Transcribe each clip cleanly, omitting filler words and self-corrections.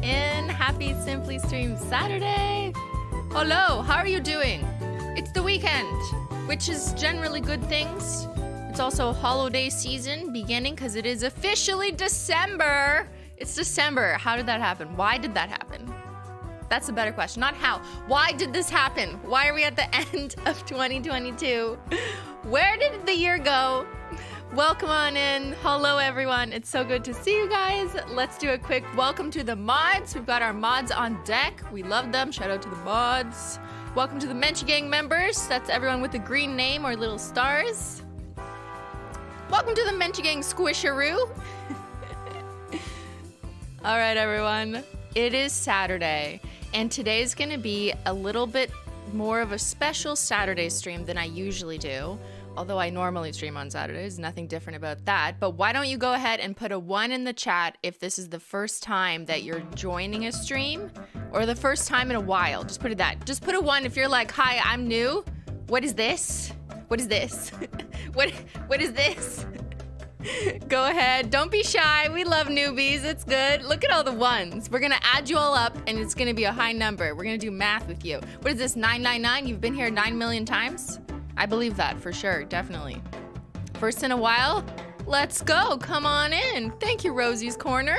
in. Happy Simply Stream Saturday. Hello, how are you doing? It's the weekend, which is generally good things. It's also Holoday season beginning because it is officially December. It's December. How did that happen? Why did that happen? That's a better question. Not how. Why did this happen? Why are we at the end of 2022? Where did the year go? Welcome on in. Hello, everyone. It's so good to see you guys. Let's do a quick welcome to the mods. We've got our mods on deck. We love them. Shout out to the mods. Welcome to the Menchie Gang members. That's everyone with a green name or little stars. Welcome to the Menchie Gang squisharoo. All right, everyone. It is Saturday, and today's going to be a little bit more of a special Saturday stream than I usually do. Although I normally stream on Saturdays, nothing different about that. But why don't you go ahead and put a 1 in the chat if this is the first time that you're joining a stream or the first time in a while. Just put it that. Just put a 1 if you're like, hi, I'm new. What is this? What is this? What is this? Go ahead. Don't be shy. We love newbies. It's good. Look at all the 1s. We're going to add you all up, and it's going to be a high number. We're going to do math with you. What is this, 999? You've been here 9 million times? I believe that for sure, definitely. First in a while, let's go. Come on in. Thank you, Rosie's Corner.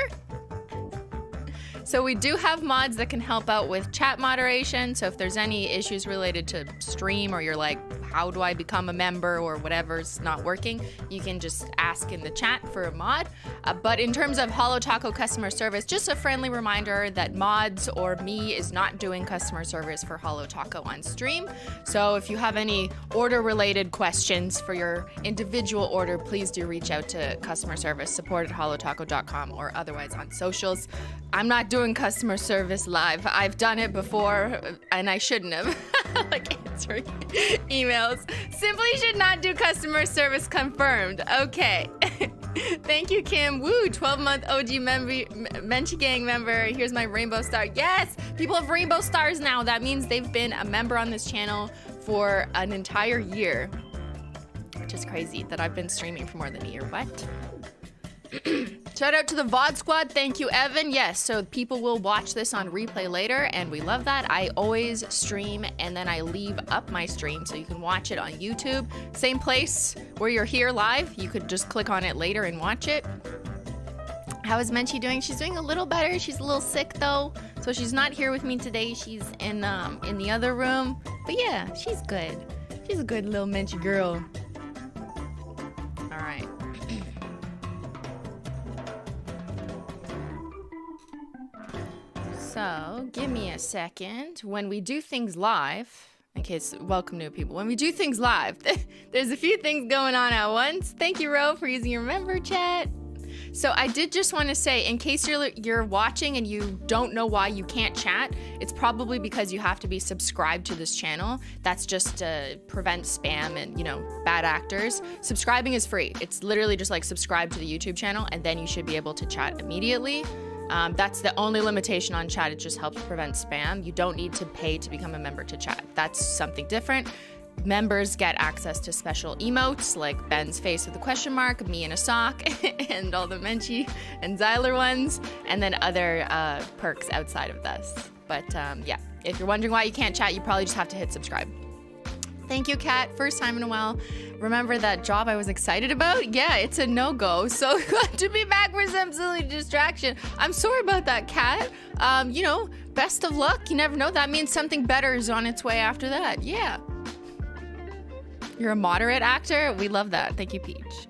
So we do have mods that can help out with chat moderation. So if there's any issues related to stream or you're like, how do I become a member or whatever's not working, you can just ask in the chat for a mod. But in terms of Holo Taco customer service, just a friendly reminder that mods or me is not doing customer service for Holo Taco on stream. So if you have any order related questions for your individual order, please do reach out to customer service support at holotaco.com or otherwise on socials. I'm not doing customer service live. I've done it before and I shouldn't have. Like answering emails. Simply should not do customer service confirmed. Okay. Thank you, Kim. Woo, 12-month OG Menchie Gang member. Here's my rainbow star. Yes, people have rainbow stars now. That means they've been a member on this channel for an entire year. Which is crazy that I've been streaming for more than a year. What? Shout out to the VOD squad. Thank you, Evan. Yes, so people will watch this on replay later, and we love that. I always stream, and then I leave up my stream, so you can watch it on YouTube. Same place where you're here live. You could just click on it later and watch it. How is Menchie doing? She's doing a little better. She's a little sick, though, so she's not here with me today. She's in the other room. But yeah, she's good. She's a good little Menchie girl. All right. So, give me a second. When we do things live, in case, welcome new people. When we do things live, there's a few things going on at once. Thank you, Ro, for using your member chat. So I did just want to say, in case you're watching and you don't know why you can't chat, it's probably because you have to be subscribed to this channel. That's just to prevent spam and, you know, bad actors. Subscribing is free. It's literally just like subscribe to the YouTube channel and then you should be able to chat immediately. That's the only limitation on chat. It just helps prevent spam. You don't need to pay to become a member to chat. That's something different. Members get access to special emotes like Ben's face with a question mark, me in a sock, and all the Menchie and Zyler ones, and then other perks outside of this. But yeah, if you're wondering why you can't chat, you probably just have to hit subscribe. Thank you, Kat. First time in a while. Remember that job I was excited about? Yeah, it's a no-go. So glad to be back for some silly distraction. I'm sorry about that, Kat. You know, best of luck. You never know. That means something better is on its way after that. Yeah. You're a moderate actor? We love that. Thank you, Peach.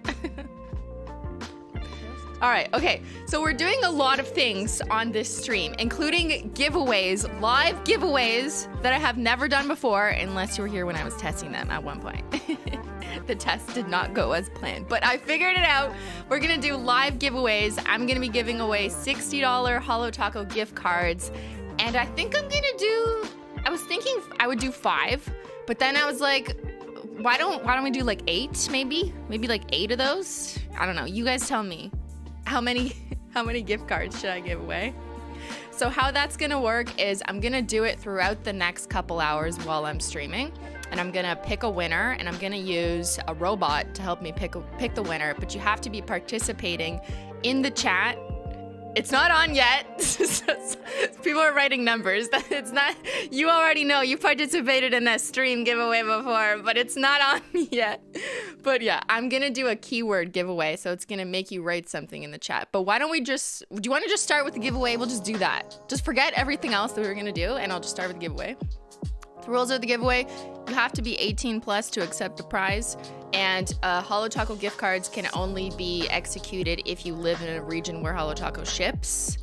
All right, okay, so we're doing a lot of things on this stream, including giveaways, live giveaways that I have never done before, unless you were here when I was testing them at one point. The test did not go as planned, but I figured it out. We're gonna do live giveaways. I'm gonna be giving away $60 Holo Taco gift cards, and I think I'm gonna I was thinking I would do 5, but then I was like, why don't we do like 8 maybe? Maybe like 8 of those? I don't know, you guys tell me. How many gift cards should I give away? So how that's gonna work is I'm gonna do it throughout the next couple hours while I'm streaming, and I'm gonna pick a winner, and I'm gonna use a robot to help me pick the winner, but you have to be participating in the chat It's not on yet. People are writing numbers. It's not, you already know, you participated in that stream giveaway before, but it's not on yet. But yeah, I'm gonna do a keyword giveaway, so it's gonna make you write something in the chat. But why don't we just, do you wanna just start with the giveaway? We'll just do that. Just forget everything else that we were gonna do, and I'll just start with the giveaway. The rules of the giveaway: you have to be 18 plus to accept the prize, and Holo Taco gift cards can only be executed if you live in a region where Holo Taco ships.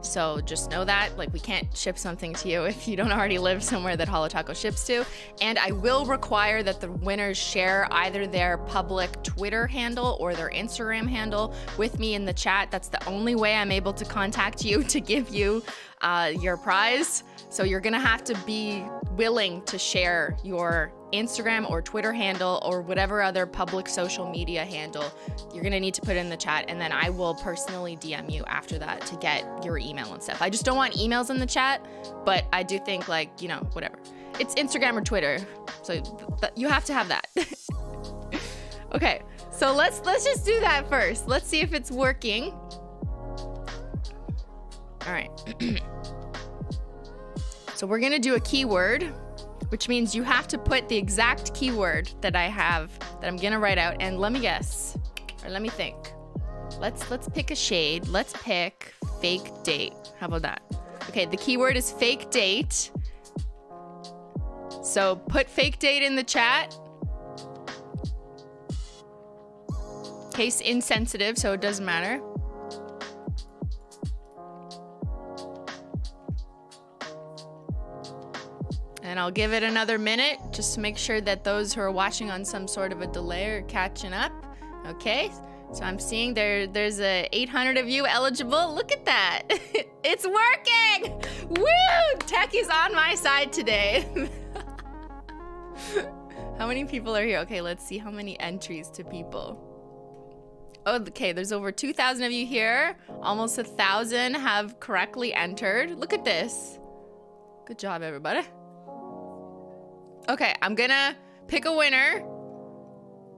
So just know that, like, we can't ship something to you if you don't already live somewhere that Holo Taco ships to. And I will require that the winners share either their public Twitter handle or their Instagram handle with me in the chat. That's the only way I'm able to contact you to give you your prize. So you're gonna have to be willing to share your Instagram or Twitter handle or whatever other public social media handle. You're gonna need to put it in the chat, and then I will personally DM you after that to get your email and stuff. I just don't want emails in the chat, but I do think, like, you know, whatever. It's Instagram or Twitter, so you have to have that. Okay, so let's just do that first. Let's see if it's working. All right. So we're gonna do a keyword, which means you have to put the exact keyword that I have, that I'm gonna write out, and let me guess, or let me think. Let's pick a shade. Let's pick fake date. How about that? Okay, the keyword is fake date. So put fake date in the chat. Case insensitive, so it doesn't matter. And I'll give it another minute just to make sure that those who are watching on some sort of a delay are catching up. Okay, so I'm seeing there's 800 of you eligible. Look at that. It's working. Woo! Tech is on my side today. How many people are here? Okay, let's see how many entries to people. Oh, okay, there's over 2,000 of you here. Almost 1,000 have correctly entered. Look at this. Good job, everybody. Okay, I'm gonna pick a winner.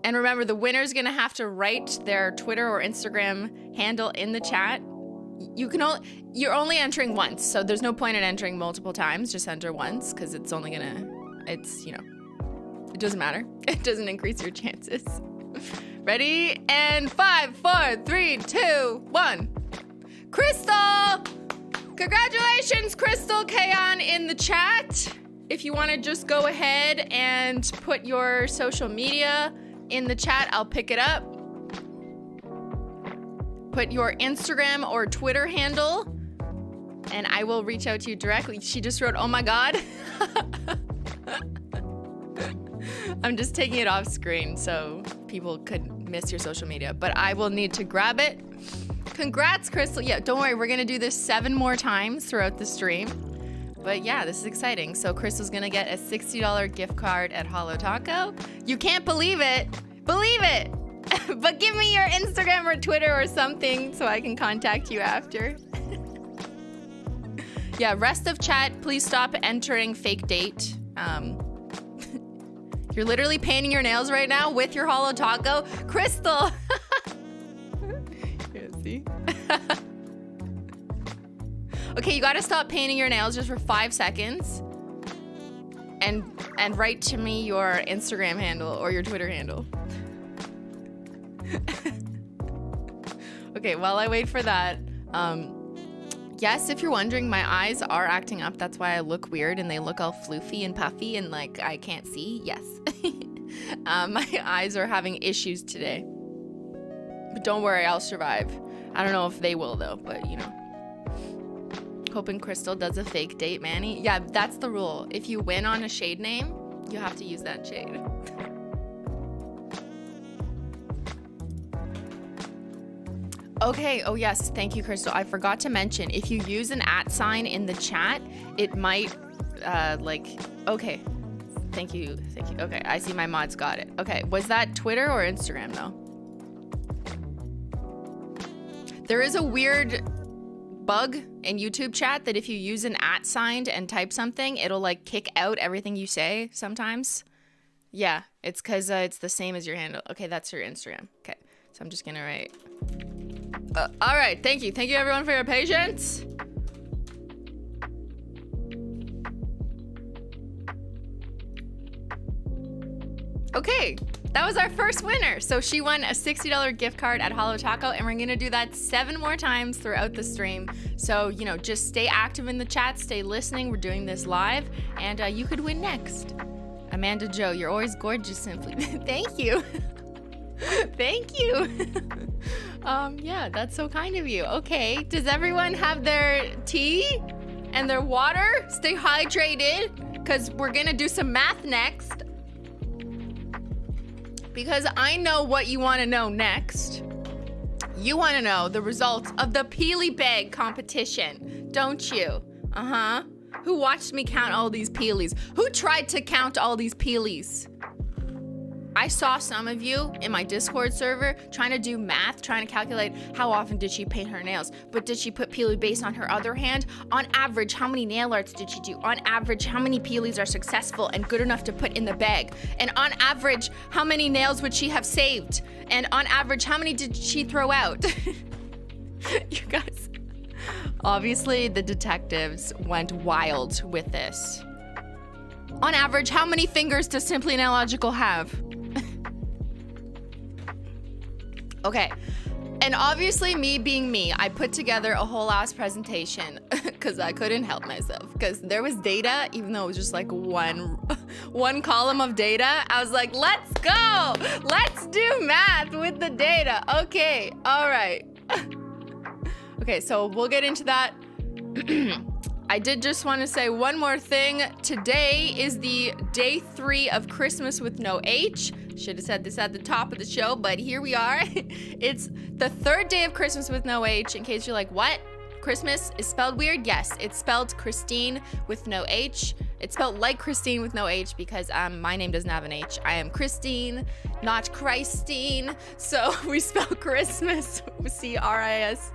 And remember, the winner's gonna have to write their Twitter or Instagram handle in the chat. You're only entering once, so there's no point in entering multiple times. Just enter once, because it's only gonna, you know, it doesn't matter. It doesn't increase your chances. Ready? And 5, 4, 3, 2, 1. Crystal! Congratulations, Crystal Kayon, in the chat. If you want to just go ahead and put your social media in the chat, I'll pick it up. Put your Instagram or Twitter handle, and I will reach out to you directly. She just wrote, oh my God. I'm just taking it off screen so people could miss your social media, but I will need to grab it. Congrats, Crystal. Yeah, don't worry, we're gonna do this 7 more times throughout the stream. But yeah, this is exciting. So Crystal's gonna get a $60 gift card at Holo Taco. You can't believe it. Believe it. But give me your Instagram or Twitter or something so I can contact you after. Yeah, rest of chat, please stop entering fake date. You're literally painting your nails right now with your Holo Taco. Crystal. Here, see? Okay, you gotta stop painting your nails just for 5 seconds and write to me your Instagram handle or your Twitter handle. Okay, while I wait for that, yes, if you're wondering, my eyes are acting up. That's why I look weird and they look all floofy and puffy and like I can't see. Yes. My eyes are having issues today. But don't worry, I'll survive. I don't know if they will though, but you know. Hoping Crystal does a fake date, Manny. Yeah, that's the rule. If you win on a shade name, you have to use that shade. Okay, oh yes, thank you, Crystal. I forgot to mention, if you use an @ sign in the chat, it might, okay. Thank you. Okay, I see my mods got it. Okay, was that Twitter or Instagram though? There is a weird bug in YouTube chat that if you use an @ sign and type something, it'll like kick out everything you say sometimes. Yeah, it's because it's the same as your handle. Okay, that's your Instagram. Okay, so I'm just gonna write All right, thank you. Thank you everyone for your patience. Okay, that was our first winner. So she won a $60 gift card at Holo Taco, and we're gonna do that 7 more times throughout the stream. So, you know, just stay active in the chat, stay listening. We're doing this live, and you could win next. Amanda Joe, you're always gorgeous, simply. Thank you. Thank you. Yeah, that's so kind of you. Okay, does everyone have their tea and their water? Stay hydrated, because we're gonna do some math next. Because I know what you want to know next. You want to know the results of the peelie bag competition, don't you? Uh-huh. Who watched me count all these peelies? Who tried to count all these peelies? I saw some of you in my Discord server trying to do math, trying to calculate how often did she paint her nails, but did she put peelie base on her other hand? On average, how many nail arts did she do? On average, how many peelies are successful and good enough to put in the bag? And on average, how many nails would she have saved? And on average, how many did she throw out? You guys, obviously the detectives went wild with this. On average, how many fingers does Simply Nailogical have? Okay, and obviously me being me, I put together a whole ass presentation because I couldn't help myself, because there was data, even though it was just like one column of data. I was like, let's go, let's do math with the data. Okay, all right. Okay, so we'll get into that. I did just want to say one more thing. Today is the day 3 of Christmas with no H. Should have said this at the top of the show, but here we are. It's the 3rd day of Christmas with no H. In case you're like, what? Christmas is spelled weird? Yes, it's spelled Christine with no H. It's spelled like Christine with no H because my name doesn't have an H. I am Christine, not Christine. So we spell Christmas with C-R-I-S-T-M-A-S.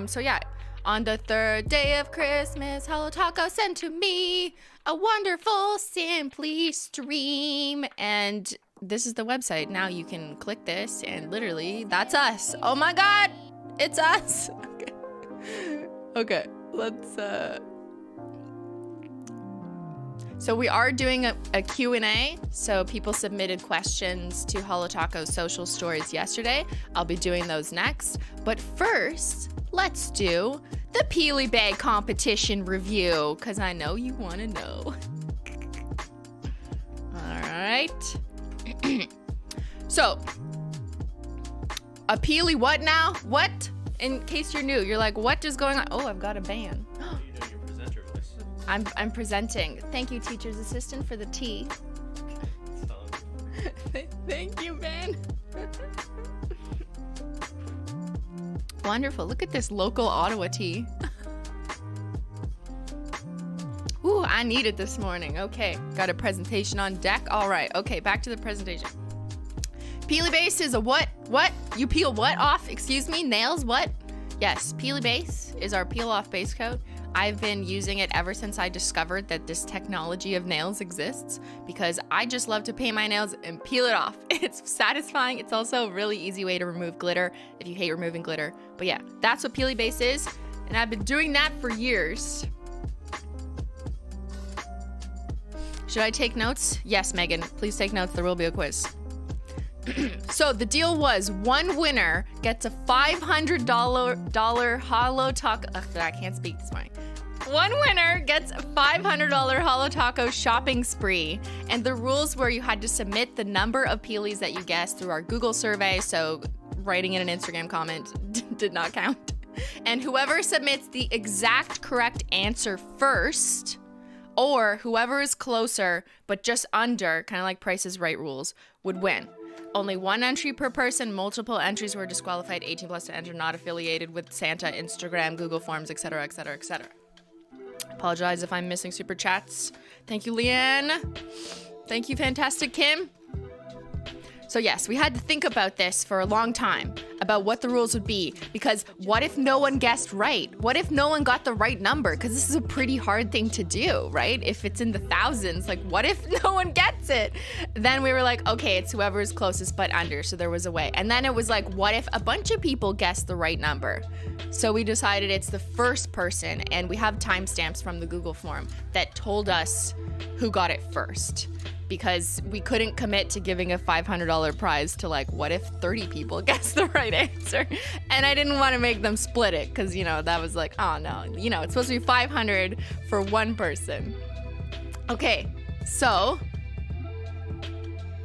So yeah. On the 3rd day of Christmas, Holo Taco sent to me a wonderful Simply stream. And this is the website. Now you can click this and literally, that's us. Oh my God, it's us. Okay, let's, So we are doing a Q&A. So people submitted questions to Holo Taco's social stories yesterday. I'll be doing those next. But first, let's do the peelie bag competition review, because I know you want to know. All right. So, a peelie what now? What? In case you're new, you're like, what is going on? Oh, I've got a ban. You know your presenter voice. I'm presenting. Thank you, teacher's assistant, for the tea. Thank you, Ben. Wonderful. Look at this local Ottawa tea. Ooh, I need it this morning. Okay, got a presentation on deck. All right, okay, back to the presentation. Peelie base is a what? What? You peel what off? Excuse me, nails, what? Yes, peelie base is our peel off base coat. I've been using it ever since I discovered that this technology of nails exists, because I just love to paint my nails and peel it off. It's satisfying. It's also a really easy way to remove glitter if you hate removing glitter. But yeah, that's what peelie base is, and I've been doing that for years. Should I take notes? Yes, Megan, please take notes. There will be a quiz. So the deal was one winner gets a $500 Holo Taco. Ugh, I can't speak this morning. One winner gets a $500 Holo Taco shopping spree. And the rules were you had to submit the number of peelies that you guessed through our Google survey. So writing in an Instagram comment did not count. And whoever submits the exact correct answer first, or whoever is closer but just under, kind of like Price is Right rules, would win. Only one entry per person. Multiple entries were disqualified. 18 plus to enter. Not affiliated with Santa, Instagram, Google Forms, etc., etc., etc. Apologize if I'm missing super chats. Thank you, Leanne. Thank you, Fantastic Kim. So yes, we had to think about this for a long time, about what the rules would be, because what if no one guessed right? What if no one got the right number? Because this is a pretty hard thing to do, right? If it's in the thousands, like what if no one gets it? Then we were like, okay, it's whoever is closest but under, so there was a way. And then it was like, what if a bunch of people guessed the right number? So we decided it's the first person, and we have timestamps from the Google form that told us who got it first. Because we couldn't commit to giving a $500 prize to like, what if 30 people guessed the right answer? And I didn't want to make them split it because, you know, that was like, oh no, you know, it's supposed to be 500 for one person. Okay, so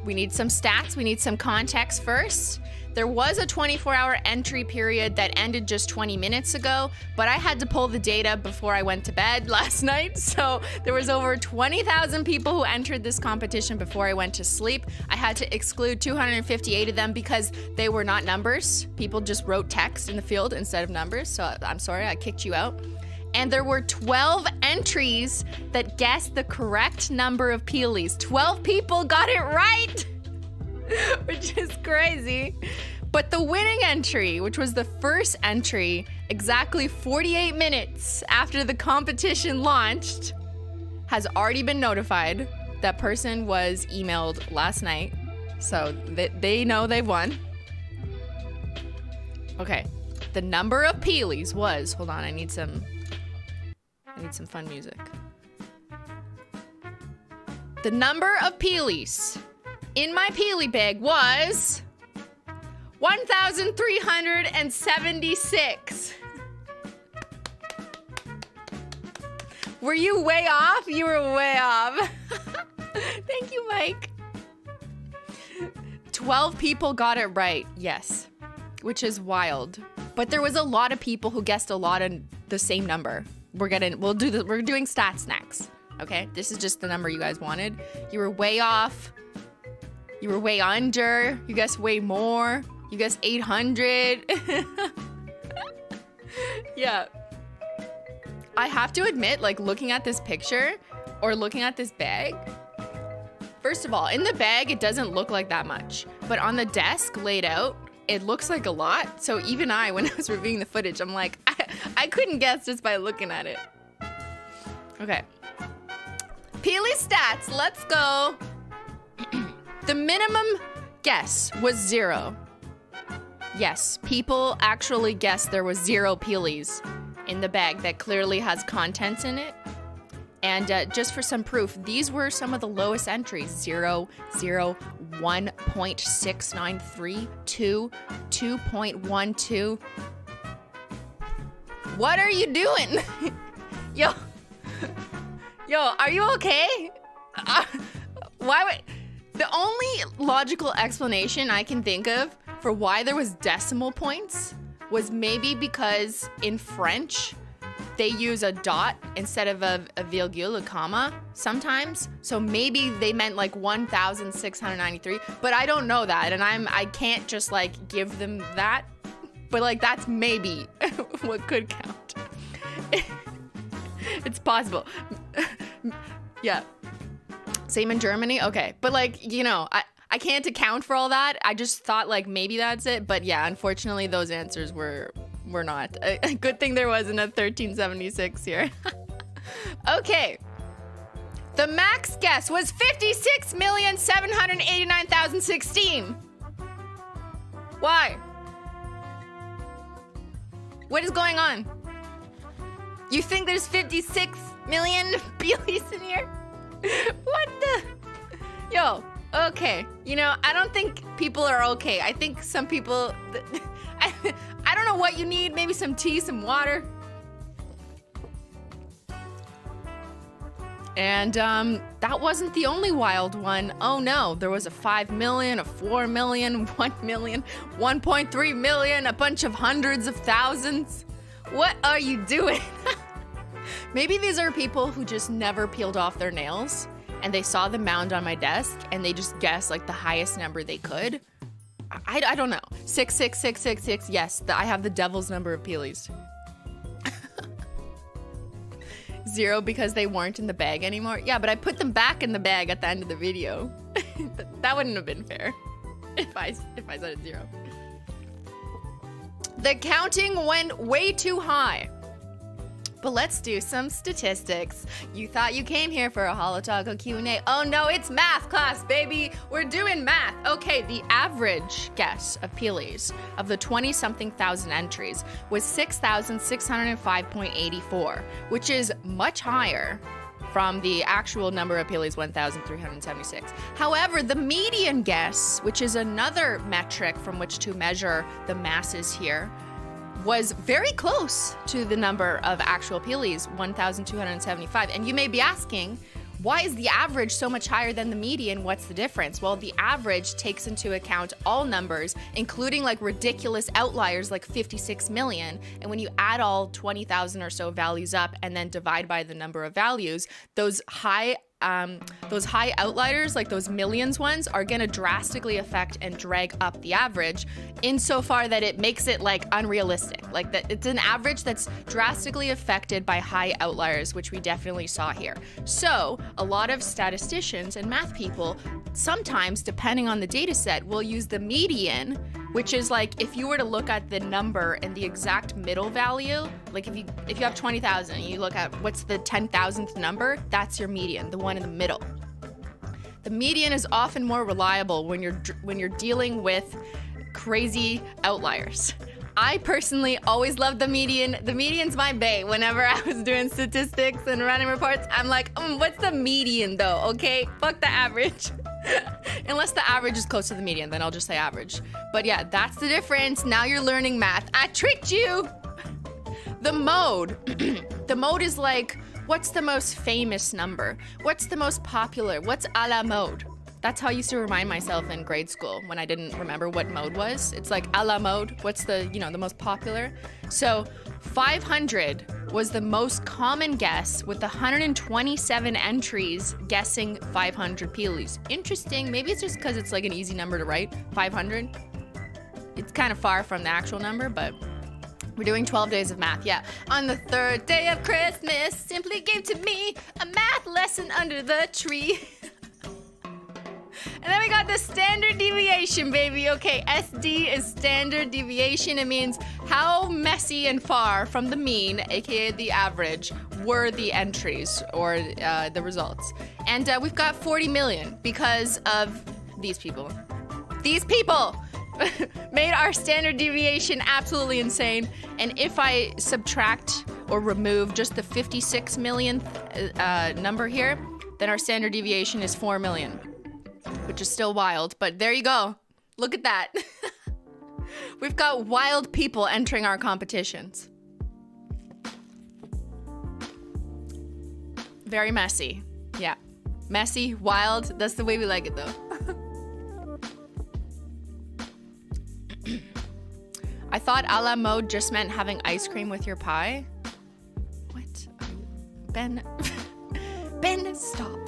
we need some stats. We need some context first. There was a 24-hour entry period that ended just 20 minutes ago, but I had to pull the data before I went to bed last night. So there was over 20,000 people who entered this competition before I went to sleep. I had to exclude 258 of them because they were not numbers. People just wrote text in the field instead of numbers. So I'm sorry, I kicked you out. And there were 12 entries that guessed the correct number of peelies. 12 people got it right. Which is crazy. But the winning entry, which was the first entry, exactly 48 minutes after the competition launched, has already been notified. That person was emailed last night, so they know they won. Okay, the number of peelies was, hold on, I need some fun music. The number of peelies in my peelie bag was 1,376. Were you way off? You were way off. Thank you, Mike. 12 people got it right, yes, which is wild. But there was a lot of people who guessed a lot of the same number. We're doing stats next. Okay, this is just the number you guys wanted. You were way off. You were way under. You guessed way more. You guessed 800. Yeah. I have to admit, like, looking at this picture or looking at this bag, first of all, in the bag, it doesn't look like that much. But on the desk laid out, it looks like a lot. So even I, when I was reviewing the footage, I'm like, I couldn't guess just by looking at it. Okay. Peely stats, let's go. The minimum guess was 0. Yes, people actually guessed there was 0 peelies in the bag that clearly has contents in it. And just for some proof, these were some of the lowest entries. 0, 0, 1.693, 2, 2.12. What are you doing? Yo, are you okay? Why would... The only logical explanation I can think of for why there was decimal points was maybe because in French, they use a dot instead of a virgule, a comma, sometimes. So maybe they meant like 1,693, but I don't know that, and I can't just like give them that. But like that's maybe what could count. It's possible. Yeah. Same in Germany? Okay. But like, you know, I can't account for all that. I just thought like maybe that's it. But yeah, unfortunately those answers were not. A good thing there wasn't a 1376 here. Okay. The max guess was 56,789,016. Why? What is going on? You think there's 56 million peelies in here? What the? Yo, okay. You know, I don't think people are okay. I think some people... I don't know what you need. Maybe some tea, some water. And that wasn't the only wild one. Oh no, there was a 5 million, a 4 million, 1 million, 1.3 million, a bunch of hundreds of thousands. What are you doing? Maybe these are people who just never peeled off their nails and they saw the mound on my desk and they just guessed like the highest number they could. I don't know. 66666. Yes, I have the devil's number of peelies. 0 because they weren't in the bag anymore. Yeah, but I put them back in the bag at the end of the video. That wouldn't have been fair. if I said it 0. The counting went way too high. But let's do some statistics. You thought you came here for a Holo Taco Q&A. Oh no, it's math class, baby. We're doing math. Okay, the average guess of peelies of the 20-something thousand entries was 6,605.84, which is much higher from the actual number of peelies, 1,376. However, the median guess, which is another metric from which to measure the masses here, was very close to the number of actual peelies, 1,275. And you may be asking, why is the average so much higher than the median? What's the difference? Well, the average takes into account all numbers, including like ridiculous outliers like 56 million. And when you add all 20,000 or so values up and then divide by the number of values, those high outliers, like those millions ones, are going to drastically affect and drag up the average insofar that it makes it like unrealistic. Like that it's an average that's drastically affected by high outliers, which we definitely saw here. So a lot of statisticians and math people, sometimes depending on the data set, will use the median, which is like if you were to look at the number and the exact middle value, like if you have 20,000 and you look at what's the 10,000th number, that's your median, the one in the middle. The median is often more reliable when you're dealing with crazy outliers. I personally always loved the median. The median's my bae. Whenever I was doing statistics and running reports, I'm like, what's the median though? Okay, fuck the average. Unless the average is close to the median, then I'll just say average. But yeah, that's the difference. Now you're learning math. I tricked you. The mode. The mode is like, what's the most famous number? What's the most popular? What's a la mode? That's how I used to remind myself in grade school when I didn't remember what mode was. It's like a la mode. What's the, the most popular? So 500 was the most common guess with 127 entries guessing 500 peelies. Interesting. Maybe it's just because it's like an easy number to write, 500. It's kind of far from the actual number, but we're doing 12 days of math, yeah. On the third day of Christmas, simply gave to me a math lesson under the tree. And then we got the standard deviation, baby. Okay, SD is standard deviation. It means how messy and far from the mean, aka the average, were the entries or the results. And we've got 40 million because of these people. These people made our standard deviation absolutely insane. And if I subtract or remove just the 56 millionth number here, then our standard deviation is 4 million, which is still wild. But there you go. Look at that. We've got wild people entering our competitions. Very messy. Yeah. Messy, wild. That's the way we like it, though. I thought a la mode just meant having ice cream with your pie. What? Ben, stop.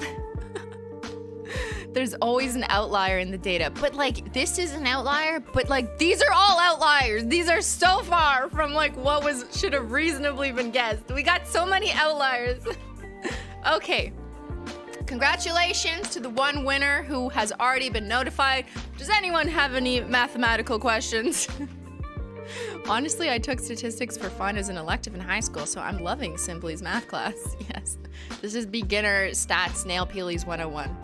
There's always an outlier in the data, but like this is an outlier, but like these are all outliers. These are so far from like what should have reasonably been guessed. We got so many outliers. Okay. Congratulations to the one winner who has already been notified. Does anyone have any mathematical questions? Honestly, I took statistics for fun as an elective in high school, so I'm loving Simply's math class. Yes. This is beginner stats nail peelies 101.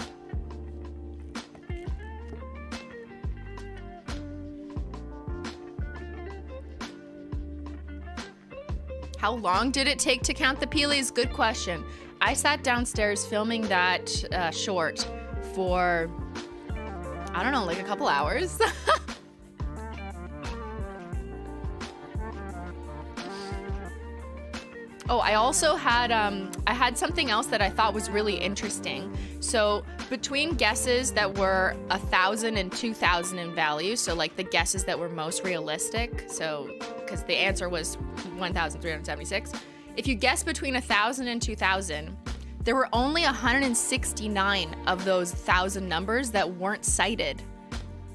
How long did it take to count the peelies? Good question. I sat downstairs filming that short for, I don't know, like a couple hours. Oh, I also had, I had something else that I thought was really interesting. So between guesses that were 1,000 and 2,000 in value, so like the guesses that were most realistic, so because the answer was 1,376, if you guess between 1,000 and 2,000, there were only 169 of those 1,000 numbers that weren't cited.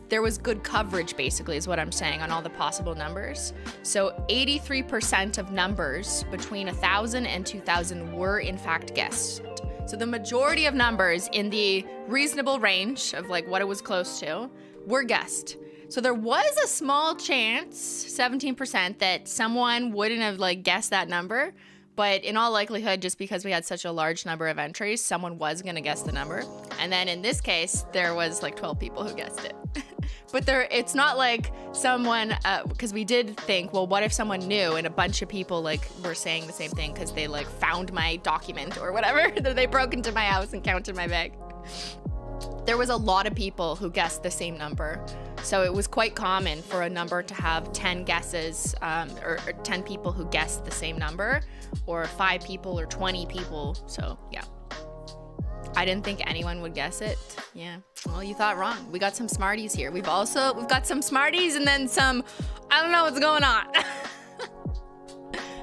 There was good coverage, basically, is what I'm saying, on all the possible numbers. So 83% of numbers between 1,000 and 2,000 were in fact guessed. So the majority of numbers in the reasonable range of like what it was close to were guessed. So there was a small chance, 17%, that someone wouldn't have like guessed that number. But in all likelihood, just because we had such a large number of entries, someone was going to guess the number. And then in this case, there was like 12 people who guessed it. But it's not like someone, because we did think, well, what if someone knew and a bunch of people like were saying the same thing because they like found my document or whatever, that they broke into my house and counted my bag. There was a lot of people who guessed the same number. So it was quite common for a number to have 10 guesses, or 10 people who guessed the same number, or 5 people or 20 people. So yeah, I didn't think anyone would guess it. Yeah, well, you thought wrong. We got some smarties here. We've got some smarties and then some, I don't know what's going on.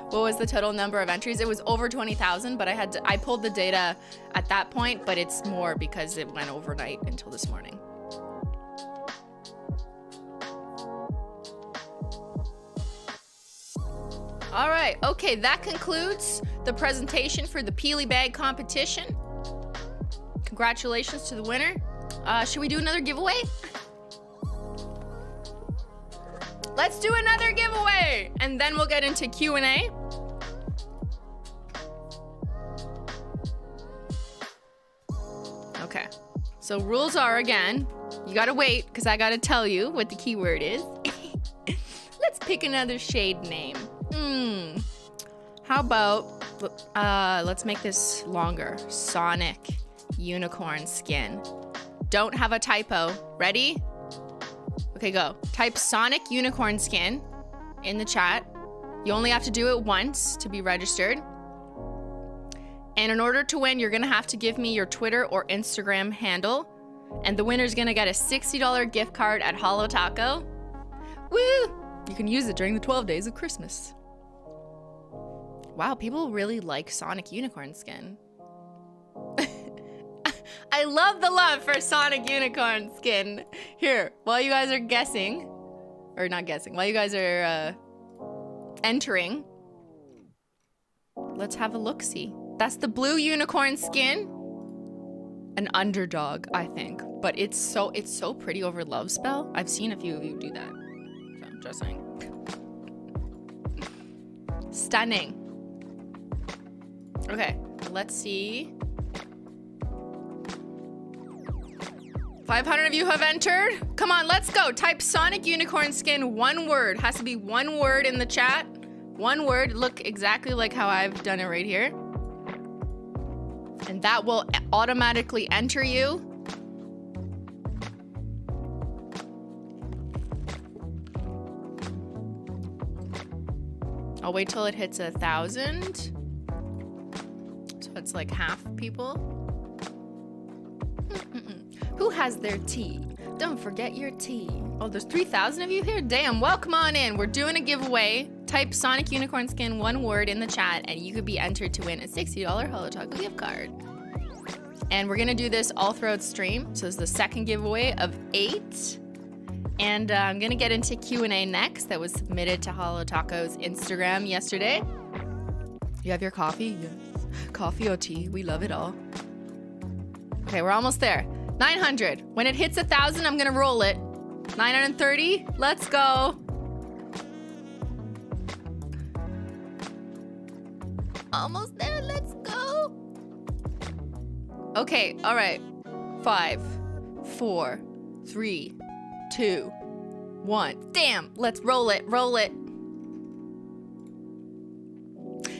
What was the total number of entries? It was over 20,000, but I pulled the data at that point, but it's more because it went overnight until this morning. All right, okay, that concludes the presentation for the Peely Bag competition. Congratulations to the winner. Should we do another giveaway? Let's do another giveaway, and then we'll get into Q&A. Okay, so rules are, again, you gotta wait, because I gotta tell you what the keyword is. Let's pick another shade name. How about, let's make this longer. Sonic Unicorn Skin. Don't have a typo. Ready? Okay, go. Type Sonic Unicorn Skin in the chat. You only have to do it once to be registered. And in order to win, you're gonna have to give me your Twitter or Instagram handle. And the winner's gonna get a $60 gift card at Holo Taco. Woo! You can use it during the 12 days of Christmas. Wow, people really like Sonic Unicorn Skin. I love the love for Sonic Unicorn Skin. Here, while you guys are guessing, or not guessing, while you guys are entering, let's have a look-see. That's the blue unicorn skin. An underdog, I think. But it's so pretty over Love Spell. I've seen a few of you do that. So, just saying. Stunning. Okay, let's see. 500 of you have entered. Come on, let's go. Type Sonic Unicorn Skin, one word. Has to be one word in the chat. One word. Look exactly like how I've done it right here. And that will automatically enter you. I'll wait till it hits 1,000. So it's like half people. Who has their tea? Don't forget your tea. Oh, there's 3,000 of you here? Damn, well, come on in. We're doing a giveaway. Type Sonic Unicorn Skin, one word in the chat, and you could be entered to win a $60 Holo Taco gift card. And we're gonna do this all throughout stream. So it's the second giveaway of 8. And I'm gonna get into Q&A next that was submitted to Holo Taco's Instagram yesterday. You have your coffee? Yes. Coffee or tea, we love it all. Okay, we're almost there. 900. When it hits 1,000, I'm gonna roll it. 930, let's go. Almost there, let's go. Okay, all right. 5, 4, 3, 2, 1. Damn, let's roll it, roll it.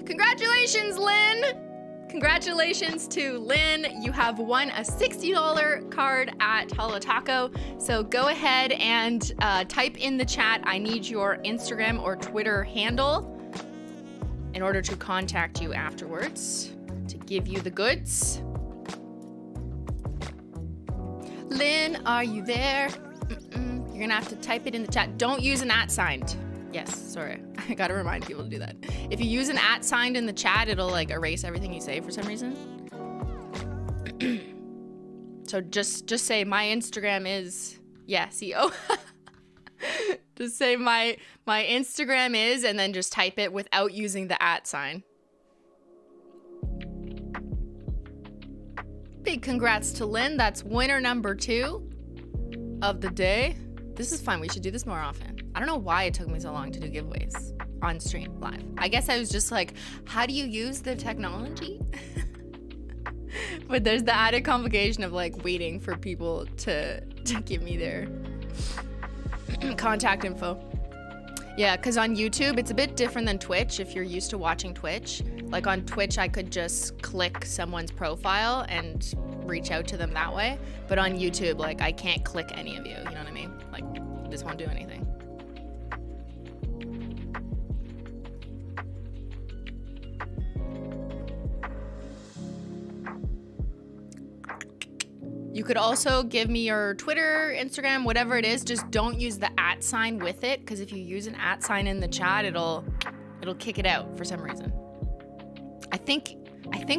Congratulations, Lynn. Congratulations to Lynn. You have won a $60 card at Holo Taco. So go ahead and type in the chat, I need your Instagram or Twitter handle in order to contact you afterwards to give you the goods. Lynn, are you there? You're gonna have to type it in the chat. Don't use an @ sign. Yes, sorry. I gotta remind people to do that. If you use an @ sign in the chat, it'll like erase everything you say for some reason. So just say my Instagram is, yeah, see, oh. Just say my Instagram is, and then just type it without using the @ sign. Big congrats to Lynn. That's winner number 2. of the day. This is fun. We should do this more often. I don't know why it took me so long to do giveaways on stream live. I guess I was just like, how do you use the technology? But there's the added complication of like waiting for people to give me their contact info. Yeah, because on YouTube, it's a bit different than Twitch if you're used to watching Twitch. Like on Twitch, I could just click someone's profile and reach out to them that way. But on YouTube, like I can't click any of you, you know what I mean? Like, this won't do anything. You could also give me your Twitter, Instagram, whatever it is. Just don't use the @ sign with it, because if you use an @ sign in the chat, it'll kick it out for some reason. I think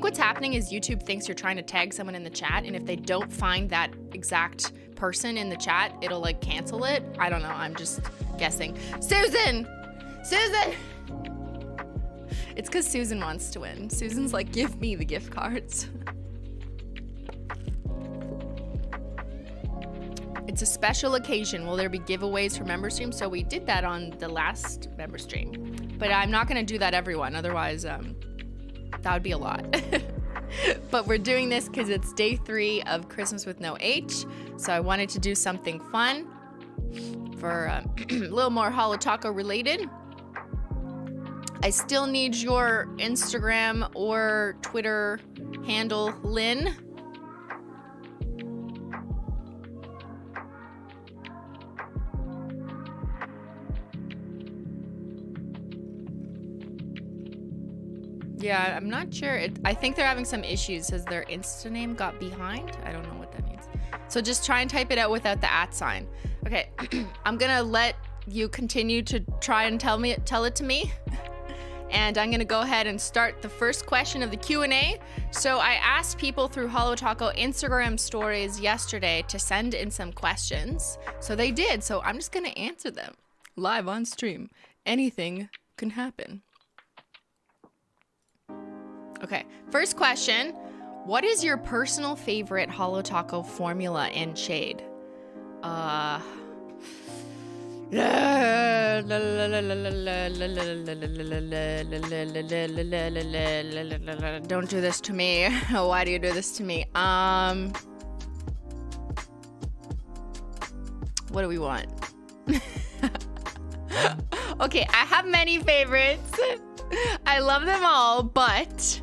what's happening is YouTube thinks you're trying to tag someone in the chat, and if they don't find that exact person in the chat, it'll like cancel it. I don't know. I'm just guessing. Susan! Susan! It's because Susan wants to win. Susan's like, give me the gift cards. It's a special occasion. Will there be giveaways for member streams? So we did that on the last member stream, but I'm not going to do that everyone. Otherwise, that would be a lot. But we're doing this because it's day 3 of Christmas with no H. So I wanted to do something fun for a little more Holo Taco related. I still need your Instagram or Twitter handle, Lynn. Yeah, I'm not sure. I think they're having some issues. Says their Insta name got behind. I don't know what that means. So just try and type it out without the @ sign. Okay, I'm gonna let you continue to try and tell it to me. And I'm gonna go ahead and start the first question of the Q&A. So I asked people through Holo Taco Instagram stories yesterday to send in some questions. So they did. So I'm just gonna answer them live on stream. Anything can happen. Okay, first question. What is your personal favorite Holo Taco formula and shade? Don't do this to me. Why do you do this to me? What do we want? Okay, I have many favorites. I love them all, but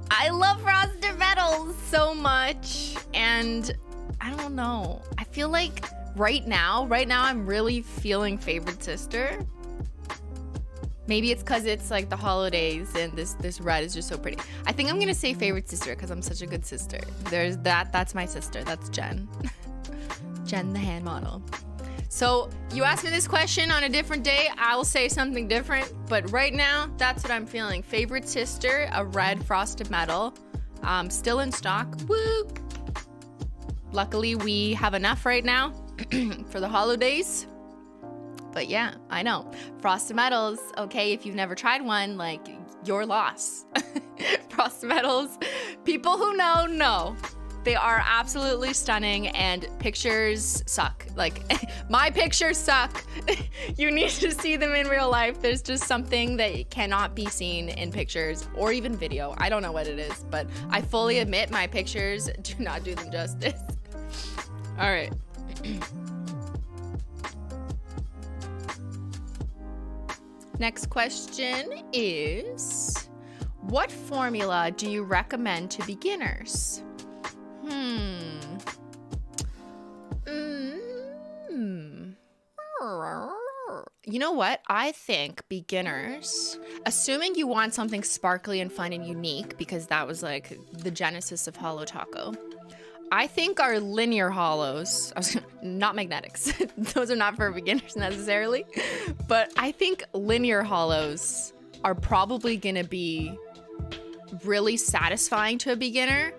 I love Frosted Metals so much, and I don't know. I feel like right now I'm really feeling Favorite Sister. Maybe it's because it's like the holidays and this red is just so pretty. I think I'm gonna say Favorite Sister because I'm such a good sister. There's that's my sister. That's Jen. Jen the hand model. So you asked me this question on a different day, I will say something different, but right now, that's what I'm feeling. Favorite Sister, a red Frosted Metal, still in stock. Woo! Luckily, we have enough right now for the holidays. But yeah, I know. Frosted Metals, okay, if you've never tried one, like, your loss. Frosted Metals, people who know. They are absolutely stunning, and pictures suck. Like, my pictures suck. You need to see them in real life. There's just something that cannot be seen in pictures or even video. I don't know what it is, but I fully admit my pictures do not do them justice. All right. Next question is, what formula do you recommend to beginners? You know what? I think beginners, assuming you want something sparkly and fun and unique, because that was like the genesis of Holo Taco, I think our linear holos, not magnetics, those are not for beginners necessarily, but I think linear holos are probably gonna be really satisfying to a beginner.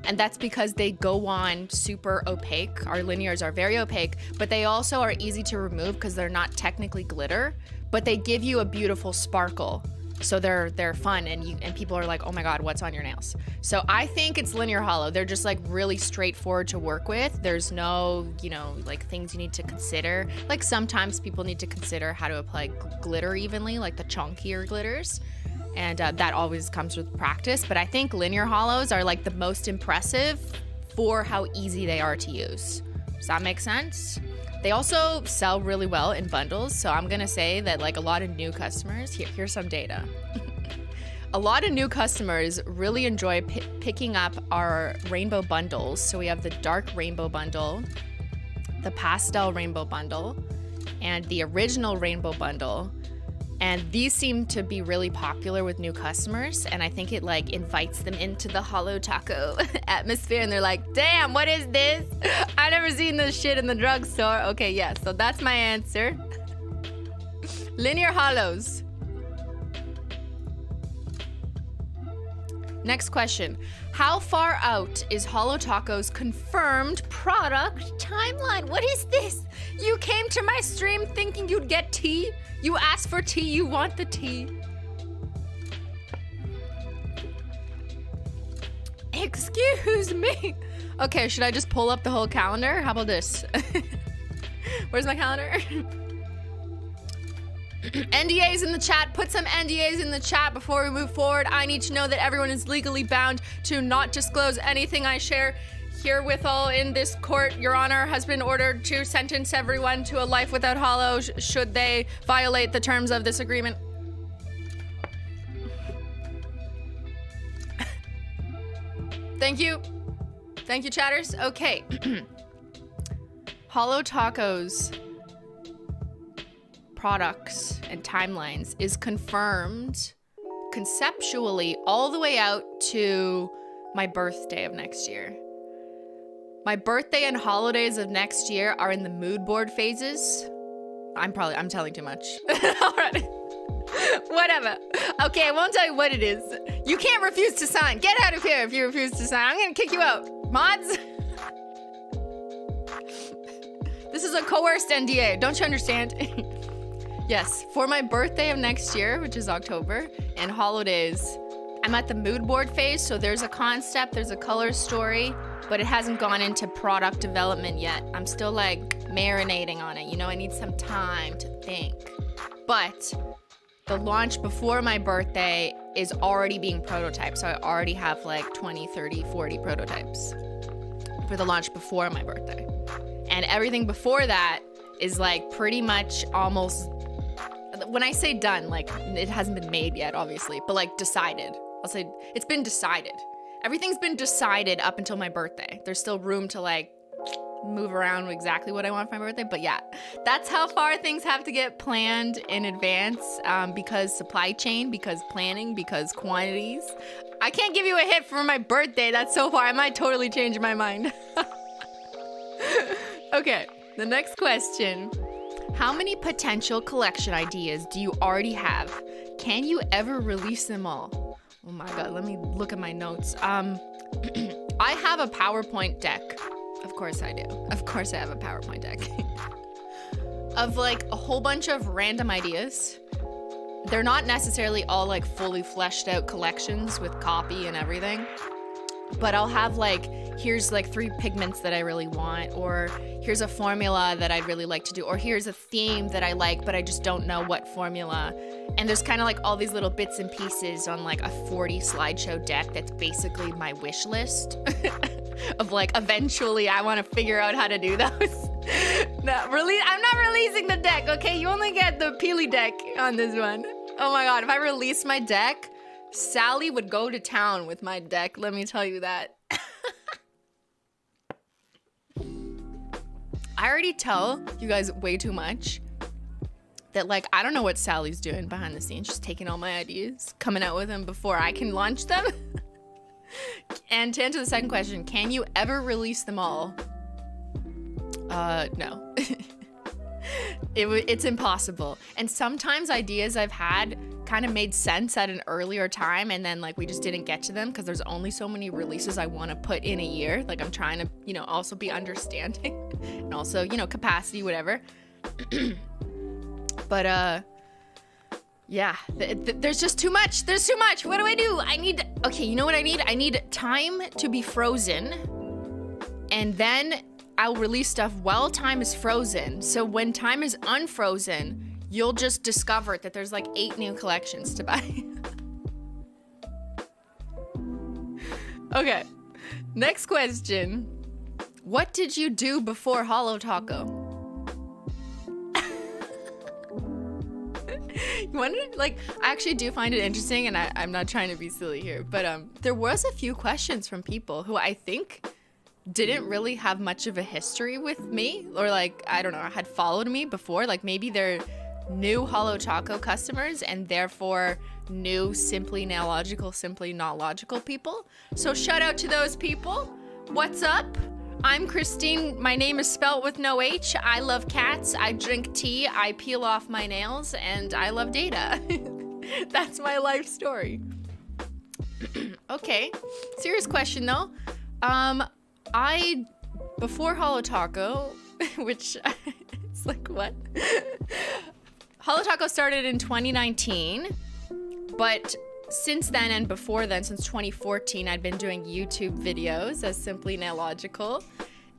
And that's because they go on super opaque. Our linears are very opaque, but they also are easy to remove because they're not technically glitter, but they give you a beautiful sparkle. So they're fun, and people are like, oh my god, what's on your nails? So I think it's linear holo. They're just like really straightforward to work with. There's no, like things you need to consider. Like sometimes people need to consider how to apply glitter evenly, like the chunkier glitters. And that always comes with practice. But I think linear holos are like the most impressive for how easy they are to use. Does that make sense? They also sell really well in bundles, so I'm gonna say that like a lot of new customers, here's some data. A lot of new customers really enjoy picking up our rainbow bundles. So we have the dark rainbow bundle, the pastel rainbow bundle, and the original rainbow bundle. And these seem to be really popular with new customers, and I think it like invites them into the Holo Taco atmosphere, and they're like, damn, what is this? I never seen this shit in the drugstore. Okay, yeah, so that's my answer. Linear holos. Next question. How far out is Holo Taco's confirmed product timeline? What is this? You came to my stream thinking you'd get tea? You asked for tea, you want the tea. Excuse me. Okay, should I just pull up the whole calendar? How about this? Where's my calendar? NDAs in the chat. Put some NDAs in the chat before we move forward. I need to know that everyone is legally bound to not disclose anything I share herewithal in this court. Your Honor has been ordered to sentence everyone to a life without holo should they violate the terms of this agreement. Thank you. Thank you, chatters. Okay. Holo Taco's products and timelines is confirmed conceptually all the way out to my birthday of next year. My birthday and holidays of next year are in the mood board phases. I'm telling too much. All right. Whatever. Okay, I won't tell you what it is. You can't refuse to sign. Get out of here if you refuse to sign. I'm gonna kick you out. Mods. This is a coerced NDA. Don't you understand? Yes, for my birthday of next year, which is October, and holidays, I'm at the mood board phase, so there's a concept, there's a color story, but it hasn't gone into product development yet. I'm still like marinating on it, I need some time to think. But the launch before my birthday is already being prototyped, so I already have like 20, 30, 40 prototypes for the launch before my birthday. And everything before that is like pretty much almost, when I say done, like it hasn't been made yet, obviously, but like decided. I'll say it's been decided. Everything's been decided up until my birthday. There's still room to like move around exactly what I want for my birthday, but yeah, that's how far things have to get planned in advance, because supply chain, because planning, because quantities. I can't give you a hit for my birthday. That's so far. I might totally change my mind. Okay, the next question. How many potential collection ideas do you already have? Can you ever release them all? Oh my god, let me look at my notes. I have a PowerPoint deck. Of course I do. Of course I have a PowerPoint deck. Of like a whole bunch of random ideas. They're not necessarily all like fully fleshed out collections with copy and everything. But I'll have like, here's like 3 pigments that I really want, or here's a formula that I'd really like to do, or here's a theme that I like, but I just don't know what formula. And there's kind of like all these little bits and pieces on like a 40 slideshow deck that's basically my wish list of like, eventually I want to figure out how to do those. I'm not releasing the deck, okay? You only get the peely deck on this one. Oh my god, if I release my deck, Sally would go to town with my deck, let me tell you that. I already tell you guys way too much that like, I don't know what Sally's doing behind the scenes, just taking all my ideas, coming out with them before I can launch them. And to answer the second question, can you ever release them all? No. It's impossible. And sometimes ideas I've had kind of made sense at an earlier time, and then like we just didn't get to them because there's only so many releases I want to put in a year. Like I'm trying to, also be understanding and also, capacity, whatever. But Yeah, there's just too much. There's too much. What do I do? Okay, you know what I need? I need time to be frozen. And then I'll release stuff while time is frozen. So when time is unfrozen, you'll just discover that there's like 8 new collections to buy. Okay, next question. What did you do before Holo Taco? You wonder, like, I actually do find it interesting, and I'm not trying to be silly here, but there was a few questions from people who I think didn't really have much of a history with me, or like, I don't know, had followed me before. Like maybe they're new Holo Taco customers and therefore new Simply Nailogical, Simply Not Logical people. So shout out to those people. What's up? I'm Christine. My name is spelt with no H. I love cats. I drink tea. I peel off my nails, and I love data. That's my life story. Okay, serious question though. Before Holo Taco, which it's like what? Holo Taco started in 2019, but since then and before then, since 2014, I'd been doing YouTube videos as Simply Nailogical.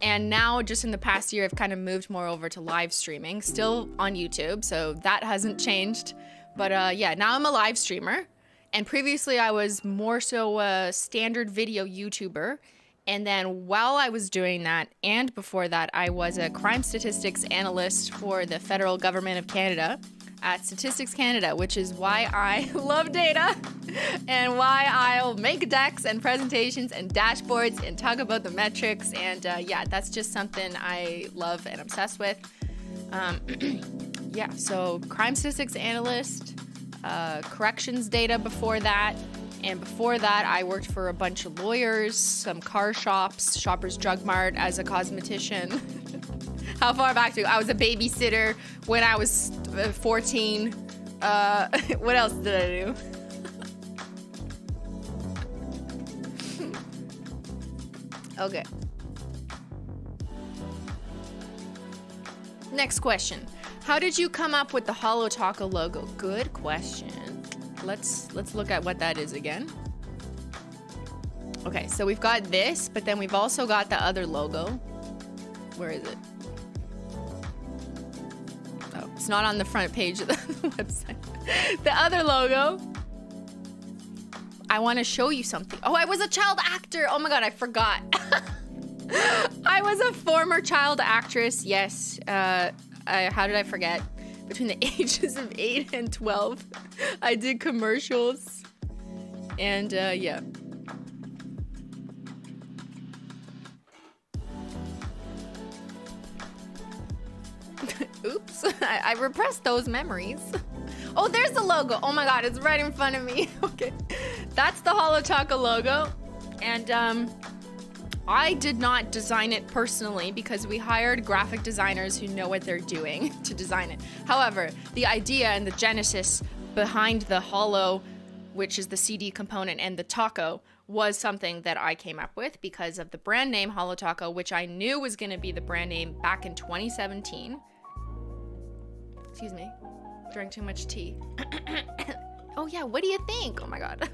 And now, just in the past year, I've kind of moved more over to live streaming, still on YouTube, so that hasn't changed. But yeah, now I'm a live streamer. And previously, I was more so a standard video YouTuber. And then while I was doing that, and before that, I was a crime statistics analyst for the federal government of Canada at Statistics Canada, which is why I love data and why I'll make decks and presentations and dashboards and talk about the metrics. And yeah, that's just something I love and obsessed with. Yeah, so crime statistics analyst, corrections data before that. And before that, I worked for a bunch of lawyers, some car shops, Shoppers Drug Mart as a cosmetician. How far back do I was a babysitter when I was 14. What else did I do? Okay. Next question. How did you come up with the Holo Taco logo? Good question. Let's look at what that is again. Okay, so we've got this, but then we've also got the other logo. Where is it? Oh, it's not on the front page of the website. The other logo. I want to show you something. Oh, I was a child actor. Oh my God, I forgot. I was a former child actress. Yes. How did I forget? Between the ages of 8 and 12, I did commercials. And yeah. Oops, I repressed those memories. Oh, there's the logo. Oh my God, it's right in front of me. Okay, that's the Holo Taco logo. And I did not design it personally because we hired graphic designers who know what they're doing to design it. However, the idea and the genesis behind the Holo, which is the CD component, and the taco was something that I came up with because of the brand name Holo Taco, which I knew was going to be the brand name back in 2017. Excuse me, drank too much tea. Oh yeah, what do you think? Oh my God.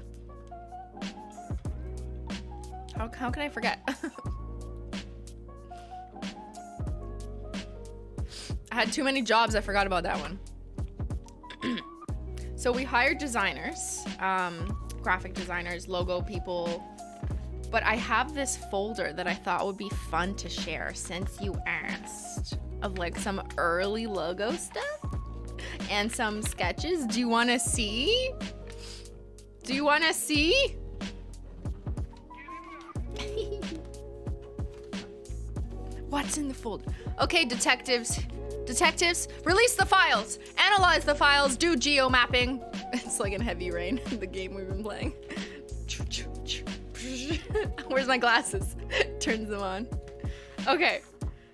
How can I forget? I had too many jobs, I forgot about that one. So we hired designers, graphic designers, logo people, but I have this folder that I thought would be fun to share since you asked, of like some early logo stuff and some sketches. Do you want to see? Do you want to see? What's in the folder? Okay, detectives, release the files, analyze the files, do geomapping. It's like in Heavy Rain, the game we've been playing. Where's my glasses? Turns them on. Okay,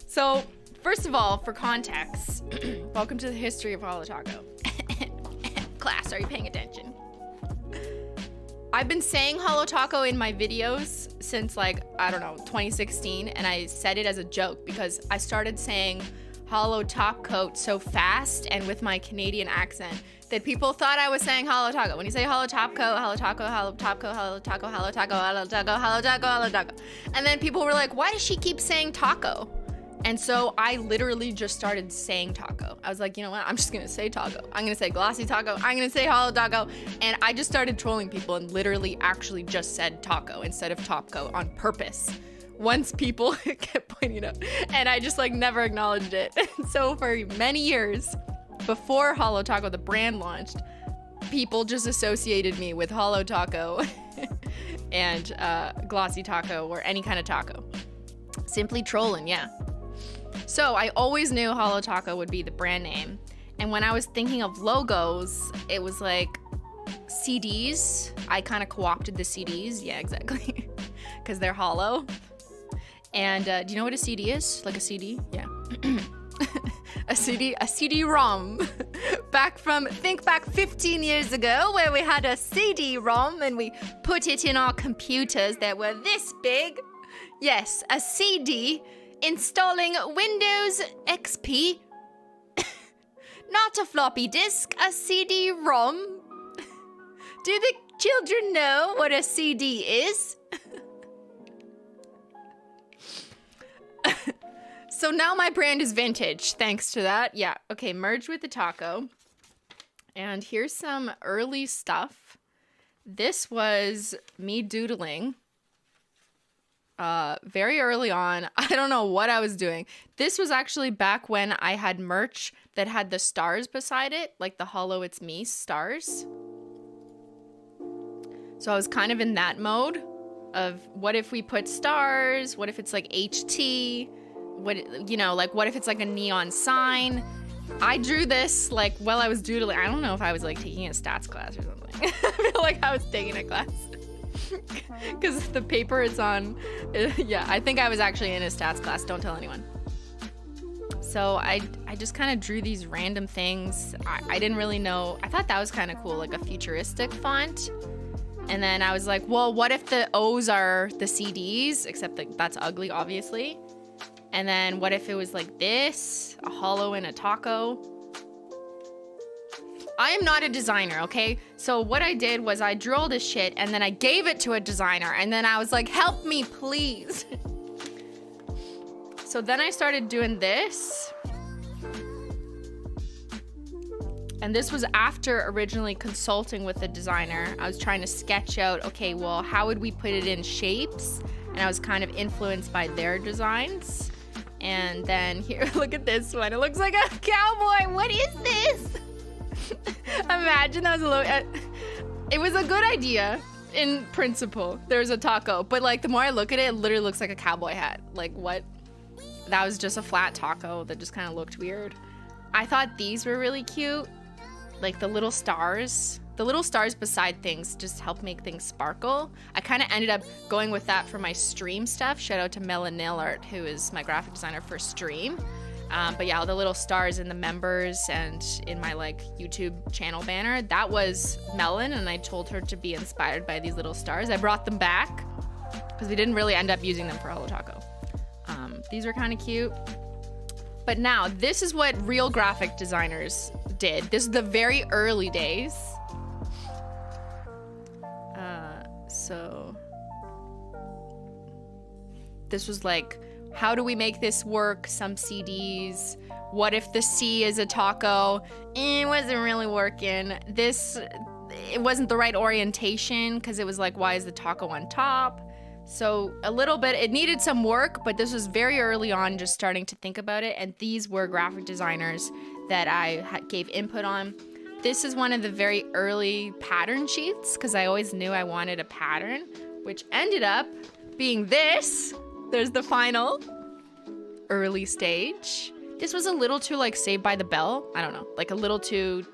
so first of all, for context, welcome to the history of Holo Taco. Class, are you paying attention? I've been saying Holo Taco in my videos since like, I don't know, 2016, and I said it as a joke because I started saying Holo Taco so fast and with my Canadian accent that people thought I was saying Holo Taco. When you say Holo Taco, Holo Taco, Holo Taco, Holo Taco, Holo Taco, Holo Taco, Holo Taco, Holo Taco. And then people were like, why does she keep saying taco? And so I literally just started saying taco. I was like, you know what? I'm just gonna say taco. I'm gonna say glossy taco. I'm gonna say Holo Taco. And I just started trolling people and literally actually just said taco instead of topco on purpose. Once people kept pointing out, and I just like never acknowledged it. So for many years, before Holo Taco, the brand launched, people just associated me with Holo Taco and glossy taco or any kind of taco. Simply trolling, yeah. So I always knew Holo Taco would be the brand name. And when I was thinking of logos, it was like CDs. I kind of co-opted the CDs. Yeah, exactly. Because they're hollow. And do you know what a CD is? Like a CD? Yeah. a CD-ROM. Think back 15 years ago where we had a CD-ROM and we put it in our computers that were this big. Yes, a CD installing Windows XP. Not a floppy disk, a CD-ROM. Do the children know what a CD is? So now my brand is vintage, thanks to that. Yeah, okay, merged with the taco. And here's some early stuff. This was me doodling very early on. I don't know what I was doing. This was actually back when I had merch that had the stars beside it, like the Holo It's Me stars. So I was kind of in that mode of what if we put stars? What if it's like HT? What, you know, like what if it's like a neon sign? I drew this like while I was doodling. I don't know if I was like taking a stats class or something. I feel like I was taking a class because the paper it's on. Yeah, I think I was actually in a stats class. Don't tell anyone. So I just kind of drew these random things. I didn't really know. I thought that was kind of cool, like a futuristic font. And then I was like, well, what if the O's are the CDs? Except that that's ugly, obviously. And then what if it was like this, a holo and a taco? I am not a designer, okay? So what I did was I drew all this shit and then I gave it to a designer and then I was like, help me, please. So then I started doing this. And this was after originally consulting with the designer. I was trying to sketch out, okay, well, how would we put it in shapes? And I was kind of influenced by their designs. And then here, look at this one. It looks like a cowboy. What is this? Imagine that was a little... It was a good idea in principle. There's a taco. But like the more I look at it, it literally looks like a cowboy hat. Like what? That was just a flat taco that just kind of looked weird. I thought these were really cute. Like the little stars. The little stars beside things just help make things sparkle. I kind of ended up going with that for my stream stuff. Shout out to Melon Nail Art, who is my graphic designer for stream. But yeah, all the little stars in the members and in my like YouTube channel banner, that was Melon, and I told her to be inspired by these little stars. I brought them back because we didn't really end up using them for Holo Taco. These are kind of cute. But now, this is what real graphic designers did. This is the very early days. So this was like, how do we make this work? Some CDs. What if the C is a taco? It wasn't really working. It wasn't the right orientation because it was like, why is the taco on top? So a little bit, it needed some work, but this was very early on, just starting to think about it. And these were graphic designers that I gave input on. This is one of the very early pattern sheets because I always knew I wanted a pattern, which ended up being this. There's the final early stage. This was a little too like Saved by the Bell. I don't know, like a little too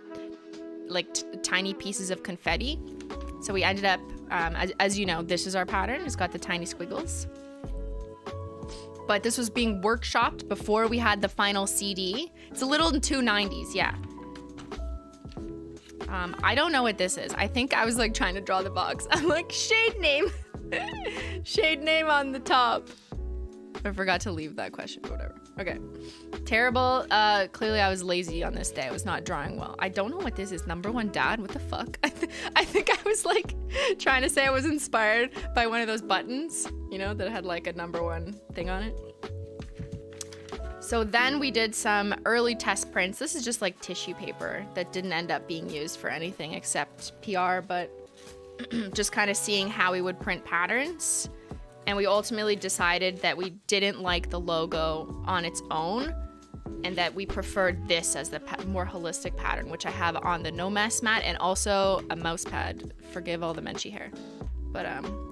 like tiny pieces of confetti. So we ended up, as you know, this is our pattern. It's got the tiny squiggles. But this was being workshopped before we had the final CD. It's a little too 90s, yeah. I don't know what this is. I think I was like trying to draw the box. I'm like, shade name. Shade name on the top. I forgot to leave that question, but whatever. Okay. Terrible. Clearly I was lazy on this day. I was not drawing well. I don't know what this is. Number one dad? What the fuck? I think I was like trying to say I was inspired by one of those buttons, you know, that had like a number one thing on it. So then we did some early test prints. This is just like tissue paper that didn't end up being used for anything except PR, but just kind of seeing how we would print patterns. And we ultimately decided that we didn't like the logo on its own and that we preferred this as the more holistic pattern, which I have on the No Mess mat and also a mouse pad. Forgive all the Menchie hair. But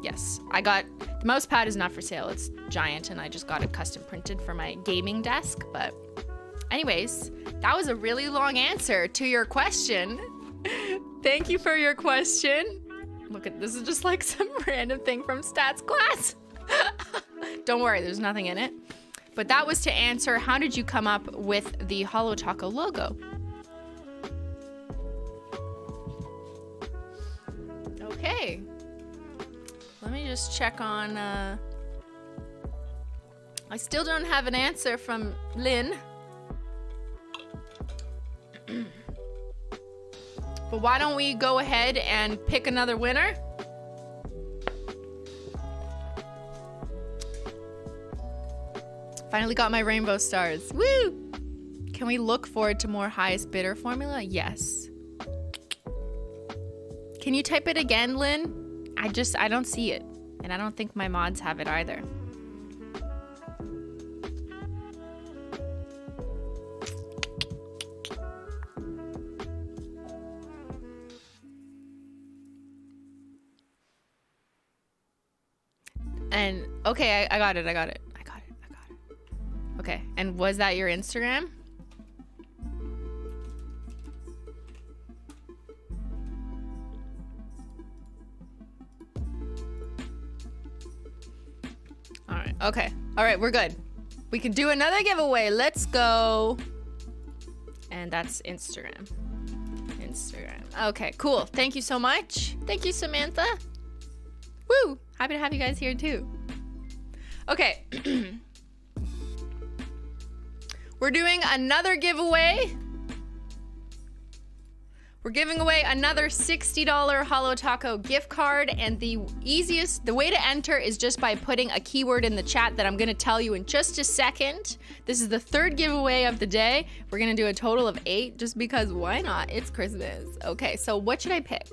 yes, the mouse pad is not for sale. It's giant and I just got it custom printed for my gaming desk. But anyways, that was a really long answer to your question. Thank you for your question. Look at this is just like some random thing from stats class. Don't worry, there's nothing in it. But that was to answer, how did you come up with the Holo Taco logo? Okay. Let me just check on, I still don't have an answer from Lynn. But why don't we go ahead and pick another winner? Finally got my rainbow stars. Woo! Can we look forward to more highest bidder formula? Yes. Can you type it again, Lynn? I don't see it. And I don't think my mods have it either. And okay, I got it. Okay, and was that your Instagram? All right, okay. All right, we're good. We can do another giveaway. Let's go. And that's Instagram. Okay, cool. Thank you so much. Thank you, Samantha. Woo! Happy to have you guys here too. Okay. We're doing another giveaway. We're giving away another $60 Holo Taco gift card, and the way to enter is just by putting a keyword in the chat that I'm gonna tell you in just a second. This is the third giveaway of the day. We're gonna do a total of 8 just because why not? It's Christmas. Okay, so what should I pick?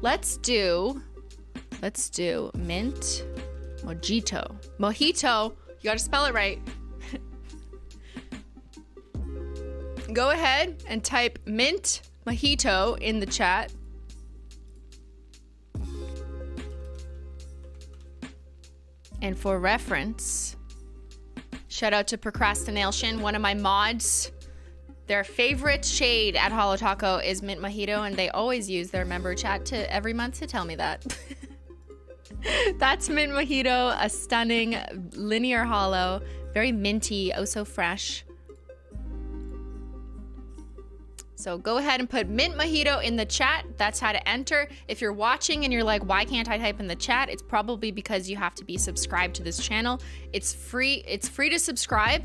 Let's do mint mojito. Mojito, you gotta spell it right. Go ahead and type mint mojito in the chat. And for reference, shout out to Procrastination, one of my mods. Their favorite shade at Holo Taco is mint mojito, and they always use their member chat every month to tell me that. That's mint mojito, a stunning linear hollow, very minty, oh so fresh. So go ahead and put mint mojito in the chat. That's how to enter. If you're watching and you're like, why can't I type in the chat? It's probably because you have to be subscribed to this channel. It's free to subscribe.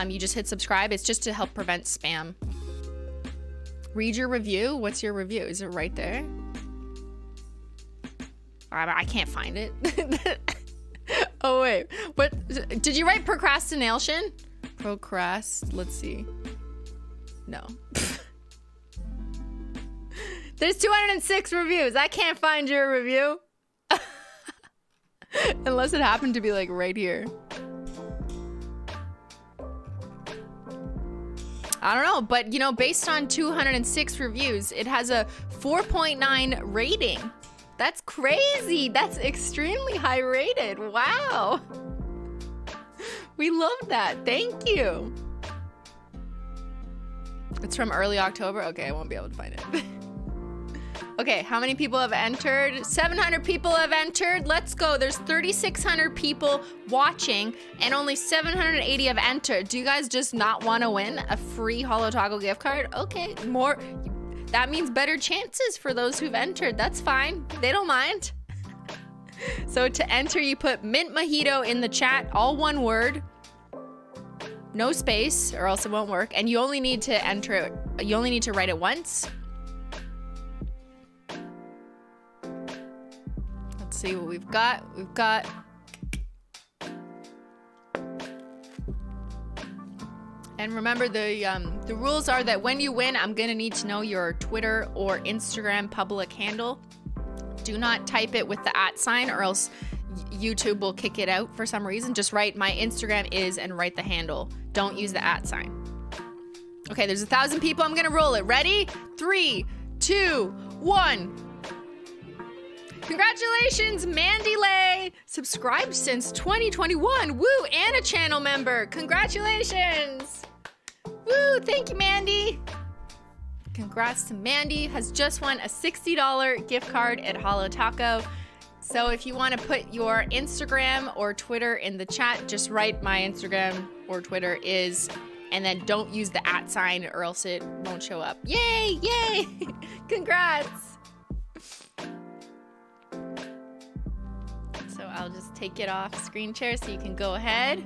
You just hit subscribe. It's just to help prevent spam. Read your review. What's your review? Is it right there? I can't find it. Oh wait, what did you write? Procrastination? Let's see. No. There's 206 reviews. I can't find your review. Unless it happened to be like right here. I don't know, but you know, based on 206 reviews, it has a 4.9 rating. That's crazy. That's extremely high rated. Wow. We love that. Thank you. It's from early October. Okay, I won't be able to find it. Okay, how many people have entered? 700 people have entered. Let's go. There's 3,600 people watching and only 780 have entered. Do you guys just not want to win a free Holo Taco gift card? Okay, more. That means better chances for those who've entered. That's fine. They don't mind. So to enter, you put mint mojito in the chat, all one word. no space or else it won't work. And you only need to enter it. You only need to write it once. Let's see what we've got. We've got and remember the rules are that when you win, I'm gonna need to know your Twitter or Instagram public handle. Do not type it with the @ sign or else YouTube will kick it out for some reason. Just write my Instagram is and write the handle. Don't use the @ sign. Okay, there's 1,000 people. I'm gonna roll it. Ready? 3, 2, 1. Congratulations, Mandy Lay. Subscribed since 2021. Woo, and a channel member. Congratulations. Woo, thank you, Mandy. Congrats to Mandy. Has just won a $60 gift card at Holo Taco. So if you want to put your Instagram or Twitter in the chat, just write my Instagram or Twitter is, and then don't use the @ sign or else it won't show up. Yay, yay. Congrats. So I'll just take it off screen share so you can go ahead.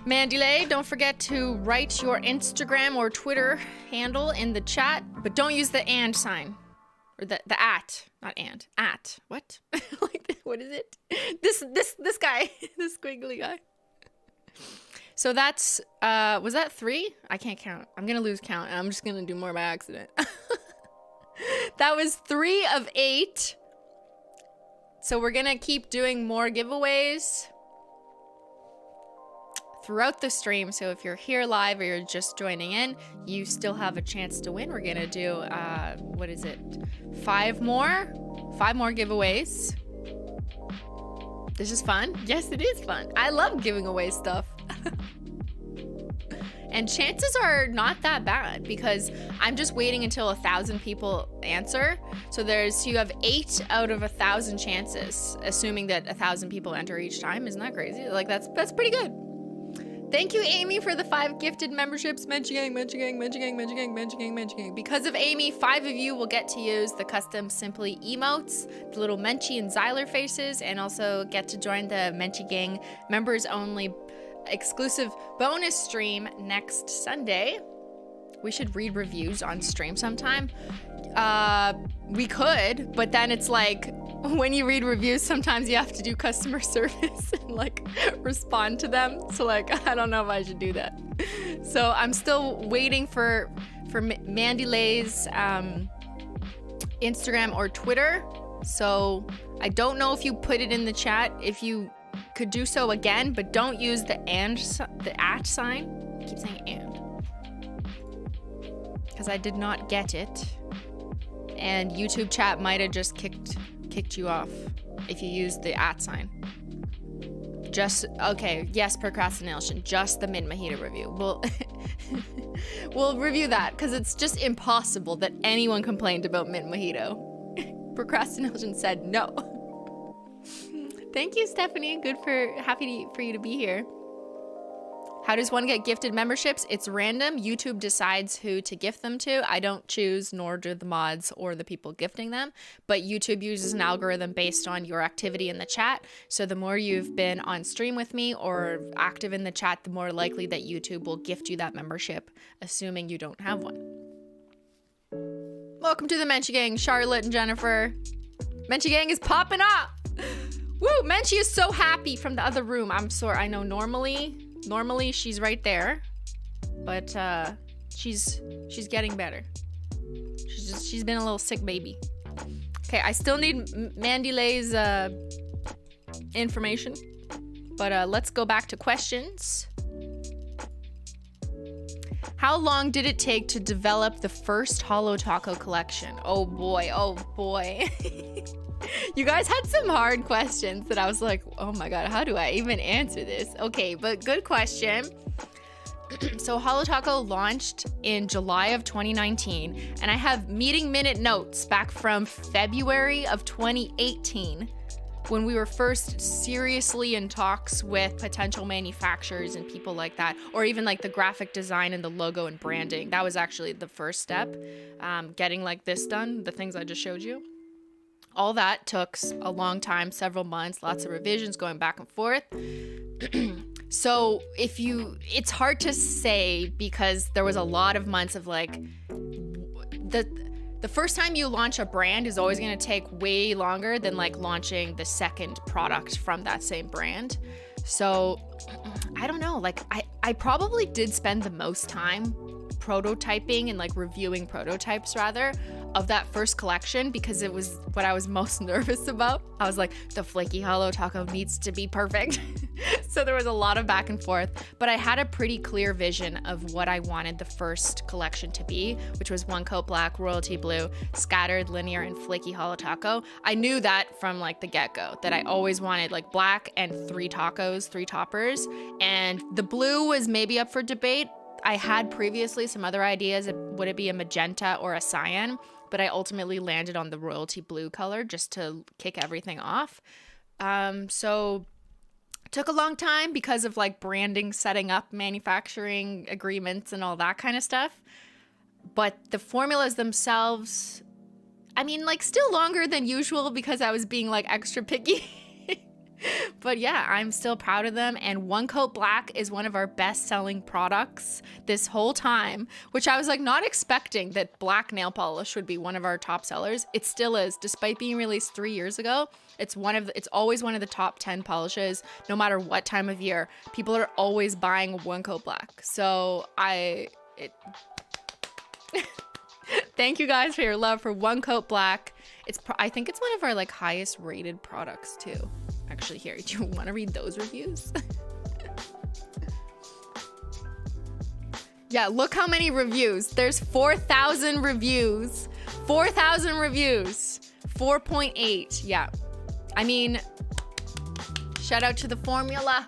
Mandy Lay, don't forget to write your Instagram or Twitter handle in the chat, but don't use the and sign. Or the at, not and, at. What? Like, what is it? This guy, this squiggly guy. So that's, was that 3? I can't count. I'm gonna lose count and I'm just gonna do more by accident. That was 3 of 8. So we're gonna keep doing more giveaways throughout the stream. So if you're here live or you're just joining in, you still have a chance to win. We're gonna do, what is it? 5 more giveaways. This is fun. Yes, it is fun. I love giving away stuff. And chances are not that bad because I'm just waiting until 1,000 people answer. So you have 8 out of 1,000 chances, assuming that 1,000 people enter each time. Isn't that crazy? Like that's pretty good. Thank you, Amy, for the 5 gifted memberships. Menchie gang, Menchie gang, Menchie gang, Menchie gang, Menchie gang, Menchie gang. Because of Amy, 5 of you will get to use the custom Simply emotes, the little Menchie and Zyler faces, and also get to join the Menchie gang members only exclusive bonus stream next Sunday. We should read reviews on stream sometime. We could, but then it's like, when you read reviews, sometimes you have to do customer service and like respond to them. So like, I don't know if I should do that. So I'm still waiting for Mandy Lay's Instagram or Twitter. So I don't know if you put it in the chat. If you could do so again, but don't use the @ sign. I keep saying and. Because I did not get it. And YouTube chat might have just kicked you off if you use the @ sign. Okay, yes, procrastination, just the Mint Mojito review. We'll review that because it's just impossible that anyone complained about Mint Mojito. Procrastination said no. Thank you, Stephanie. Happy for you to be here. How does one get gifted memberships? It's random. YouTube decides who to gift them to. I don't choose, nor do the mods or the people gifting them. But YouTube uses an algorithm based on your activity in the chat. So the more you've been on stream with me or active in the chat, the more likely that YouTube will gift you that membership, assuming you don't have one. Welcome to the Menchie Gang, Charlotte and Jennifer. Menchie Gang is popping up. Woo, Menchie is so happy from the other room. I'm sorry, I know normally she's right there, but she's getting better. She's been a little sick baby. Okay, I still need Mandy Lay's information, but let's go back to questions. How long did it take to develop the first Holo Taco collection? Oh boy, oh boy. You guys had some hard questions that I was like, oh my god, how do I even answer this? Okay, but good question. So Holo Taco launched in July of 2019, and I have meeting minute notes back from February of 2018 when we were first seriously in talks with potential manufacturers and people like that, or even like the graphic design and the logo and branding. That was actually the first step, getting like this done, the things I just showed you. All that took a long time, several months, lots of revisions going back and forth. So it's hard to say because there was a lot of months of like the first time you launch a brand is always going to take way longer than like launching the second product from that same brand. So I don't know, like I probably did spend the most time prototyping and like reviewing prototypes rather of that first collection because it was what I was most nervous about. I was like, the flaky Holo Taco needs to be perfect. So there was a lot of back and forth, but I had a pretty clear vision of what I wanted the first collection to be, which was one coat black, royalty blue, scattered, linear, and flaky Holo Taco. I knew that from like the get-go, that I always wanted like black and 3 tacos, 3 toppers, and the blue was maybe up for debate. I had previously some other ideas. Would it be a magenta or a cyan? But I ultimately landed on the royalty blue color just to kick everything off. So took a long time because of like branding, setting up manufacturing agreements and all that kind of stuff. But the formulas themselves, I mean, like still longer than usual because I was being like extra picky. But yeah, I'm still proud of them. And one coat black is one of our best selling products this whole time, which I was like not expecting that black nail polish would be one of our top sellers. It still is, despite being released 3 years ago. It's always one of the top 10 polishes, no matter what time of year. People are always buying one coat black. So thank you guys for your love for one coat black. I think it's one of our like highest rated products too. Actually, here, do you want to read those reviews? Yeah, look how many reviews. There's 4,000 reviews. 4,000 reviews. 4.8. Yeah. I mean, shout out to the formula.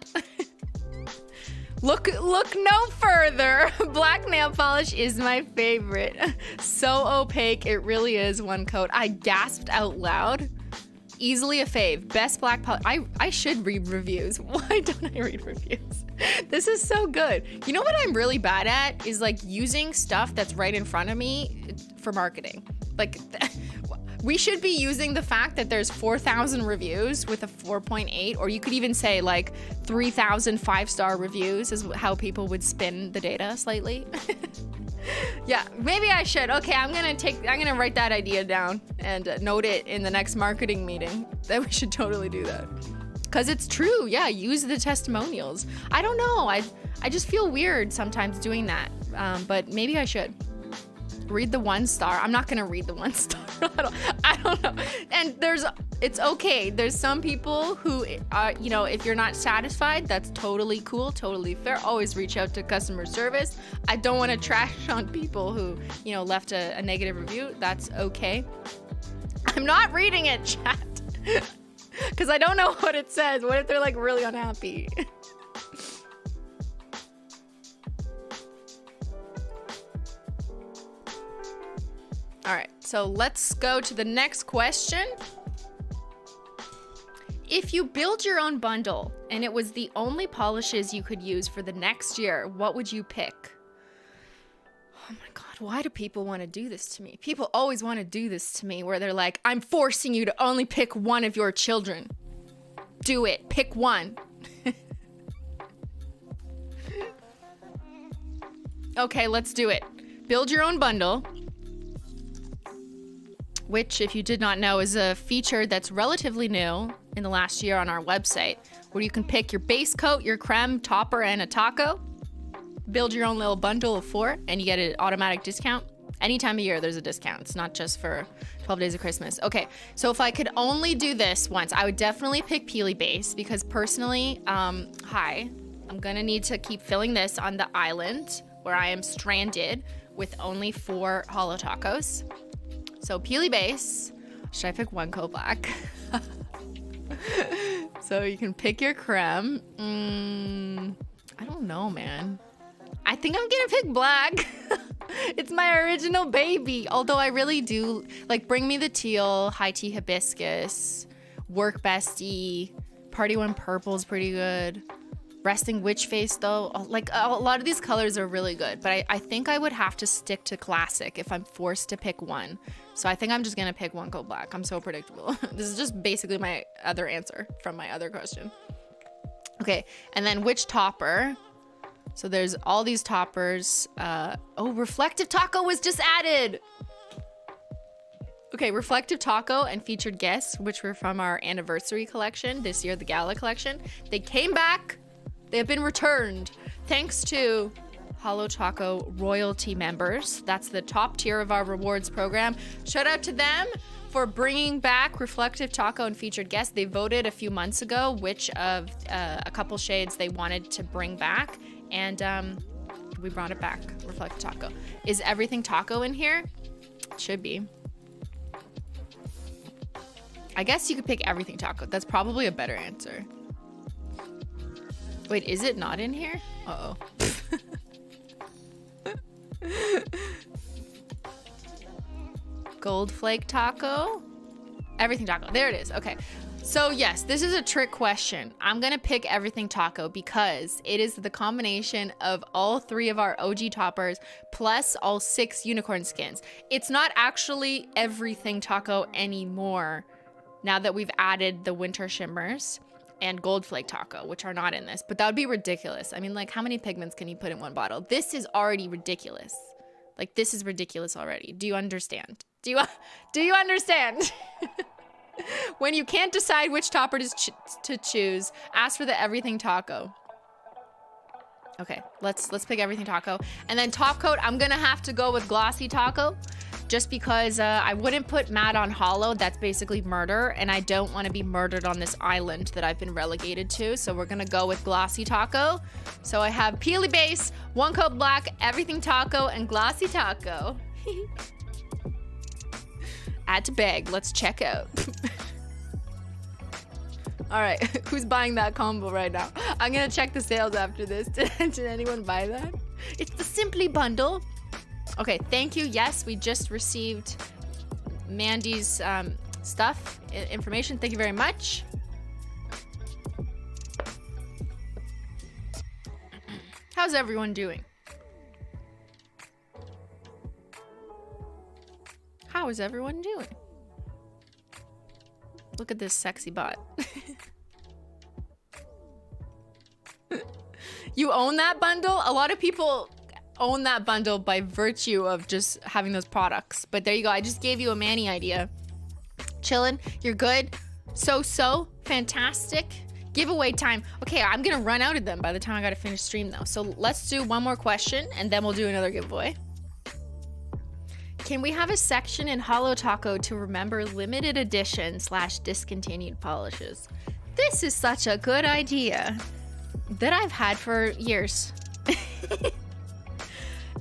Look no further. Black nail polish is my favorite. So opaque. It really is one coat. I gasped out loud. Easily a fave. Best black polish. I should read reviews. Why don't I read reviews? This is so good. You know what I'm really bad at is like using stuff that's right in front of me for marketing. Like we should be using the fact that there's 4,000 reviews with a 4.8, or you could even say like 3,000 5-star reviews is how people would spin the data slightly. Yeah, maybe I should. Okay, I'm gonna write that idea down and note it in the next marketing meeting that we should totally do that. Cause it's true. Yeah, use the testimonials. I don't know. I just feel weird sometimes doing that. But maybe I should. Read the 1-star. I'm not gonna read the 1-star. I don't know. And it's okay. There's some people who if you're not satisfied, that's totally cool, totally fair. Always reach out to customer service. I don't want to trash on people who, left a negative review. That's okay. I'm not reading it, chat. Because I don't know what it says. What if they're like really unhappy? All right, so let's go to the next question. If you build your own bundle and it was the only polishes you could use for the next year, what would you pick? Oh my God, why do people want to do this to me? People always want to do this to me where they're like, I'm forcing you to only pick one of your children. Do it, pick one. Okay, let's do it. Build your own bundle. Which, if you did not know, is a feature that's relatively new in the last year on our website, where you can pick your base coat, your creme, topper, and a taco. Build your own little bundle of 4, and you get an automatic discount. Any time of year, there's a discount. It's not just for 12 days of Christmas. Okay, so if I could only do this once, I would definitely pick Peely Base, because personally, I'm gonna need to keep filling this on the island where I am stranded with only 4 Holo Tacos. So Peely Base. Should I pick one coat black? So you can pick your creme. I don't know, man. I think I'm gonna pick black. It's my original baby. Although I really do like Bring Me the Teal, High Tea Hibiscus, Work Bestie, Party One Purple is pretty good. Resting Witch Face though, like a lot of these colors are really good, but I think I would have to stick to classic if I'm forced to pick one. So I think I'm just gonna pick one coat black. I'm so predictable. This is just basically my other answer from my other question. Okay, and then which topper? So there's all these toppers. Oh, reflective taco was just added. Okay, reflective taco and featured guests, which were from our anniversary collection this year, the gala collection. They came back. They have been returned thanks to Holo Taco royalty members. That's the top tier of our rewards program. Shout out to them for bringing back reflective taco and featured guests. They voted a few months ago which of a couple shades they wanted to bring back, and we brought it back. Reflective taco. Is everything taco in here? It should be. I guess you could pick everything taco. That's probably a better answer. Wait, is it not in here? Uh-oh. Gold flake taco. Everything taco. There it is. Okay. So yes, this is a trick question. I'm gonna pick everything taco because it is the combination of all 3 of our OG toppers plus all 6 unicorn skins. It's not actually everything taco anymore now that we've added the winter shimmers and gold flake taco, which are not in this, but that would be ridiculous. I mean, like, how many pigments can you put in one bottle? This is already ridiculous. Like, this is ridiculous already. Do you understand? Do you understand? When you can't decide which topper to choose, ask for the everything taco. Okay, let's pick everything taco. And then top coat, I'm gonna have to go with glossy taco just because I wouldn't put matte on holo. That's basically murder, and I don't want to be murdered on this island that I've been relegated to. So we're gonna go with glossy taco. So I have peely base, 1 coat black, everything taco, and glossy taco. Add to bag. Let's check out. All right, who's buying that combo right now? I'm gonna check the sales after this. Did anyone buy that? It's the Simply bundle. Okay, thank you. Yes, we just received Mandy's stuff, information. Thank you very much. How's everyone doing? How is everyone doing? Look at this sexy bot. You own that bundle? A lot of people own that bundle by virtue of just having those products. But there you go. I just gave you a Manny idea. Chillin'. You're good. So fantastic. Giveaway time. Okay, I'm gonna run out of them by the time I gotta finish stream though. So let's do one more question and then we'll do another giveaway. Can we have a section in Holo Taco to remember limited edition / discontinued polishes? This is such a good idea that I've had for years.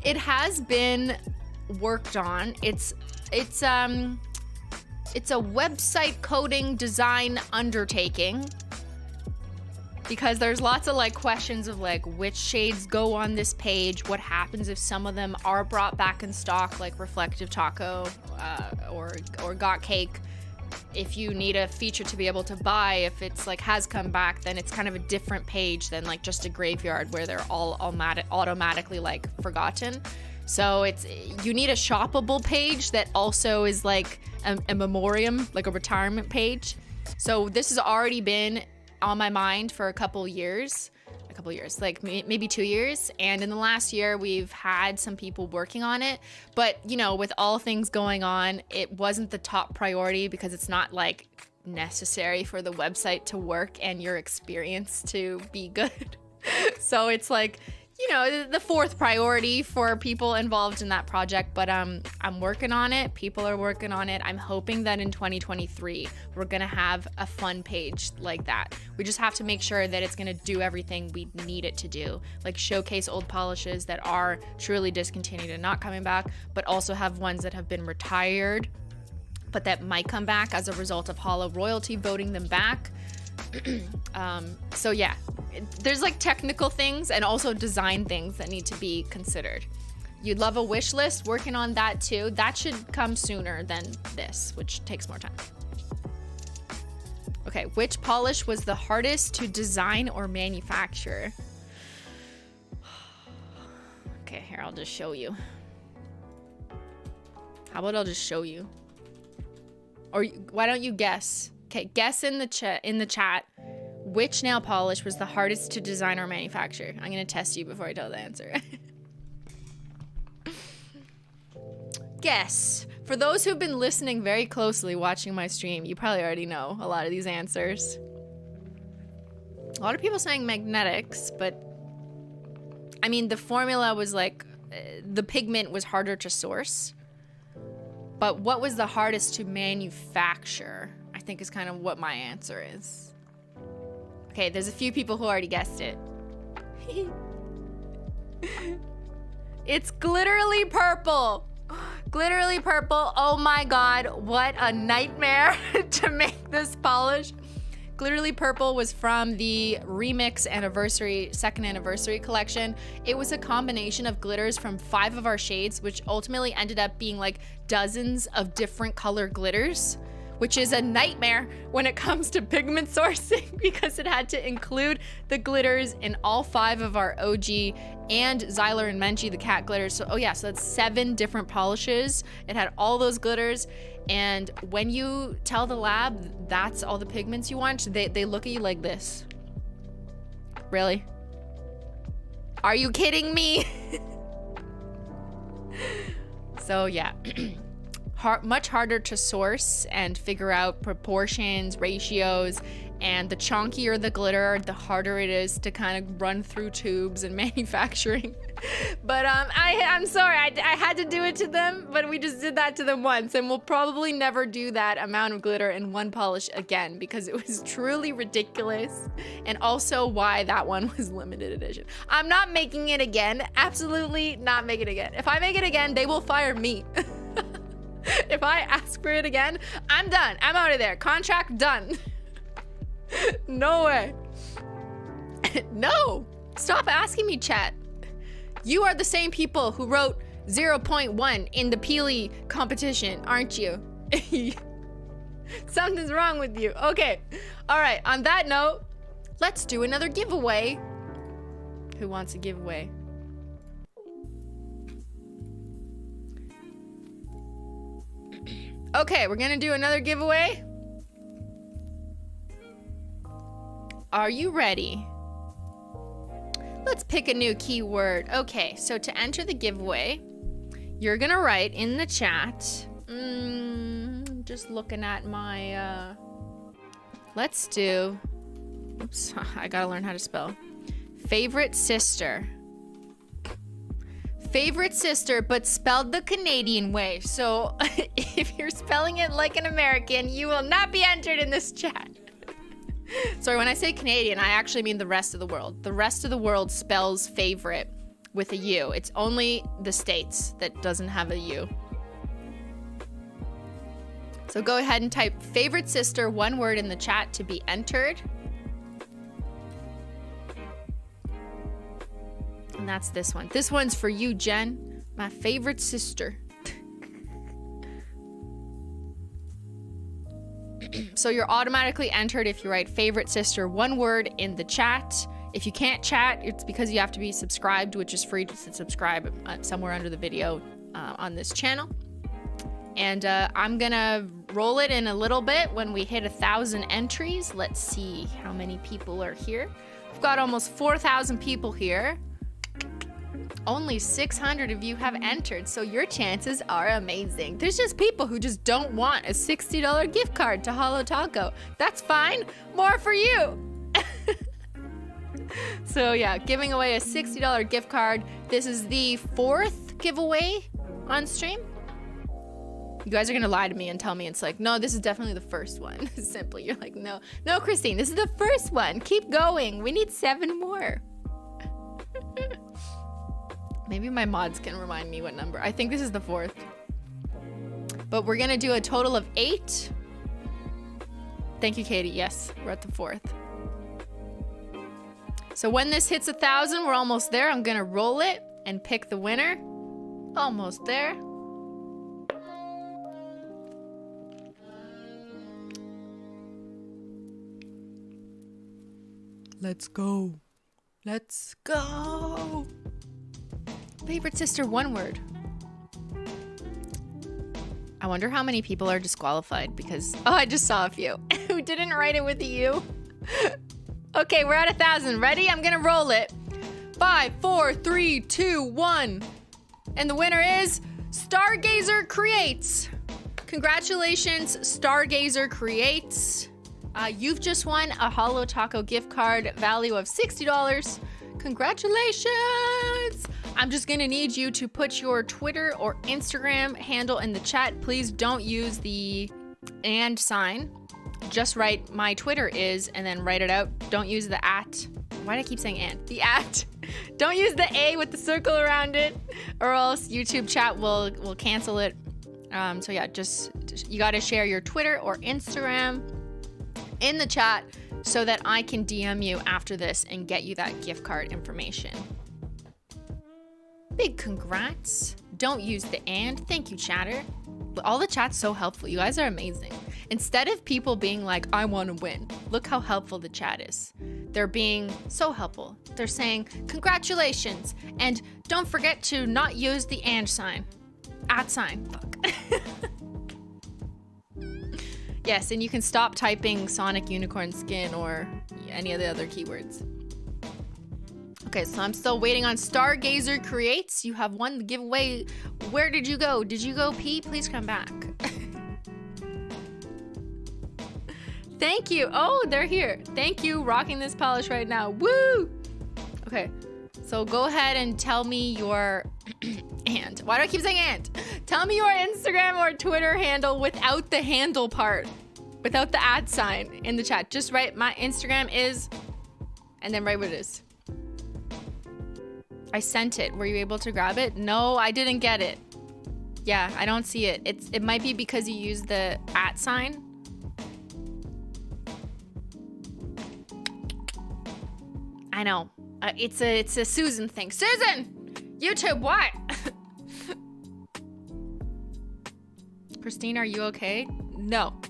It has been worked on. It's a website coding design undertaking because there's lots of like questions of like which shades go on this page, what happens if some of them are brought back in stock, like reflective taco or got cake. If you need a feature to be able to buy, if it's like has come back, then it's kind of a different page than like just a graveyard where they're all automatically like forgotten. So you need a shoppable page that also is like a memoriam, like a retirement page. So this has already been on my mind for a couple years, like maybe 2 years. And in the last year, we've had some people working on it. But, you know, with all things going on, it wasn't the top priority because it's not like necessary for the website to work and your experience to be good. So it's like, you know, the 4th priority for people involved in that project, but I'm working on it. People are working on it. I'm hoping that in 2023, we're gonna have a fun page like that. We just have to make sure that it's gonna do everything we need it to do, like showcase old polishes that are truly discontinued and not coming back, but also have ones that have been retired, but that might come back as a result of Holo royalty voting them back. So yeah, there's like technical things and also design things that need to be considered. You'd love a wish list, working on that too. That should come sooner than this, which takes more time. Okay, which polish was the hardest to design or manufacture? Okay, here, I'll just show you. How about I'll just show you? Or why don't you guess? Okay, guess in the chat which nail polish was the hardest to design or manufacture? I'm going to test you before I tell the answer. Guess. For those who've been listening very closely, watching my stream, you probably already know a lot of these answers. A lot of people saying magnetics, but I mean, the formula was like, the pigment was harder to source. But what was the hardest to manufacture? I think is kind of what my answer is. Okay, there's a few people who already guessed it. It's glitterly purple. Glitterly purple. Oh my god, what a nightmare to make this polish. Glitterly purple was from the Remix anniversary, second anniversary collection. It was a combination of glitters from 5 of our shades, which ultimately ended up being like dozens of different color glitters, which is a nightmare when it comes to pigment sourcing because it had to include the glitters in all 5 of our OG and Xyler and Menchie, the cat glitters. So, oh yeah, so that's 7 different polishes. It had all those glitters. And when you tell the lab that's all the pigments you want, they look at you like this. Really? Are you kidding me? So yeah, much harder to source and figure out proportions, ratios, and the chunkier the glitter, the harder it is to kind of run through tubes and manufacturing. But I'm sorry, I had to do it to them, but we just did that to them once, and we'll probably never do that amount of glitter in one polish again because it was truly ridiculous, and also why that one was limited edition. I'm not making it again, absolutely not making it again. If I make it again, they will fire me. If I ask for it again, I'm done. I'm out of there. Contract done. No way. No. Stop asking me, chat. You are the same people who wrote 0.1 in the peelie competition, aren't you? Something's wrong with you. Okay. All right. On that note, let's do another giveaway. Who wants a giveaway? Okay, we're gonna do another giveaway. Are you ready? Let's pick a new keyword. Okay, so to enter the giveaway, you're gonna write in the chat. Just looking at my, let's do, oops, I gotta learn how to spell. Favorite sister. Favorite sister, but spelled the Canadian way. So if you're spelling it like an American, you will not be entered in this chat. Sorry, when I say Canadian, I actually mean the rest of the world. The rest of the world spells favorite with a U. It's only the States that doesn't have a U. So go ahead and type favorite sister, one word in the chat to be entered. And that's this one. This one's for you, Jen, my favorite sister. So you're automatically entered if you write favorite sister, one word in the chat. If you can't chat, it's because you have to be subscribed, which is free to subscribe somewhere under the video on this channel. And I'm gonna roll it in a little bit when we hit 1,000 entries. Let's see how many people are here. We've got almost 4,000 people here. Only 600 of you have entered, so your chances are amazing. There's just people who just don't want a $60 gift card to Holo Taco. That's fine. More for you. So yeah, giving away a $60 gift card. This is the 4th giveaway on stream. You guys are gonna lie to me and tell me it's like, no, this is definitely the first one. Simply, you're like, no, Christine, this is the first one. Keep going. We need 7 more. Maybe my mods can remind me what number. I think this is the 4th. But we're gonna do a total of 8. Thank you, Katie. Yes, we're at the 4th. So when this hits 1,000, we're almost there. I'm gonna roll it and pick the winner. Almost there. Let's go. Let's go. Favorite sister, one word. I wonder how many people are disqualified because, oh, I just saw a few who didn't write it with a U. Okay, we're at 1,000. Ready? I'm gonna roll it. 5, 4, 3, 2, 1. And the winner is Stargazer Creates. Congratulations, Stargazer Creates. You've just won a Holo Taco gift card value of $60. Congratulations! I'm just gonna need you to put your Twitter or Instagram handle in the chat. Please don't use the and sign. Just write my Twitter is and then write it out. Don't use the at. Why do I keep saying and? The at. Don't use the A with the circle around it, or else YouTube chat will cancel it. So yeah, just you gotta share your Twitter or Instagram in the chat so that I can DM you after this and get you that gift card information. Big congrats. Don't use the and. Thank you, chatter. All the chat's so helpful. You guys are amazing. Instead of people being like, I want to win, look how helpful the chat is. They're being so helpful. They're saying, congratulations. And don't forget to not use the and sign. At sign. Fuck. Yes, and you can stop typing Sonic Unicorn Skin or any of the other keywords. Okay, so I'm still waiting on Stargazer Creates. You have won the giveaway. Where did you go? Did you go pee? Please come back. Thank you. Oh, they're here. Thank you. Rocking this polish right now. Woo! Okay, so go ahead and tell me your and. Why do I keep saying and? Tell me your Instagram or Twitter handle without the handle part. Without the ad sign in the chat. Just write my Instagram is, and then write what it is. I sent it. Were you able to grab it? No, I didn't get it. Yeah, I don't see it. It might be because you used the at sign. I know. It's a Susan thing. Susan! YouTube, what? Christine, are you okay? No.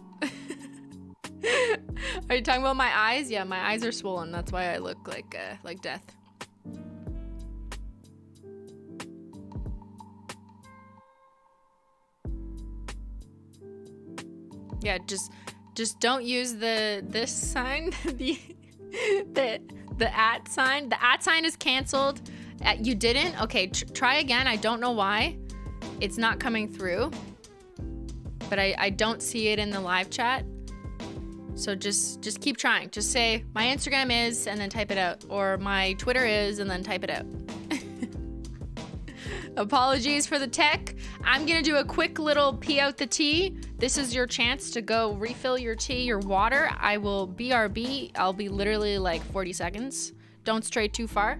Are you talking about my eyes? Yeah, my eyes are swollen. That's why I look like death. Yeah, just don't use this sign, the at sign. The at sign is canceled. You didn't? Okay, try again. I don't know why it's not coming through, but I don't see it in the live chat. So just keep trying. Just say my Instagram is and then type it out, or my Twitter is and then type it out. Apologies for the tech. I'm gonna do a quick little pee out the tea. This is your chance to go refill your tea, your water. I will BRB. I'll be literally like 40 seconds. Don't stray too far.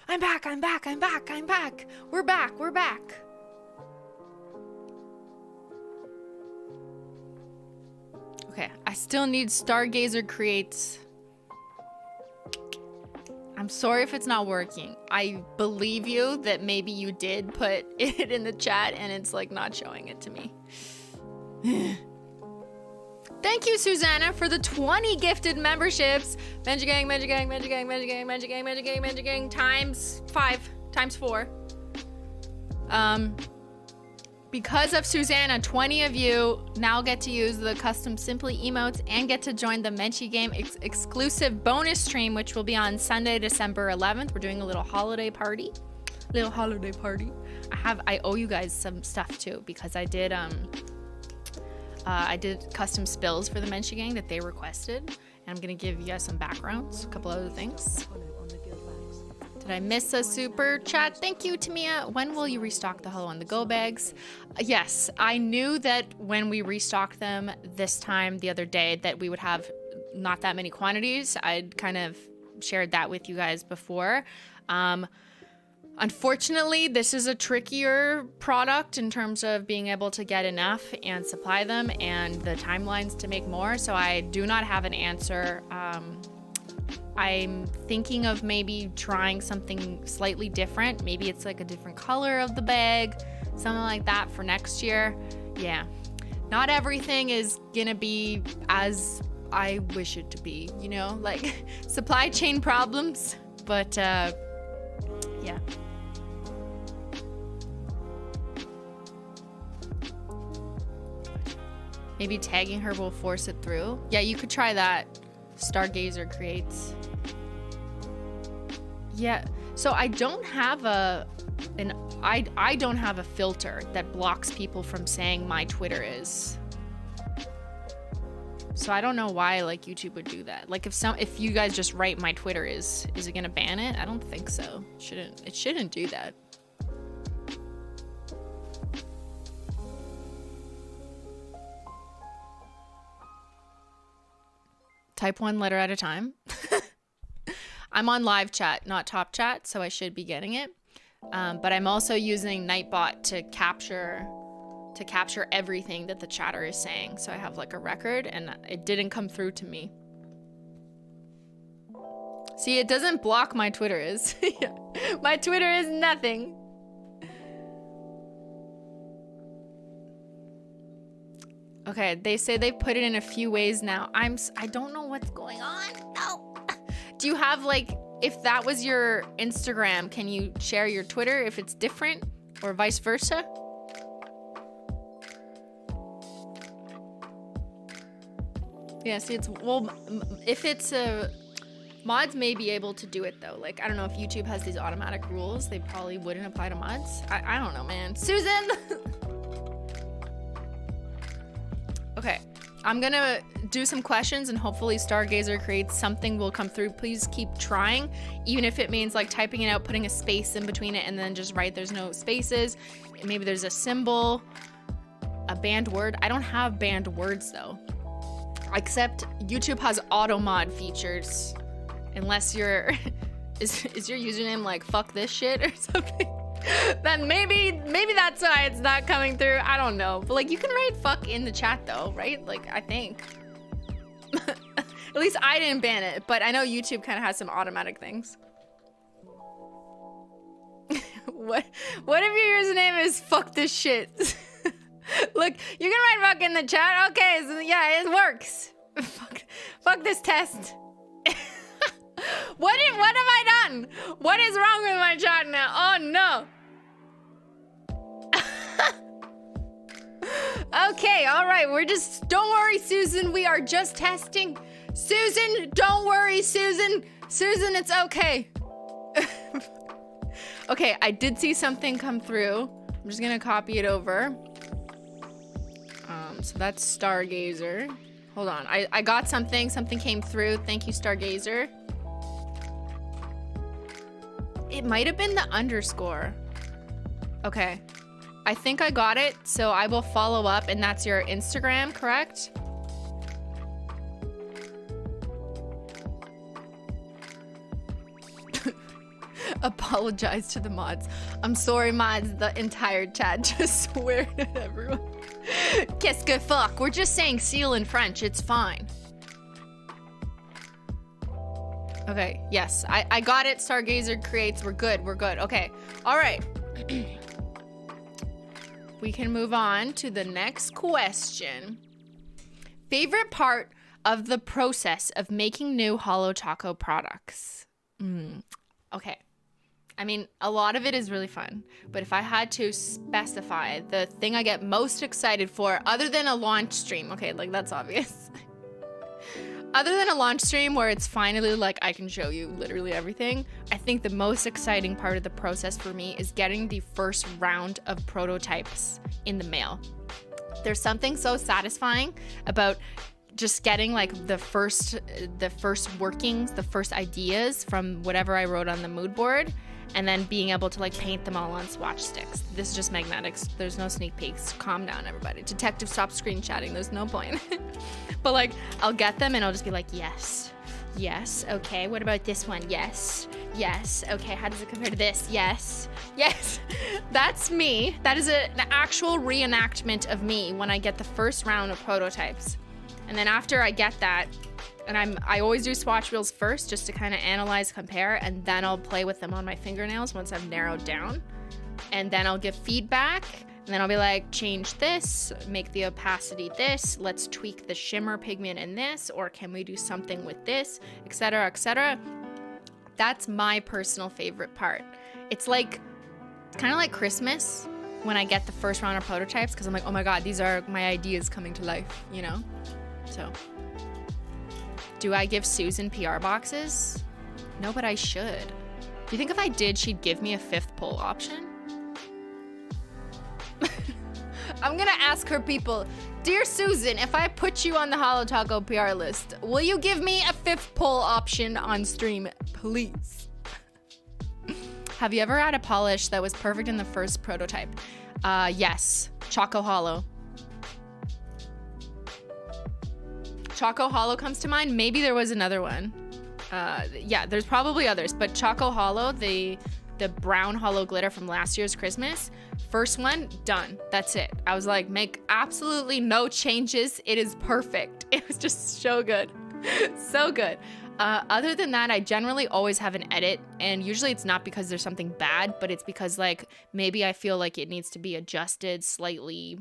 I'm back, I'm back, I'm back, I'm back. We're back, we're back. Okay, I still need Stargazer Creates. I'm sorry if it's not working. I believe you that maybe you did put it in the chat and it's like not showing it to me. Thank you, Susanna, for the 20 gifted memberships. Benji Gang, Benji Gang, Benji Gang, Benji Gang, Benji Gang, Benji Gang, Benji Gang, times 5, times 4. Because of Susanna, 20 of you now get to use the custom Simply emotes and get to join the Menchie Game exclusive bonus stream, which will be on Sunday, December 11th. We're doing a little holiday party. I owe you guys some stuff too, because I did custom spills for the Menchie Gang that they requested, and I'm gonna give you guys some backgrounds, a couple other things. Did I miss a super chat? Thank you, Tamia. When will you restock the Holo on the Go bags? Yes, I knew that when we restocked them this time the other day that we would have not that many quantities. I'd kind of shared that with you guys before. Unfortunately, this is a trickier product in terms of being able to get enough and supply them and the timelines to make more. So I do not have an answer. I'm thinking of maybe trying something slightly different. Maybe it's like a different color of the bag, something like that for next year. Yeah, not everything is gonna be as I wish it to be, you know, like supply chain problems, but yeah. Maybe tagging her will force it through. Yeah, you could try that. Stargazer creates. Yeah, so I don't have I don't have a filter that blocks people from saying my Twitter is. So I don't know why like YouTube would do that. Like if you guys just write my Twitter is it gonna ban it? I don't think so. It shouldn't do that. Type one letter at a time. I'm on live chat, not top chat, so I should be getting it. But I'm also using Nightbot to capture everything that the chatter is saying. So I have like a record and it didn't come through to me. See, it doesn't block my Twitter is. My Twitter is nothing. Okay, they say they put it in a few ways now. I don't know what's going on. No. Do you have like, if that was your Instagram, can you share your Twitter if it's different or vice versa? Yeah, see, if it's mods may be able to do it though. Like, I don't know if YouTube has these automatic rules. They probably wouldn't apply to mods. I don't know, man. Susan! Okay, I'm gonna do some questions and hopefully Stargazer creates something will come through. Please keep trying, even if it means like typing it out, putting a space in between it, and then just write there's no spaces. Maybe there's a symbol, a banned word. I don't have banned words though, except YouTube has auto mod features. Unless you're, is your username like fuck this shit or something? Then maybe that's why it's not coming through. I don't know. But like you can write fuck in the chat though, right? Like I think. At least I didn't ban it, but I know YouTube kind of has some automatic things. What if your username is fuck this shit? Look, you can write fuck in the chat. Okay, so yeah, it works. Fuck this test. What have I done? What is wrong with my chat now? Oh no. Okay, all right. Don't worry, Susan. We are just testing. Susan, don't worry, Susan. Susan, it's okay. Okay, I did see something come through. I'm just gonna copy it over. So that's Stargazer. Hold on, I got something. Something came through. Thank you, Stargazer. It might have been the underscore. Okay. I think I got it, so I will follow up, and that's your Instagram, correct? Apologize to the mods. I'm sorry, mods. The entire chat just sweared at everyone. Qu'est-ce que fuck? We're just saying seal in French. It's fine. Okay, yes. I got it. Stargazer creates. We're good. We're good. Okay. All right. We can move on to the next question. Favorite part of the process of making new Holo Taco products? Okay. I mean, a lot of it is really fun, but if I had to specify the thing I get most excited for, other than a launch stream, okay, like that's obvious. Other than a launch stream where it's finally like I can show you literally everything, I think the most exciting part of the process for me is getting the first round of prototypes in the mail. There's something so satisfying about just getting like the first workings, the first ideas from whatever I wrote on the mood board, and then being able to like paint them all on swatch sticks. This is just magnetics. There's no sneak peeks. Calm down, everybody. Detective, stop screenshotting. There's no point. But like, I'll get them and I'll just be like, yes, yes, okay. What about this one? Yes, yes, okay. How does it compare to this? Yes, yes. That's me. That is an actual reenactment of me when I get the first round of prototypes. And then after I get that, and I always do swatch wheels first just to kind of analyze, compare, and then I'll play with them on my fingernails once I've narrowed down. And then I'll give feedback, and then I'll be like, change this, make the opacity this, let's tweak the shimmer pigment in this, or can we do something with this, etc., etc. That's my personal favorite part. It's like, kind of like Christmas when I get the first round of prototypes, because I'm like, oh my God, these are my ideas coming to life, you know? So, do I give Susan PR boxes? No, but I should. Do you think if I did, she'd give me a 5th poll option? I'm gonna ask her people, dear Susan, if I put you on the Holo Taco PR list, will you give me a 5th poll option on stream, please? Have you ever had a polish that was perfect in the first prototype? Yes, Choco Holo. Choco Holo comes to mind. Maybe there was another one. Yeah, there's probably others, but Choco Holo, the brown holo glitter from last year's Christmas, first one, done. That's it. I was like, make absolutely no changes. It is perfect. It was just so good. So good. Other than that, I generally always have an edit, and usually it's not because there's something bad, but it's because like maybe I feel like it needs to be adjusted slightly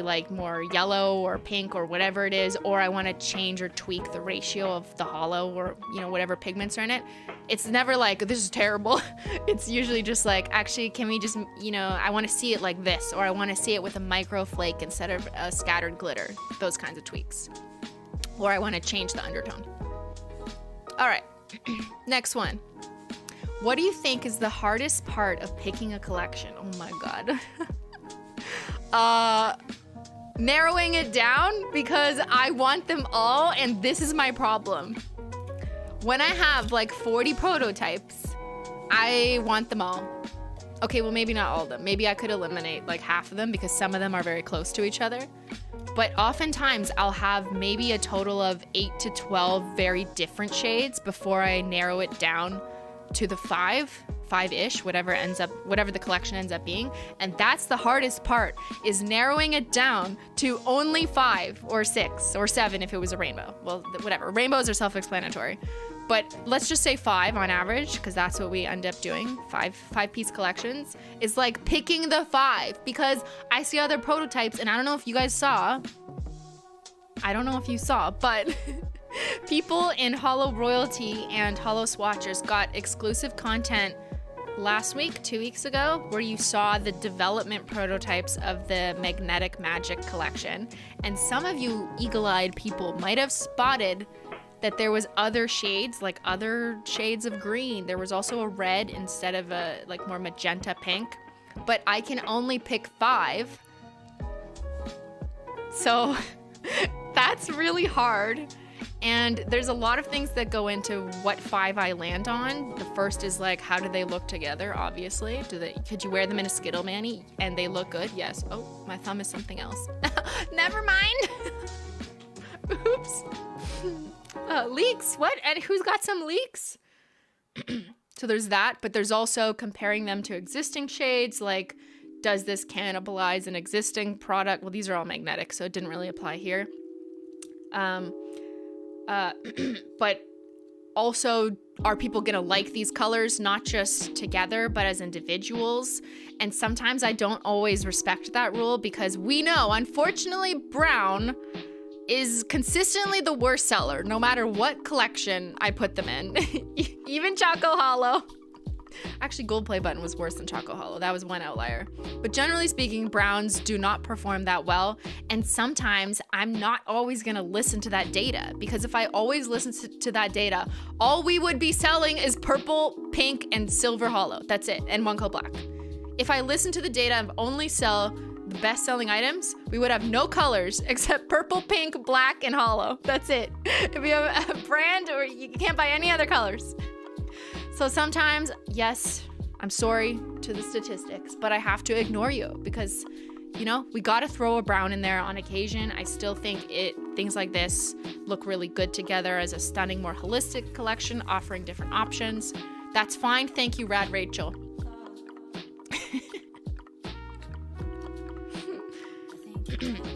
like more yellow or pink or whatever it is, or I want to change or tweak the ratio of the holo or, you know, whatever pigments are in it. It's never like, this is terrible. It's usually just like, actually, can we just, you know, I want to see it like this, or I want to see it with a micro flake instead of a scattered glitter, those kinds of tweaks. Or I want to change the undertone. All right, next one. What do you think is the hardest part of picking a collection? Oh my God. Narrowing it down, because I want them all, and this is my problem. When I have like 40 prototypes, I want them all. Okay, well, maybe not all of them. Maybe I could eliminate like half of them because some of them are very close to each other. But oftentimes I'll have maybe a total of 8 to 12 very different shades before I narrow it down to the five-ish, whatever the collection ends up being. And that's the hardest part, is narrowing it down to only 5 or 6 or 7 if it was a rainbow. Well, whatever. Rainbows are self-explanatory. But let's just say 5 on average, because that's what we end up doing. 5-piece collections is like picking the 5, because I see other prototypes, and I don't know if you guys saw. I don't know if you saw, but people in Holo Royalty and Holo Swatchers got exclusive content last week, 2 weeks ago, where you saw the development prototypes of the Magnetic Magic collection. And some of you eagle-eyed people might have spotted that there was other shades, like other shades of green. There was also a red instead of a like more magenta pink. But I can only pick 5. So that's really hard. And there's a lot of things that go into what 5 I land on. The first is like, how do they look together? Obviously, could you wear them in a Skittle Manny and they look good? Yes. Oh, my thumb is something else. Never mind. Oops. Leaks. What? And who's got some leaks? So there's that, but there's also comparing them to existing shades. Like, does this cannibalize an existing product? Well, these are all magnetic, so it didn't really apply here. But also, are people gonna like these colors, not just together, but as individuals? And sometimes I don't always respect that rule, because we know, unfortunately, brown is consistently the worst seller, no matter what collection I put them in. Even Choco Holo. Actually, Gold Play Button was worse than Choco Holo. That was one outlier. But generally speaking, browns do not perform that well. And sometimes I'm not always gonna listen to that data, because if I always listen to that data, all we would be selling is purple, pink, and silver holo. That's it, and one coat black. If I listen to the data and only sell the best-selling items, we would have no colors except purple, pink, black, and holo. That's it. If you have a brand, or you can't buy any other colors. So sometimes, yes, I'm sorry to the statistics, but I have to ignore you because, you know, we gotta throw a brown in there on occasion. I still think things like this look really good together as a stunning, more holistic collection, offering different options. That's fine. Thank you, Rad Rachel.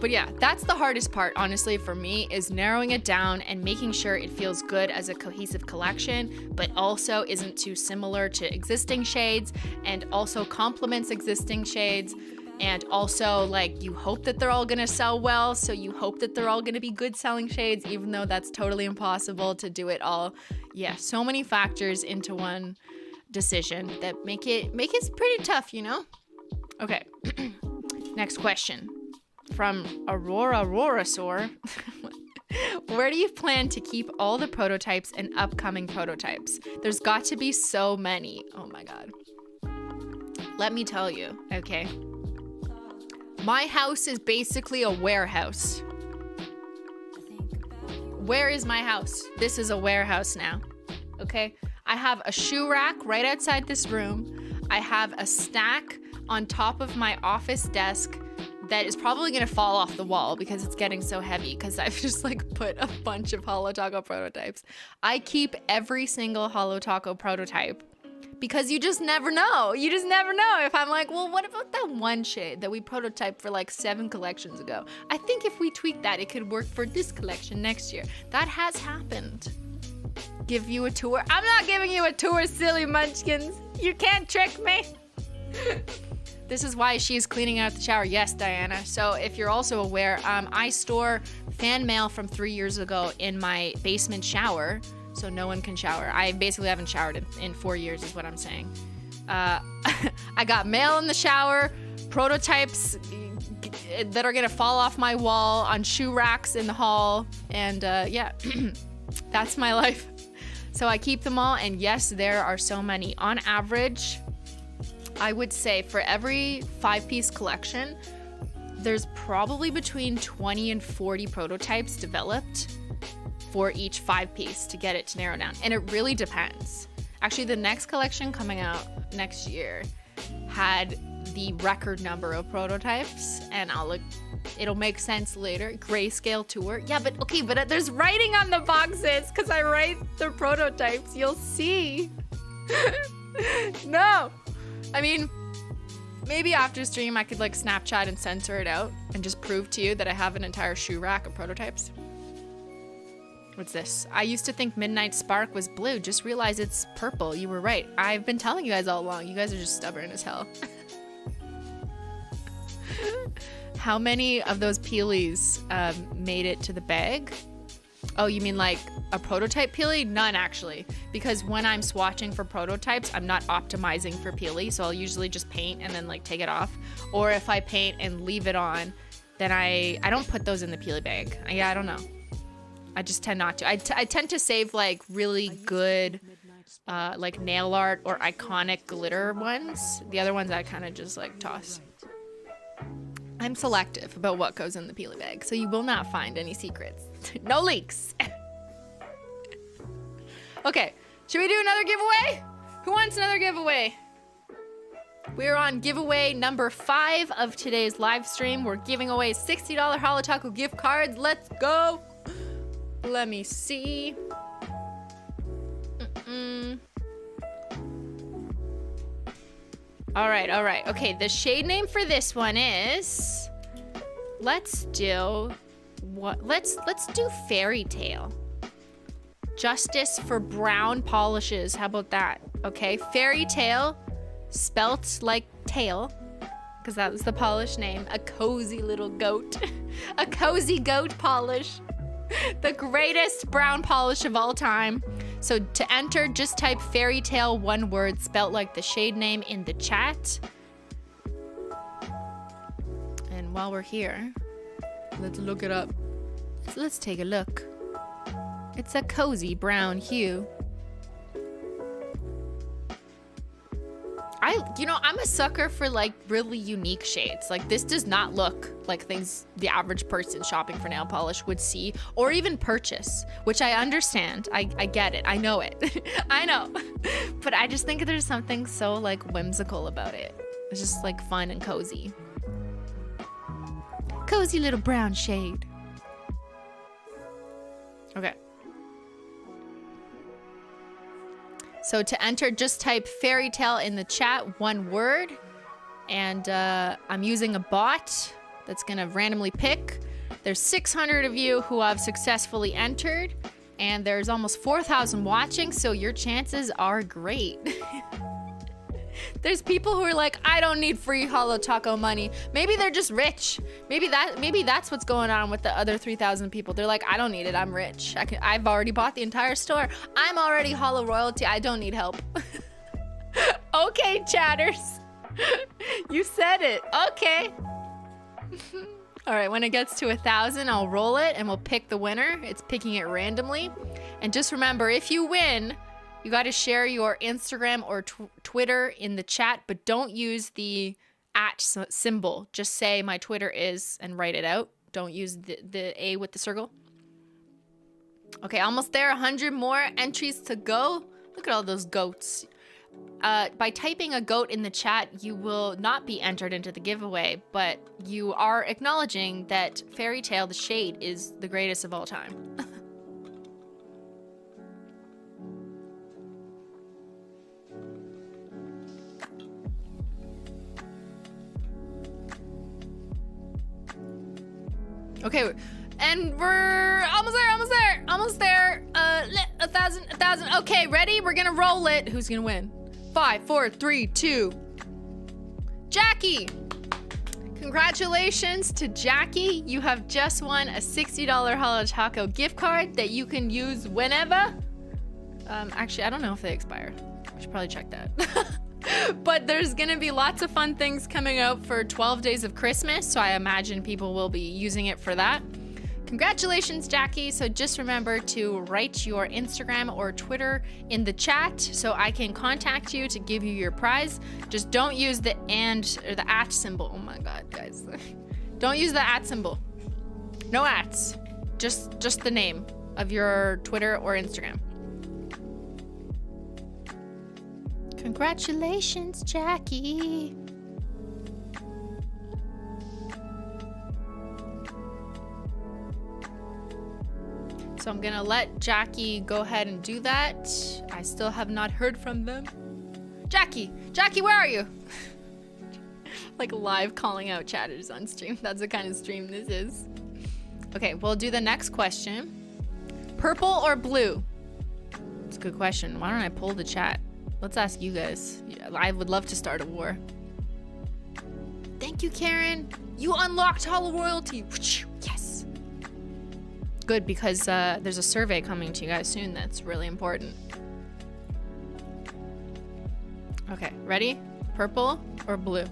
But yeah, that's the hardest part, honestly, for me, is narrowing it down and making sure it feels good as a cohesive collection, but also isn't too similar to existing shades and also complements existing shades. And also, like, you hope that they're all gonna sell well, so you hope that they're all gonna be good selling shades, even though that's totally impossible to do it all. Yeah, so many factors into one decision that make it pretty tough, you know? Okay, next question. From Aurorasaur. Where do you plan to keep all the prototypes and upcoming prototypes? There's got to be so many. Oh my God. Let me tell you, okay? My house is basically a warehouse. Where is my house? This is a warehouse now, okay? I have a shoe rack right outside this room. I have a stack on top of my office desk that is probably gonna fall off the wall because it's getting so heavy because I've just like put a bunch of Holo Taco prototypes. I keep every single Holo Taco prototype because you just never know. You just never know. If I'm like, well, what about that one shade that we prototyped for like 7 collections ago? I think if we tweak that, it could work for this collection next year. That has happened. Give you a tour? I'm not giving you a tour, silly munchkins. You can't trick me. This is why she's cleaning out the shower. Yes, Diana. So if you're also aware, I store fan mail from 3 years ago in my basement shower, so no one can shower. I basically haven't showered in 4 years is what I'm saying. I got mail in the shower, prototypes that are gonna fall off my wall on shoe racks in the hall, and yeah, that's my life. So I keep them all, and yes, there are so many. On average, I would say for every 5-piece collection, there's probably between 20 and 40 prototypes developed for each 5-piece to get it to narrow down. And it really depends. Actually, the next collection coming out next year had the record number of prototypes, and it'll make sense later. Grayscale tour. Yeah, but okay, but there's writing on the boxes because I write the prototypes. You'll see. No. I mean, maybe after stream I could like Snapchat and censor it out and just prove to you that I have an entire shoe rack of prototypes. What's this? I used to think Midnight Spark was blue. Just realized it's purple. You were right. I've been telling you guys all along. You guys are just stubborn as hell. How many of those peelies made it to the bag? Oh, you mean like a prototype peelie? None, actually. Because when I'm swatching for prototypes, I'm not optimizing for peelie. So I'll usually just paint and then like take it off. Or if I paint and leave it on, then I don't put those in the peelie bag. I don't know. I just tend not to. I tend to save like really good like nail art or iconic glitter ones. The other ones I kind of just like toss. I'm selective about what goes in the peelie bag, so you will not find any secrets. No leaks. Okay, should we do another giveaway? Who wants another giveaway? We're on giveaway number 5 of today's live stream. We're giving away $60 Holo Taco gift cards. Let's go. Let me see. All right. Okay, the shade name for this one is, let's do Fairy Tale. Justice for brown polishes. How about that? Okay, Fairy Tale, spelt like tail, because that was the polish name. A cozy little goat. A cozy goat polish. The greatest brown polish of all time. So to enter, just type Fairy Tale, one word, spelt like the shade name, in the chat. And while we're here, let's look it up. So let's take a look. It's a cozy brown hue. I'm a sucker for like really unique shades. Like this does not look like things the average person shopping for nail polish would see or even purchase, which I understand. I get it. I know it. I know. But I just think there's something so like whimsical about it. It's just like fun and cozy. Cozy little brown shade. Okay. So to enter, just type fairy tale in the chat, one word. And I'm using a bot that's gonna randomly pick. There's 600 of you who have successfully entered. And there's almost 4,000 watching, so your chances are great. There's people who are like, I don't need free Holo Taco money. Maybe they're just rich. Maybe that's what's going on with the other 3,000 people. They're like, I don't need it. I'm rich. I've already bought the entire store. I'm already Holo royalty. I don't need help. Okay, chatters. You said it. Okay. All right, when it gets to 1,000, I'll roll it and we'll pick the winner. It's picking it randomly. And just remember, if you win, you got to share your Instagram or Twitter in the chat, but don't use the @ symbol. Just say my Twitter is and write it out. Don't use the A with the circle. Okay, almost there. 100 more entries to go. Look at all those goats. By typing a goat in the chat, you will not be entered into the giveaway, but you are acknowledging that Fairy Tale the Shade is the greatest of all time. Okay, and we're almost there. 1,000. Okay, ready? We're gonna roll it. Who's gonna win? 5, 4, 3, 2. Jackie! Congratulations to Jackie. You have just won a $60 Holo Taco gift card that you can use whenever. Actually, I don't know if they expire. I should probably check that. But there's gonna be lots of fun things coming out for 12 days of Christmas, so I imagine people will be using it for that. Congratulations, Jackie. So just remember to write your Instagram or Twitter in the chat so I can contact you to give you your prize. Just don't use the and or the @ symbol. Oh my God, guys. Don't use the @ symbol. No ats. Just the name of your Twitter or Instagram. Congratulations, Jackie. So I'm gonna let Jackie go ahead and do that. I still have not heard from them. Jackie, where are you? Like live calling out chatters on stream. That's the kind of stream this is. Okay, we'll do the next question. Purple or blue? It's a good question. Why don't I pull the chat? Let's ask you guys. I would love to start a war. Thank you, Karen. You unlocked Holo Royalty. Yes. Good, because there's a survey coming to you guys soon that's really important. Okay, ready? Purple or blue?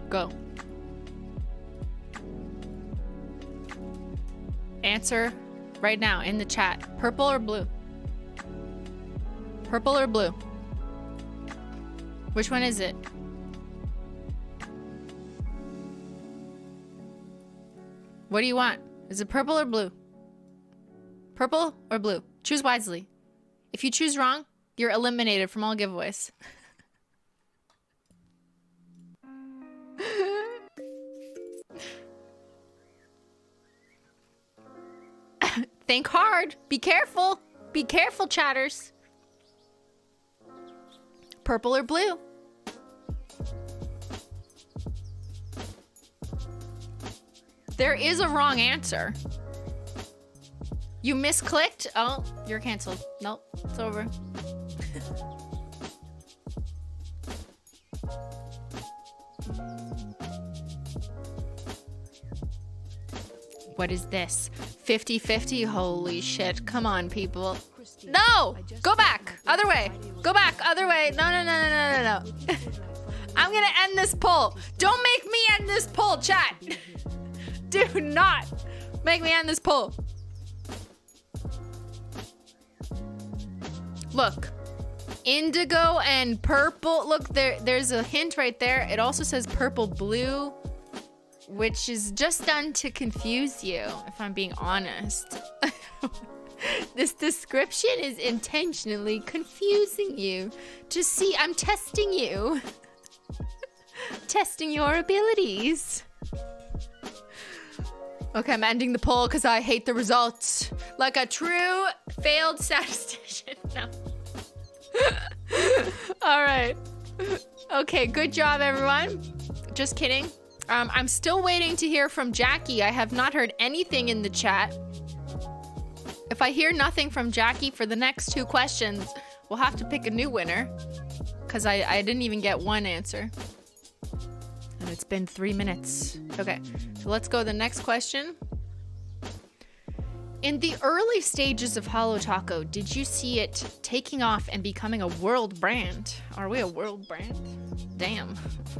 Go. Answer right now in the chat. Purple or blue? Purple or blue? Which one is it? What do you want? Is it purple or blue? Purple or blue? Choose wisely. If you choose wrong, you're eliminated from all giveaways. Think hard. Be careful. Be careful, chatters. Purple or blue? There is a wrong answer. You misclicked? Oh, you're canceled. Nope, it's over. What is this? 50-50? Holy shit. Come on, people. No! Go back! Other way! Go back! Other way! No. I'm gonna end this poll. Don't make me end this poll, chat! Do not make me end this poll. Look, indigo and purple. Look, there's a hint right there. It also says purple blue, which is just done to confuse you, if I'm being honest. This description is intentionally confusing you to see I'm testing you. Testing your abilities. Okay, I'm ending the poll because I hate the results. Like a true failed statistician. No. All right. Okay, good job, everyone. Just kidding. I'm still waiting to hear from Jackie. I have not heard anything in the chat. If I hear nothing from Jackie for the next 2 questions, we'll have to pick a new winner. Because I didn't even get one answer. And it's been 3 minutes. Okay, so let's go to the next question. In the early stages of Holo Taco, did you see it taking off and becoming a world brand? Are we a world brand? Damn,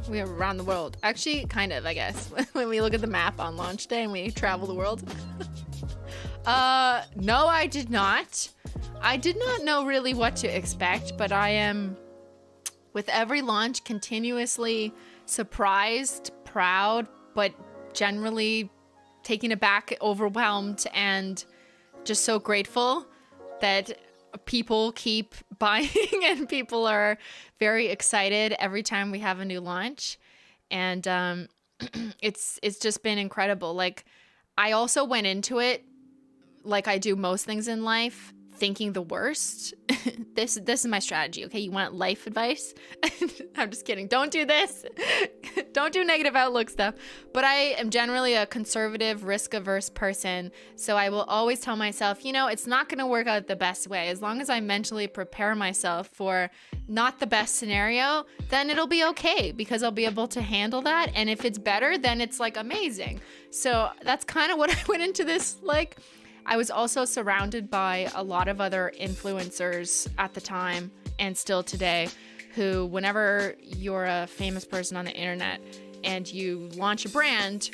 we are around the world. Actually, kind of, I guess. When we look at the map on launch day and we travel the world. No, I did not. I did not know really what to expect, but I am, with every launch, continuously surprised, proud, but generally taken aback, overwhelmed, and just so grateful that people keep buying and people are very excited every time we have a new launch. And it's just been incredible. Like, I also went into it like I do most things in life, thinking the worst. This is my strategy, okay? You want life advice? I'm just kidding. Don't do this. Don't do negative outlook stuff. But I am generally a conservative, risk-averse person, so I will always tell myself, you know, it's not going to work out the best way. As long as I mentally prepare myself for not the best scenario, then it'll be okay because I'll be able to handle that. And if it's better, then it's like amazing. So that's kind of what I went into this like. I was also surrounded by a lot of other influencers at the time and still today who, whenever you're a famous person on the internet and you launch a brand,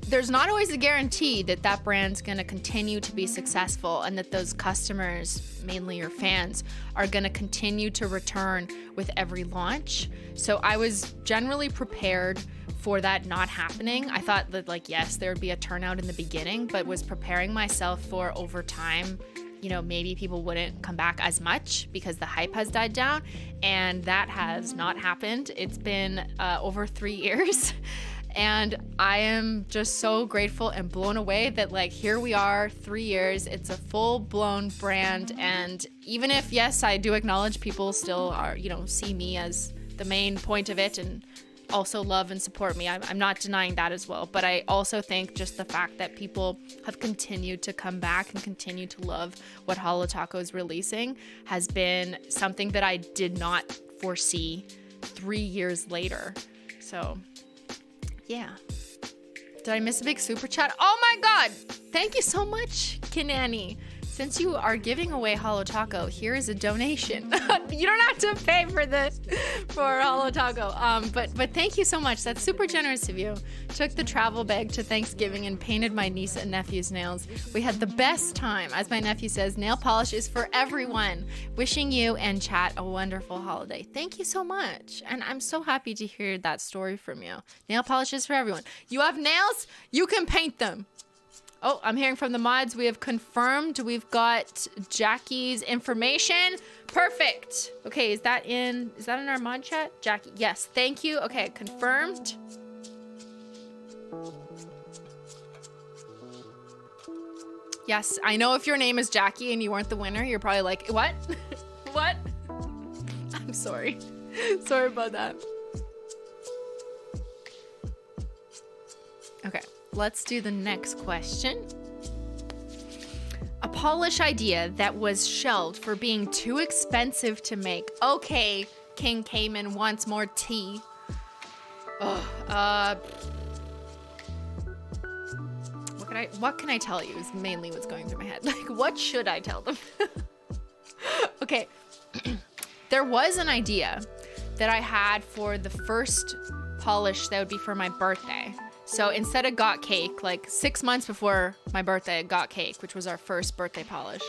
there's not always a guarantee that that brand's going to continue to be successful and that those customers, mainly your fans, are going to continue to return with every launch. So I was generally prepared for that not happening. I thought that, like, yes, there would be a turnout in the beginning, but was preparing myself for over time, you know, maybe people wouldn't come back as much because the hype has died down, and that has not happened. It's been over 3 years. And I am just so grateful and blown away that, like, here we are, 3 years. It's a full-blown brand. And even if, yes, I do acknowledge people still are, you know, see me as the main point of it and also love and support me. I'm not denying that as well. But I also think just the fact that people have continued to come back and continue to love what Holo Taco is releasing has been something that I did not foresee 3 years later. So yeah. Did I miss a big super chat? Oh my god! Thank you so much, Kinani. Since you are giving away Holo Taco, here is a donation. You don't have to pay for this for Holo Taco. But thank you so much. That's super generous of you. Took the travel bag to Thanksgiving and painted my niece and nephew's nails. We had the best time. As my nephew says, nail polish is for everyone. Wishing you and chat a wonderful holiday. Thank you so much. And I'm so happy to hear that story from you. Nail polish is for everyone. You have nails? You can paint them. Oh, I'm hearing from the mods. We have confirmed. We've got Jackie's information. Perfect. Okay, is that in our mod chat? Jackie, yes. Thank you. Okay, confirmed. Yes, I know if your name is Jackie and you weren't the winner, you're probably like, what? What? I'm sorry. Sorry about that. Okay. Let's do the next question. A polish idea that was shelved for being too expensive to make. Okay, King Cayman wants more tea. What can I tell you is mainly what's going through my head. Like, what should I tell them? Okay, there was an idea that I had for the first polish that would be for my birthday. So instead of Got Cake, like 6 months before my birthday, Got Cake, which was our first birthday polish,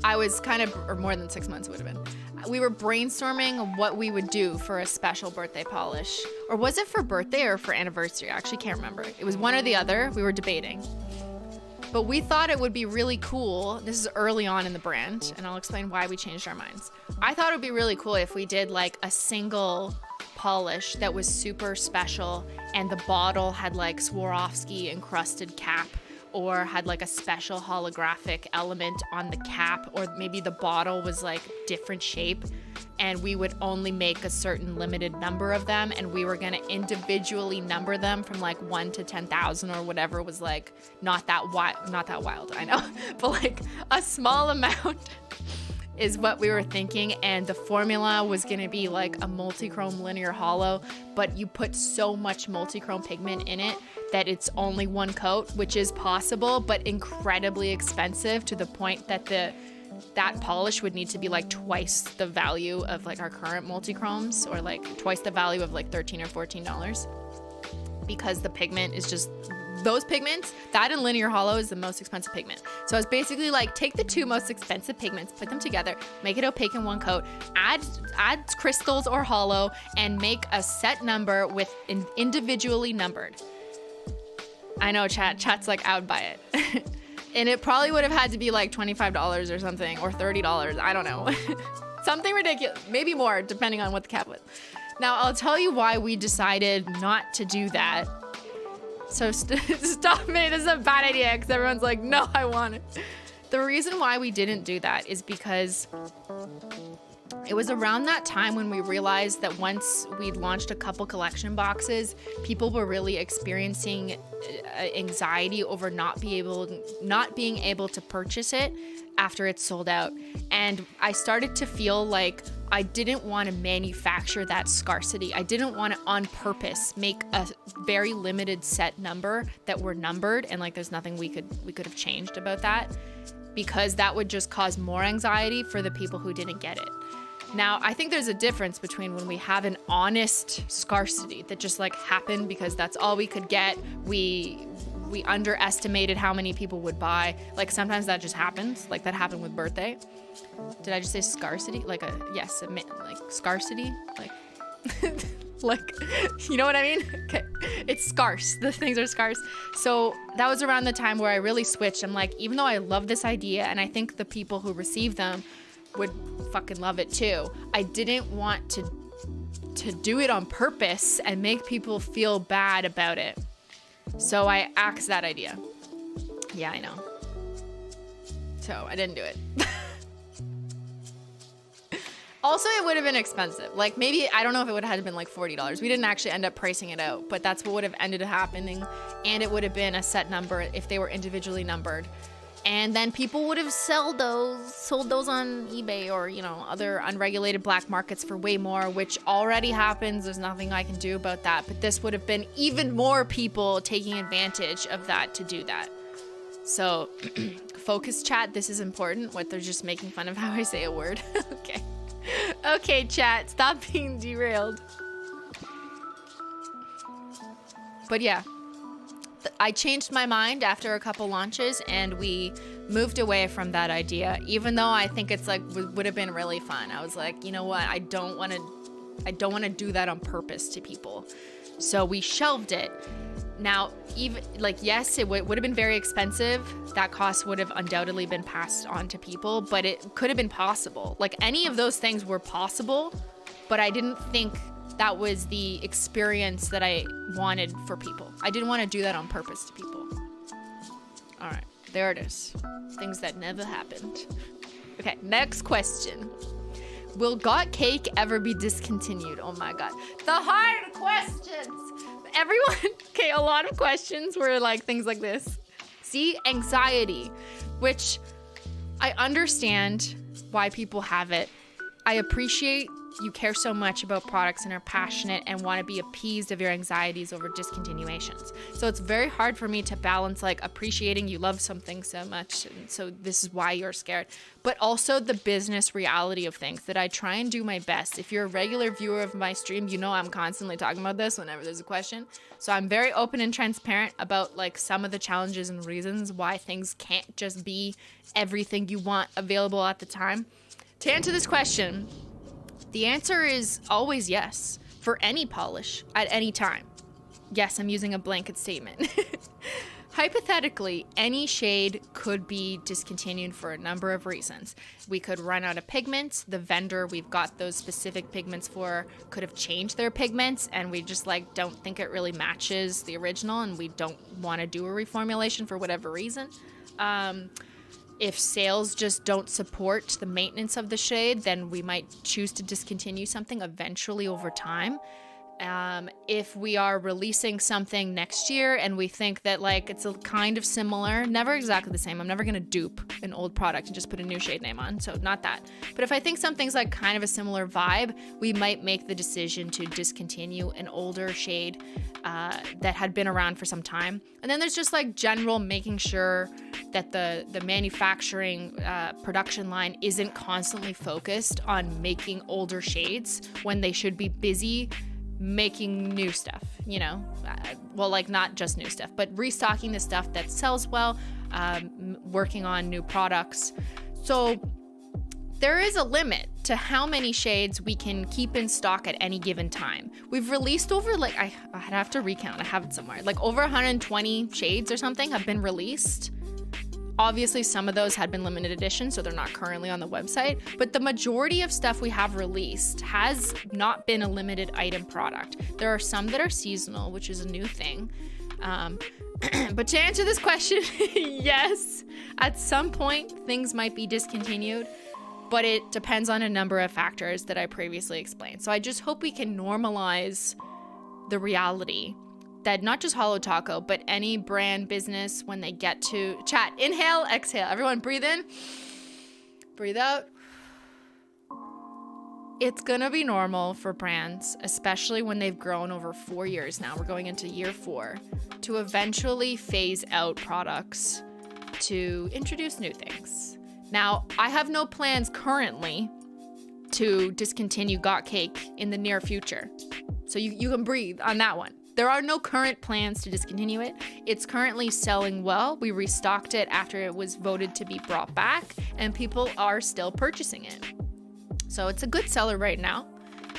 I was kind of, or more than 6 months would have been. We were brainstorming what we would do for a special birthday polish. Or was it for birthday or for anniversary? I actually can't remember. It was one or the other. We were debating. But we thought it would be really cool. This is early on in the brand, and I'll explain why we changed our minds. I thought it would be really cool if we did like a single polish that was super special, and the bottle had like Swarovski encrusted cap, or had like a special holographic element on the cap, or maybe the bottle was like different shape, and we would only make a certain limited number of them, and we were gonna individually number them from like 1 to 10,000 or whatever was like not that wild, I know, but like a small amount is what we were thinking. And the formula was gonna be like a multi-chrome linear holo, but you put so much multi-chrome pigment in it that it's only one coat, which is possible, but incredibly expensive to the point that that polish would need to be like twice the value of like our current multi-chromes, or like twice the value of like $13 or $14, because the pigment is just, those pigments, that and linear holo is the most expensive pigment. So it's basically like, take the two most expensive pigments, put them together, make it opaque in one coat, add crystals or holo, and make a set number with individually numbered. I know chat's like out by it. And it probably would have had to be like $25 or something, or $30. I don't know. Something ridiculous, maybe more, depending on what the cap was. Now, I'll tell you why we decided not to do that. So stop me, this is a bad idea, because everyone's like, no, I want it. The reason why we didn't do that is because it was around that time when we realized that once we'd launched a couple collection boxes, people were really experiencing anxiety over not being able to purchase it after it's sold out. And I started to feel like I didn't want to manufacture that scarcity. I didn't want to on purpose make a very limited set number that were numbered, and like there's nothing we could have changed about that, because that would just cause more anxiety for the people who didn't get it. Now, I think there's a difference between when we have an honest scarcity that just like happened because that's all we could get. We underestimated how many people would buy. Like sometimes that just happens. Like that happened with birthday. Did I just say scarcity? Like scarcity? Like, like, you know what I mean? Okay. It's scarce. The things are scarce. So that was around the time where I really switched. I'm like, even though I love this idea and I think the people who receive them would fucking love it too, I didn't want to do it on purpose and make people feel bad about it. So I axed that idea. Yeah, I know. So I didn't do it. Also, it would have been expensive. Like maybe, I don't know if it would have been like $40. We didn't actually end up pricing it out, but that's what would have ended up happening. And it would have been a set number if they were individually numbered. And then people would have sold those on eBay or, you know, other unregulated black markets for way more, which already happens. There's nothing I can do about that. But this would have been even more people taking advantage of that to do that. So focus, chat. This is important. What, they're just making fun of how I say a word. Okay. Okay, chat. Stop being derailed. But yeah. I changed my mind after a couple launches and we moved away from that idea, even though I think it's like would have been really fun. I was like, you know what? I don't want to do that on purpose to people. So we shelved it. Now, even like, yes, it would have been very expensive. That cost would have undoubtedly been passed on to people, but it could have been possible. Like any of those things were possible, but I didn't think that was the experience that I wanted for people. I didn't want to do that on purpose to people. All right, there it is. Things that never happened. Okay, next question. Will Got Cake ever be discontinued? Oh my God. The hard questions. Everyone, okay, a lot of questions were like things like this. See, anxiety, which I understand why people have it. I appreciate you care so much about products and are passionate and want to be appeased of your anxieties over discontinuations. So it's very hard for me to balance like appreciating you love something so much, and so this is why you're scared, but also the business reality of things that I try and do my best. If you're a regular viewer of my stream, you know I'm constantly talking about this whenever there's a question. So I'm very open and transparent about like some of the challenges and reasons why things can't just be everything you want available at the time. To answer this question, the answer is always yes, for any polish at any time. Yes, I'm using a blanket statement. Hypothetically, any shade could be discontinued for a number of reasons. We could run out of pigments. The vendor we've got those specific pigments for could have changed their pigments, and we just like don't think it really matches the original, and we don't want to do a reformulation for whatever reason. If sales just don't support the maintenance of the shade, then we might choose to discontinue something eventually over time. If we are releasing something next year and we think that like it's a kind of similar, never exactly the same. I'm never going to dupe an old product and just put a new shade name on. So not that. But if I think something's like kind of a similar vibe, we might make the decision to discontinue an older shade that had been around for some time. And then there's just like general making sure that the manufacturing production line isn't constantly focused on making older shades when they should be busy making new stuff, you know, well, like not just new stuff, but restocking the stuff that sells well, working on new products. So there is a limit to how many shades we can keep in stock at any given time. We've released over like, I'd have to recount, I have it somewhere, like over 120 shades or something have been released. Obviously, some of those had been limited edition, so they're not currently on the website. But the majority of stuff we have released has not been a limited item product. There are some that are seasonal, which is a new thing. But to answer this question, yes, at some point, things might be discontinued. But it depends on a number of factors that I previously explained. So I just hope we can normalize the reality that not just Holo Taco, but any brand business, when they get to chat, inhale, exhale, everyone breathe in, breathe out. It's gonna be normal for brands, especially when they've grown over 4 years now, we're going into year 4, to eventually phase out products to introduce new things. Now, I have no plans currently to discontinue Got Cake in the near future. So you can breathe on that one. There are no current plans to discontinue it. It's currently selling well. We restocked it after it was voted to be brought back, and people are still purchasing it. So it's a good seller right now.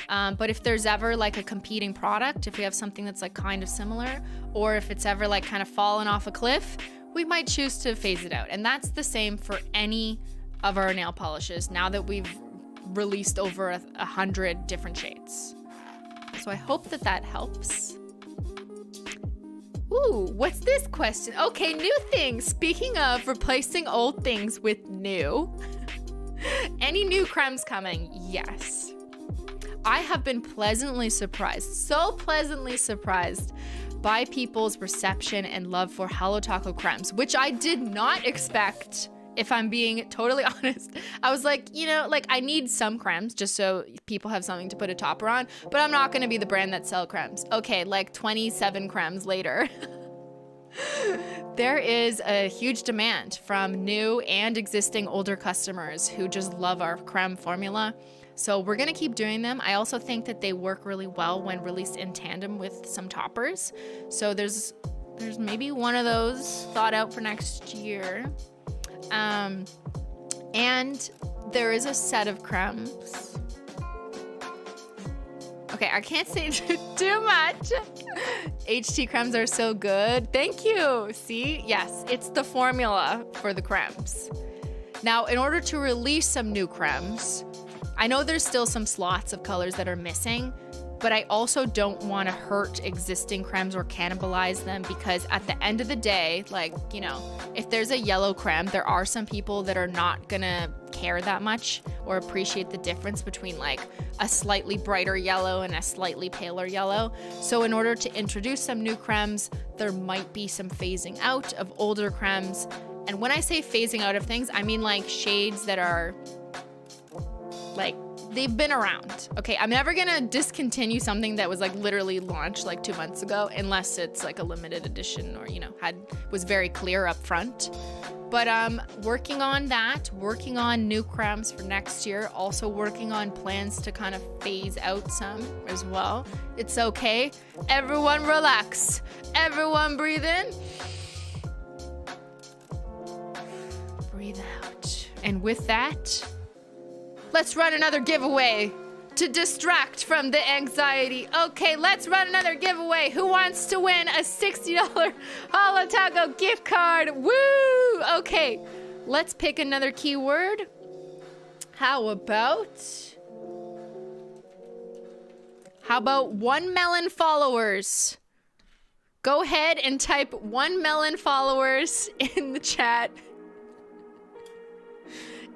But if there's ever like a competing product, if we have something that's like kind of similar, or if it's ever like kind of fallen off a cliff, we might choose to phase it out. And that's the same for any of our nail polishes now that we've released over 100 different shades. So I hope that that helps. Ooh, what's this question? Okay, new things. Speaking of replacing old things with new, any new cremes coming? Yes. I have been pleasantly surprised, so pleasantly surprised by people's reception and love for Holo Taco cremes, which I did not expect, if I'm being totally honest. I was like, you know, like I need some cremes just so people have something to put a topper on, but I'm not gonna be the brand that sell cremes. Okay, like 27 cremes later. There is a huge demand from new and existing older customers who just love our creme formula. So we're gonna keep doing them. I also think that they work really well when released in tandem with some toppers. So there's maybe one of those thought out for next year. And there is a set of cremes. Okay, I can't say too much. HT cremes are so good. Thank you. See? Yes, it's the formula for the cremes. Now, in order to release some new cremes, I know there's still some slots of colors that are missing, but I also don't want to hurt existing cremes or cannibalize them, because at the end of the day, like, you know, if there's a yellow creme, there are some people that are not gonna care that much or appreciate the difference between like a slightly brighter yellow and a slightly paler yellow. So in order to introduce some new cremes, there might be some phasing out of older cremes. And when I say phasing out of things, I mean like shades that are like they've been around. Okay, I'm never gonna discontinue something that was like literally launched like 2 months ago, unless it's like a limited edition or, you know, was very clear up front. But working on that, working on new crams for next year, also working on plans to kind of phase out some as well. It's okay. Everyone relax. Everyone breathe in. Breathe out. And with that, let's run another giveaway to distract from the anxiety. Okay, let's run another giveaway. Who wants to win a $60 Holo Taco gift card? Woo! Okay, let's pick another keyword. How about 1 million followers? Go ahead and type 1 million followers in the chat.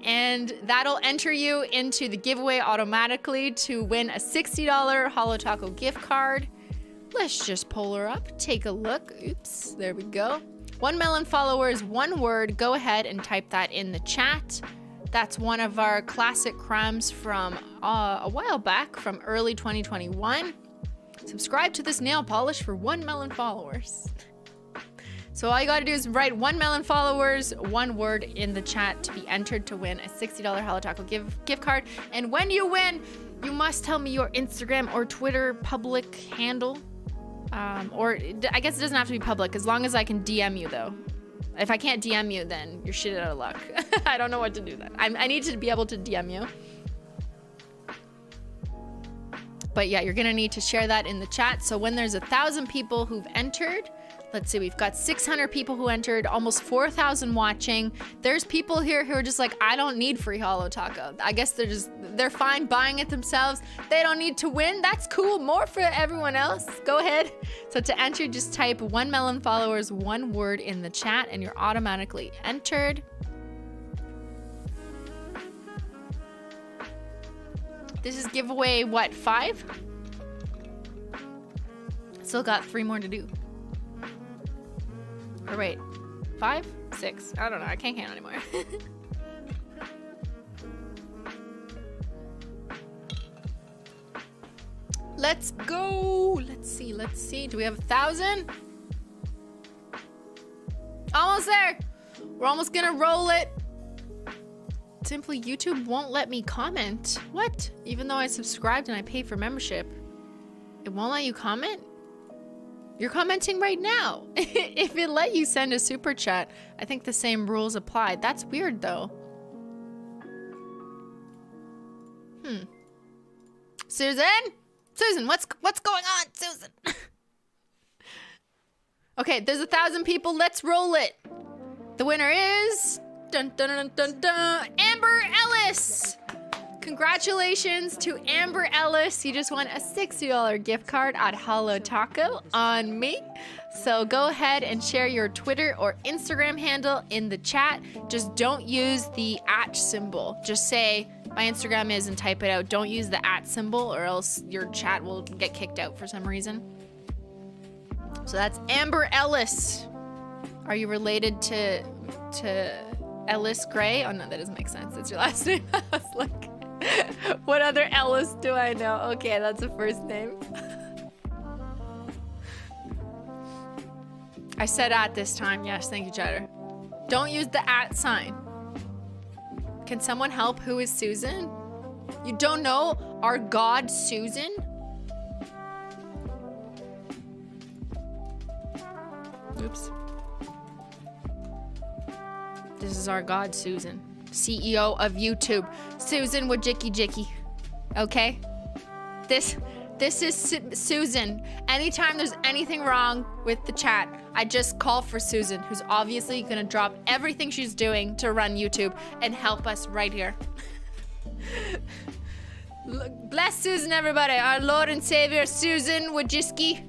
And that'll enter you into the giveaway automatically to win a $60 Holo Taco gift card. Let's just pull her up, take a look. Oops, there we go. 1 million followers, one word. Go ahead and type that in the chat. That's one of our classic crimes from a while back, from early 2021. Subscribe to this nail polish for 1 million followers. So all you gotta do is write 1 million followers, one word in the chat to be entered to win a $60 Holo Taco gift card. And when you win, you must tell me your Instagram or Twitter public handle. Or I guess it doesn't have to be public, as long as I can DM you though. If I can't DM you, then you're shit out of luck. I don't know what to do then. I need to be able to DM you. But yeah, you're gonna need to share that in the chat. So when there's 1,000 people who've entered, let's see, we've got 600 people who entered, almost 4,000 watching. There's people here who are just like, I don't need free Holo Taco. I guess they're fine buying it themselves. They don't need to win. That's cool. More for everyone else. Go ahead. So to enter, just type 1 million followers, one word in the chat, and you're automatically entered. This is giveaway, what, 5? Still got 3 more to do. Or wait, 5? 6? I don't know. I can't count anymore. Let's go. Let's see. Do we have 1,000? Almost there. We're almost gonna roll it. Simply YouTube won't let me comment. What? Even though I subscribed and I pay for membership, it won't let you comment? You're commenting right now. If it let you send a super chat, I think the same rules apply. That's weird though. Susan? Susan, what's going on, Susan? Okay, there's 1,000 people. Let's roll it. The winner is dun dun dun dun dun, Amber Ellis. Congratulations to Amber Ellis. You just won a $60 gift card at Holo Taco on me. So go ahead and share your Twitter or Instagram handle in the chat. Just don't use the @ symbol. Just say my Instagram is and type it out. Don't use the @ symbol or else your chat will get kicked out for some reason. So that's Amber Ellis. Are you related to Ellis Gray? Oh no, that doesn't make sense. It's your last name. I was like, what other Ellis do I know? Okay, that's a first name. I said @ this time. Yes, thank you, Cheddar. Don't use the @ sign. Can someone help? Who is Susan? You don't know our god Susan? Oops. This is our god Susan, CEO of YouTube. Susan Wajiki Jiki. Okay? This is Susan. Anytime there's anything wrong with the chat, I just call for Susan, who's obviously gonna drop everything she's doing to run YouTube and help us right here. Bless Susan, everybody. Our Lord and Savior, Susan Wojcicki.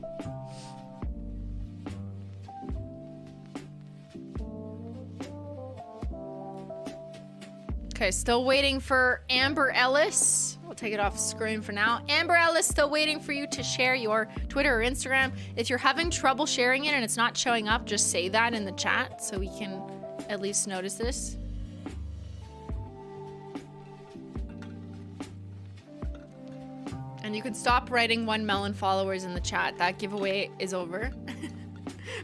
Okay, still waiting for Amber Ellis. We'll take it off screen for now. Amber Ellis, still waiting for you to share your Twitter or Instagram. If you're having trouble sharing it and it's not showing up, just say that in the chat so we can at least notice this. And you can stop writing 1 melon followers in the chat. That giveaway is over.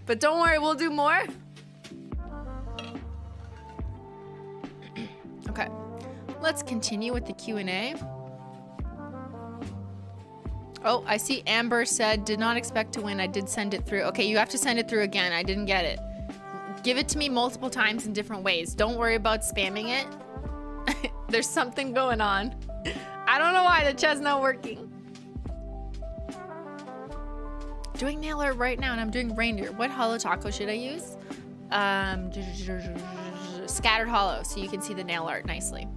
But don't worry, we'll do more. Okay, let's continue with the Q&A. Oh, I see Amber said, did not expect to win. I did send it through. Okay, you have to send it through again. I didn't get it. Give it to me multiple times in different ways. Don't worry about spamming it. There's something going on. I don't know why the chat's not working. Doing nail art right now and I'm doing reindeer. What Holo Taco should I use? Scattered Holo, so you can see the nail art nicely.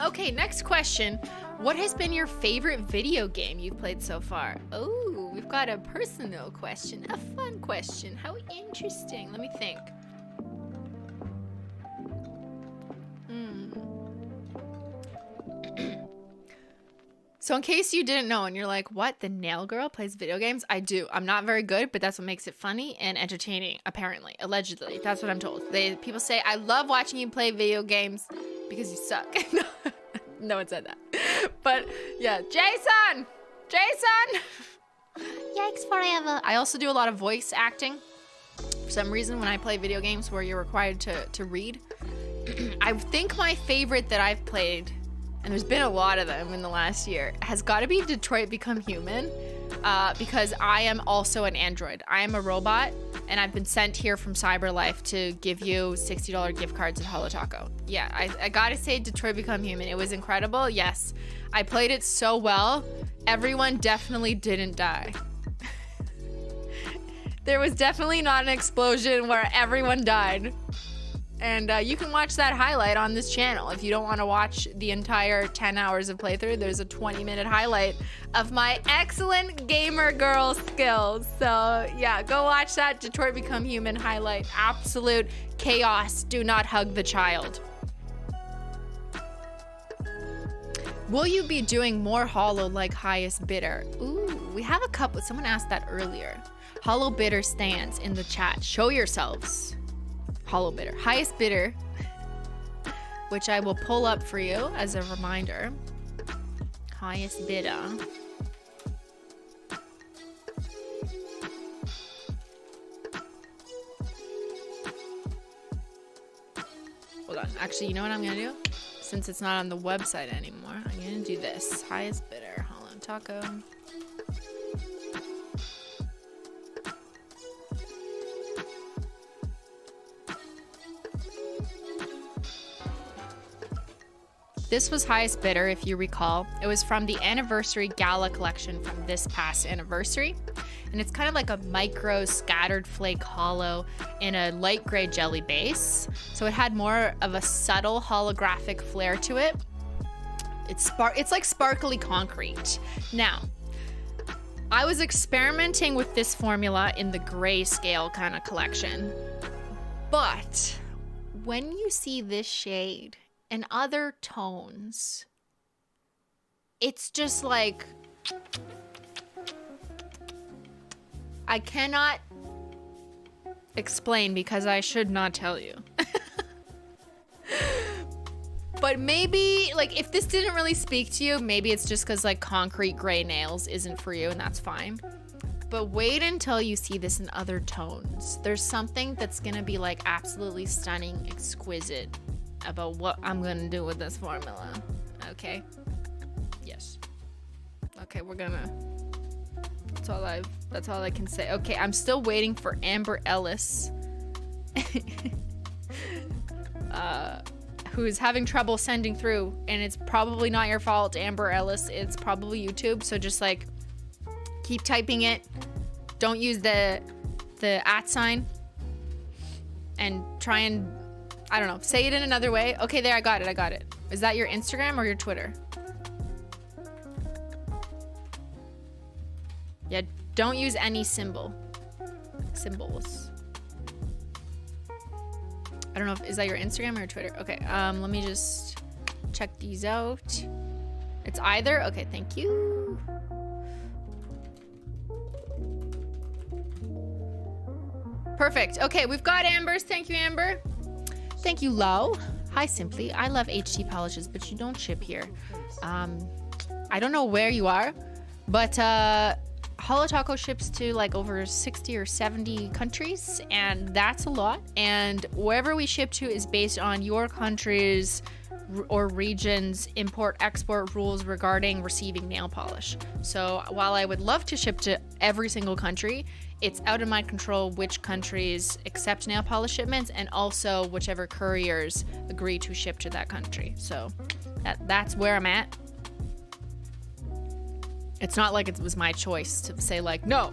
Okay, next question. What has been your favorite video game you've played so far? Oh, we've got a personal question, a fun question. How interesting. Let me think. So in case you didn't know and you're like, what? The nail girl plays video games? I do. I'm not very good, but that's what makes it funny and entertaining, apparently. Allegedly. That's what I'm told. People say, I love watching you play video games because you suck. No one said that. But yeah, Jason! Yikes forever. I also do a lot of voice acting. For some reason, when I play video games where you're required to read, I think my favorite that I've played, and there's been a lot of them in the last year, has got to be Detroit Become Human, because I am also an android. I am a robot, and I've been sent here from CyberLife to give you $60 gift cards at Holo Taco. Yeah, I gotta say Detroit Become Human. It was incredible. Yes, I played it so well. Everyone definitely didn't die. There was definitely not an explosion where everyone died. And you can watch that highlight on this channel. If you don't want to watch the entire 10 hours of playthrough, there's a 20-minute highlight of my excellent gamer girl skills. So yeah, go watch that Detroit Become Human highlight. Absolute chaos. Do not hug the child. Will you be doing more Holo like highest bidder? Ooh, we have a couple. Someone asked that earlier. Holo bidder stands in the chat. Show yourselves. Holo bidder. Highest bidder, which I will pull up for you as a reminder. Highest bidder. Hold on. Actually, you know what I'm going to do? Since it's not on the website anymore, I'm going to do this. Highest bidder. Holo Taco. This was highest bidder, if you recall. It was from the anniversary gala collection from this past anniversary. And it's kind of like a micro scattered flake holo in a light gray jelly base. So it had more of a subtle holographic flair to it. It's like sparkly concrete. Now, I was experimenting with this formula in the grayscale kind of collection. But when you see this shade and other tones, it's just like, I cannot explain because I should not tell you. But maybe, like, if this didn't really speak to you, maybe it's just because, like, concrete gray nails isn't for you, and that's fine. But wait until you see this in other tones. There's something that's gonna be, like, absolutely stunning, exquisite about what I'm gonna do with this formula. Okay? Yes. Okay, we're gonna... That's all I can say. Okay, I'm still waiting for Amber Ellis. Who's having trouble sending through, and it's probably not your fault, Amber Ellis. It's probably YouTube, so just, like, keep typing it. Don't use the @ sign. And try and, I don't know, say it in another way. Okay, there, I got it. Is that your Instagram or your Twitter? Yeah, don't use any symbols. I don't know is that your Instagram or your Twitter? Okay, let me just check these out. It's either. Okay, thank you. Perfect. Okay, we've got Amber's. Thank you, Amber. Thank you, Lo. Hi, Simply. I love HT polishes, but you don't ship here. I don't know where you are, but Holo Taco ships to like over 60 or 70 countries, and that's a lot. And wherever we ship to is based on your country's or region's import-export rules regarding receiving nail polish. So while I would love to ship to every single country, it's out of my control which countries accept nail polish shipments, and also whichever couriers agree to ship to that country. So that's where I'm at. It's not like it was my choice to say like, no.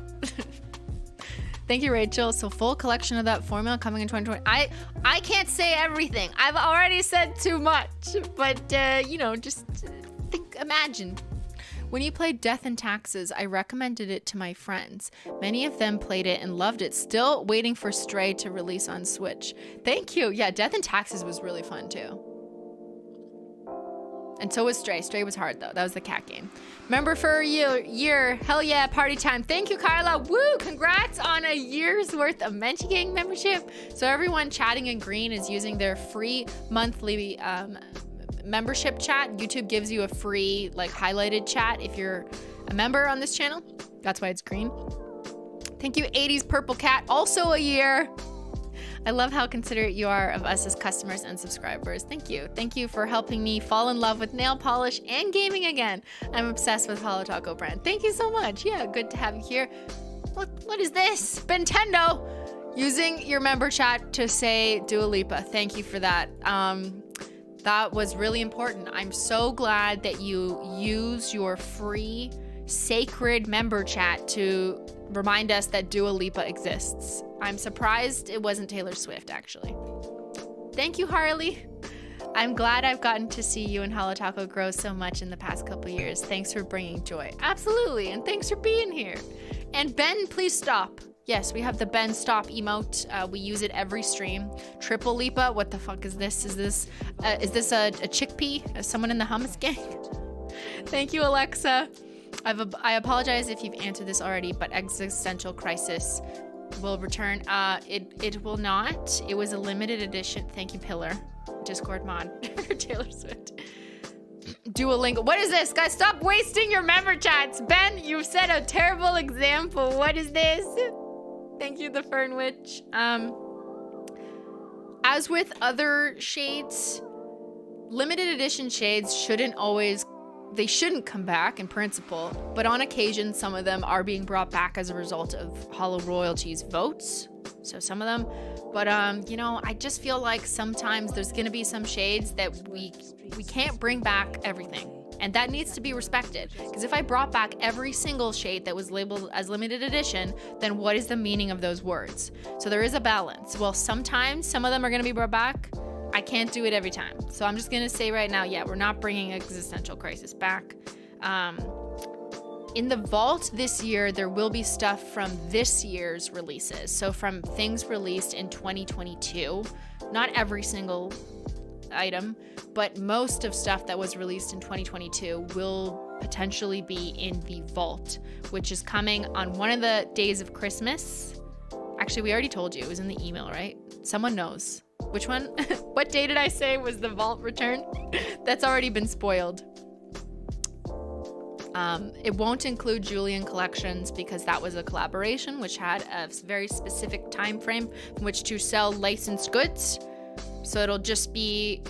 Thank you, Rachel. So full collection of that formula coming in 2020. I can't say everything. I've already said too much, but you know, just imagine. When you played Death and Taxes, I recommended it to my friends. Many of them played it and loved it. Still waiting for Stray to release on Switch. Thank you. Yeah, Death and Taxes was really fun too. And so was Stray. Stray was hard though. That was the cat game. Member for a year. Hell yeah, party time. Thank you, Carla. Woo! Congrats on a year's worth of Menchie Gang membership. So everyone chatting in green is using their free monthly membership chat. YouTube gives you a free like highlighted chat if you're a member on this channel. That's why it's green. Thank you, 80s Purple Cat. Also a year. I love how considerate you are of us as customers and subscribers. Thank you. Thank you for helping me fall in love with nail polish and gaming again. I'm obsessed with Holo Taco brand. Thank you so much. Yeah, good to have you here. What is this? Bentendo! Using your member chat to say Dua Lipa. Thank you for that. That was really important. I'm so glad that you use your free sacred member chat to remind us that Dua Lipa exists. I'm surprised it wasn't Taylor Swift, actually. Thank you, Harley. I'm glad I've gotten to see you and Holo Taco grow so much in the past couple years. Thanks for bringing joy. Absolutely, and thanks for being here. And Ben, please stop. Yes, we have the Ben stop emote. We use it every stream. Triple Lipa, what the fuck is this? Is this a chickpea? Someone in the hummus gang? Thank you, Alexa. I apologize if you've answered this already, but Existential Crisis will return. It will not. It was a limited edition. Thank you, Pillar. Discord mod for Taylor Swift. Duolingo. What is this? Guys, stop wasting your member chats. Ben, you've set a terrible example. What is this? Thank you, the Fern Witch. As with other shades, limited edition shades shouldn't come back in principle, but on occasion, some of them are being brought back as a result of Holo Royalty's votes. So some of them, but you know, I just feel like sometimes there's gonna be some shades that we can't bring back everything, and that needs to be respected. Because if I brought back every single shade that was labeled as limited edition, then what is the meaning of those words? So there is a balance. Well, sometimes some of them are gonna be brought back. I can't do it every time. So I'm just gonna say right now, yeah, we're not bringing Existential Crisis back. In the vault this year, there will be stuff from this year's releases. So from things released in 2022, not every single item, but most of stuff that was released in 2022 will potentially be in the vault, which is coming on one of the days of Christmas. Actually, we already told you, it was in the email, right? Someone knows. Which one? What day did I say was the vault return? That's already been spoiled. It won't include Julian Collections because that was a collaboration which had a very specific time frame in which to sell licensed goods. So it'll just be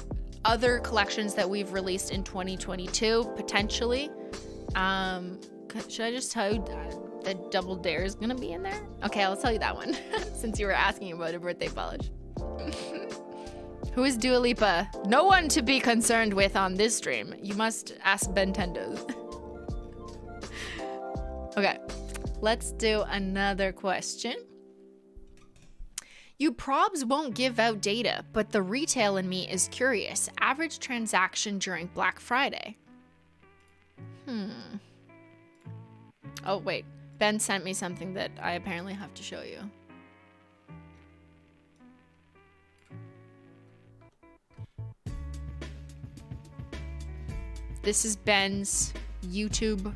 other collections that we've released in 2022, potentially. Should I just tell you that Double Dare is gonna be in there? Okay, I'll tell you that one since you were asking about a birthday polish. Who is Dua Lipa? No one to be concerned with on this stream. You must ask Bentendo. Okay, let's do another question. You probs won't give out data, but the retail in me is curious. Average transaction during Black Friday. Oh, wait. Ben sent me something that I apparently have to show you. This is Ben's YouTube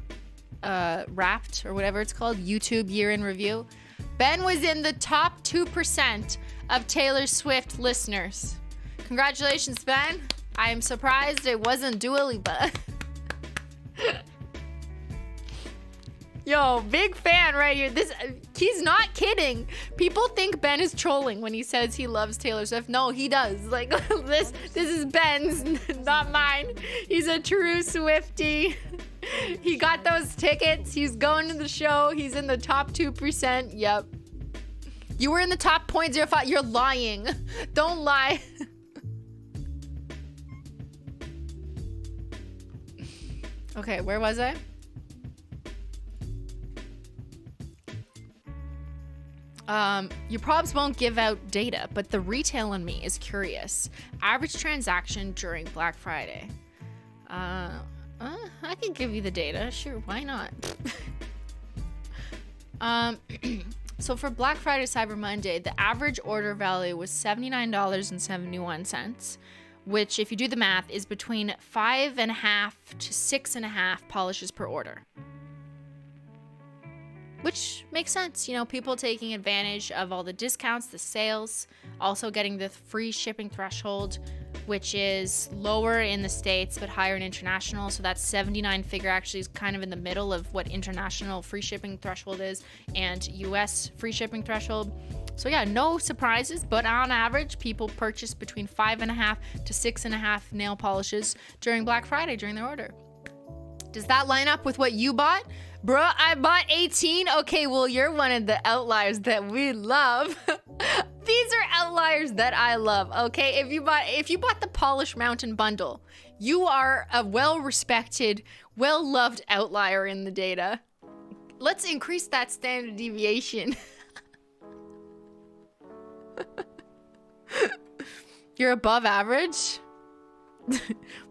Wrapped, or whatever it's called, YouTube year in review. Ben was in the top 2% of Taylor Swift listeners. Congratulations, Ben. I am surprised it wasn't Dua Lipa. Yo, big fan right here. He's not kidding. People think Ben is trolling when he says he loves Taylor Swift. No, he does. Like, this is Ben's, not mine. He's a true Swiftie. He got those tickets. He's going to the show. He's in the top 2%. Yep. You were in the top 0.05. You're lying. Don't lie. Okay, where was I? Your probs won't give out data, but the retail in me is curious. Average transaction during Black Friday. I can give you the data. Sure, why not? So for Black Friday, Cyber Monday, the average order value was $79.71, which, if you do the math, is between 5.5 to 6.5 polishes per order. Which makes sense, you know, people taking advantage of all the discounts, the sales, also getting the free shipping threshold, which is lower in the States but higher in international. So that 79 figure actually is kind of in the middle of what international free shipping threshold is and US free shipping threshold. So yeah, no surprises, but on average, people purchase between 5.5 to 6.5 nail polishes during Black Friday during their order. Does that line up with what you bought? Bruh, I bought 18. Okay, well, you're one of the outliers that we love. These are outliers that I love, okay? If you bought the Polish Mountain bundle, you are a well-respected, well-loved outlier in the data. Let's increase that standard deviation. You're above average?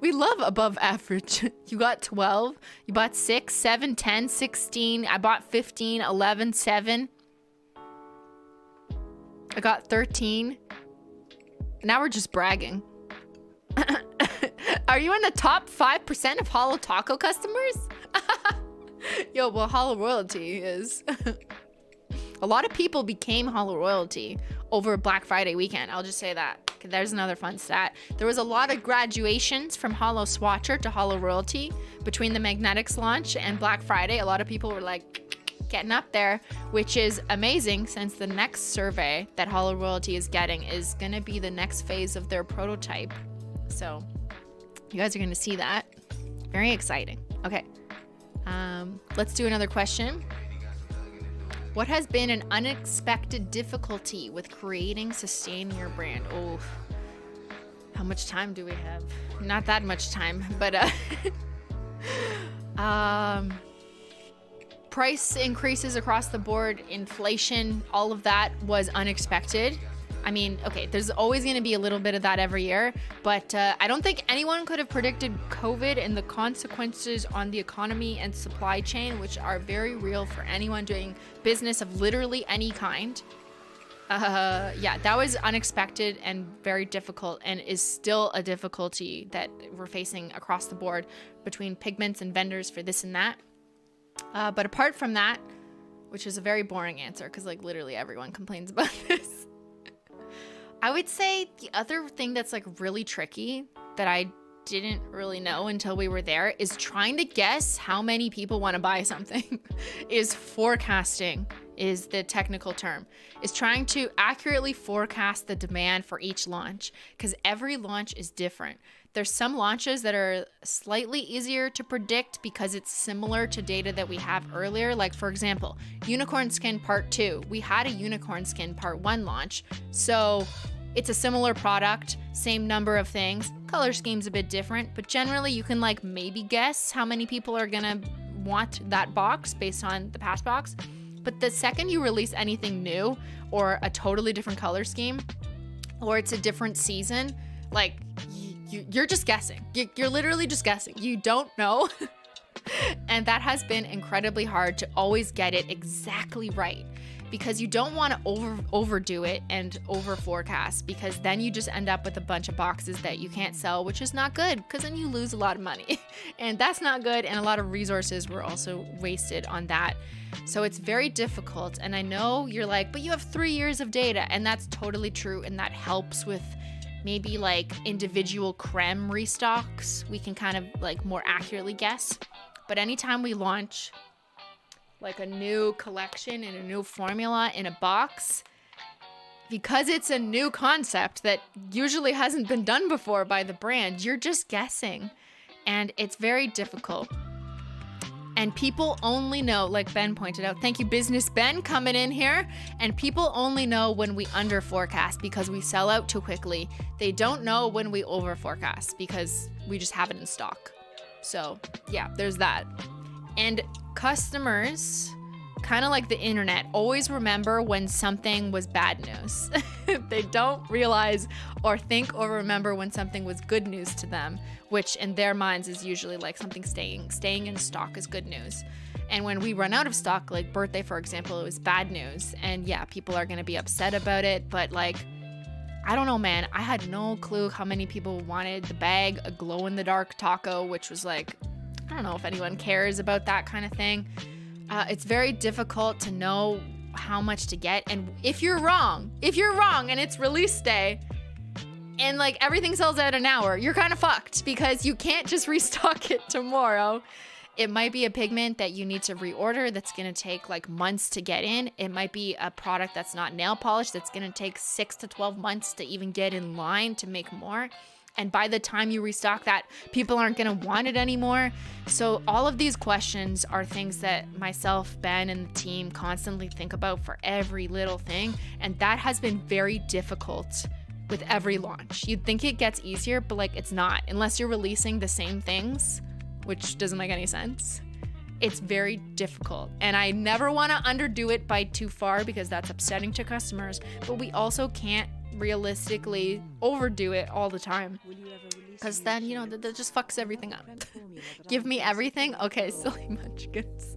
We love above average. You got 12. You bought 6, 7, 10, 16. I bought 15, 11, 7. I got 13. Now we're just bragging. Are you in the top 5% of Holo Taco customers? Yo, well, Holo Royalty is. A lot of people became Holo Royalty over Black Friday weekend. I'll just say that. There's another fun stat. There was a lot of graduations from Holo Swatcher to Holo Royalty between the Magnetics launch and Black Friday. A lot of people were like getting up there, which is amazing since the next survey that Holo Royalty is getting is going to be the next phase of their prototype. So you guys are going to see that. Very exciting. Okay. Let's do another question. What has been an unexpected difficulty with creating, sustaining your brand? Oh, how much time do we have? Not that much time, but price increases across the board, inflation, all of that was unexpected. I mean, okay, there's always going to be a little bit of that every year, but I don't think anyone could have predicted COVID and the consequences on the economy and supply chain, which are very real for anyone doing business of literally any kind. Yeah, that was unexpected and very difficult and is still a difficulty that we're facing across the board between pigments and vendors for this and that. But apart from that, which is a very boring answer because like literally everyone complains about this. I would say the other thing that's like really tricky that I didn't really know until we were there is trying to guess how many people want to buy something. Is forecasting is the technical term. Is trying to accurately forecast the demand for each launch because every launch is different. There's some launches that are slightly easier to predict because it's similar to data that we have earlier. Like for example, Unicorn Skin Part 2. We had a Unicorn Skin Part 1 launch. So it's a similar product, same number of things. Color scheme's a bit different, but generally you can like maybe guess how many people are gonna want that box based on the past box. But the second you release anything new or a totally different color scheme or it's a different season, like you're just guessing. You're literally just guessing. You don't know. And that has been incredibly hard to always get it exactly right because you don't want to overdo it and over forecast because then you just end up with a bunch of boxes that you can't sell, which is not good because then you lose a lot of money and that's not good. And a lot of resources were also wasted on that. So it's very difficult. And I know you're like, but you have 3 years of data, and that's totally true. And that helps with maybe like individual creme restocks. We can kind of like more accurately guess. but anytime we launch like a new collection and a new formula in a box, because it's a new concept that usually hasn't been done before by the brand, you're just guessing. And it's very difficult. And people only know, like Ben pointed out, thank you, Business Ben, coming in here. And people only know when we under forecast because we sell out too quickly. They don't know when we over forecast because we just have it in stock. So yeah, there's that. And customers, kind of like the internet, always remember when something was bad news. They don't realize or think or remember when something was good news to them, which in their minds is usually like something staying in stock is good news. And when we run out of stock, like birthday, for example, it was bad news. And yeah, people are going to be upset about it. But like, I don't know, man. I had no clue how many people wanted the bag, a glow-in-the-dark taco, which was like, I don't know if anyone cares about that kind of thing. It's very difficult to know how much to get. And if you're wrong and it's release day and like everything sells out in an hour, you're kind of fucked because you can't just restock it tomorrow. It might be a pigment that you need to reorder that's going to take like months to get in. It might be a product that's not nail polish that's going to take 6 to 12 months to even get in line to make more. And by the time you restock that, people aren't going to want it anymore. So all of these questions are things that myself, Ben, and the team constantly think about for every little thing. And that has been very difficult with every launch. You'd think it gets easier, but like it's not. Unless you're releasing the same things, which doesn't make any sense. It's very difficult. And I never want to underdo it by too far because that's upsetting to customers. But we also can't realistically overdo it all the time because then, you know, that just fucks everything up. Give me everything. Okay, silly munchkins.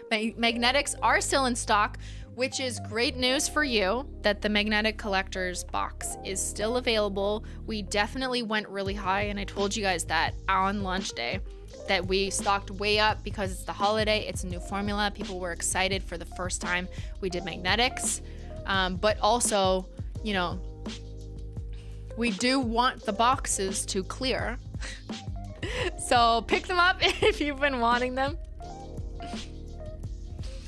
Magnetics are still in stock, which is great news for you that the magnetic collectors box is still available. We definitely went really high, and I told you guys that on launch day that we stocked way up because it's the holiday, it's a new formula. People were excited for the first time we did magnetics, but also, you know, we do want the boxes to clear. So pick them up if you've been wanting them.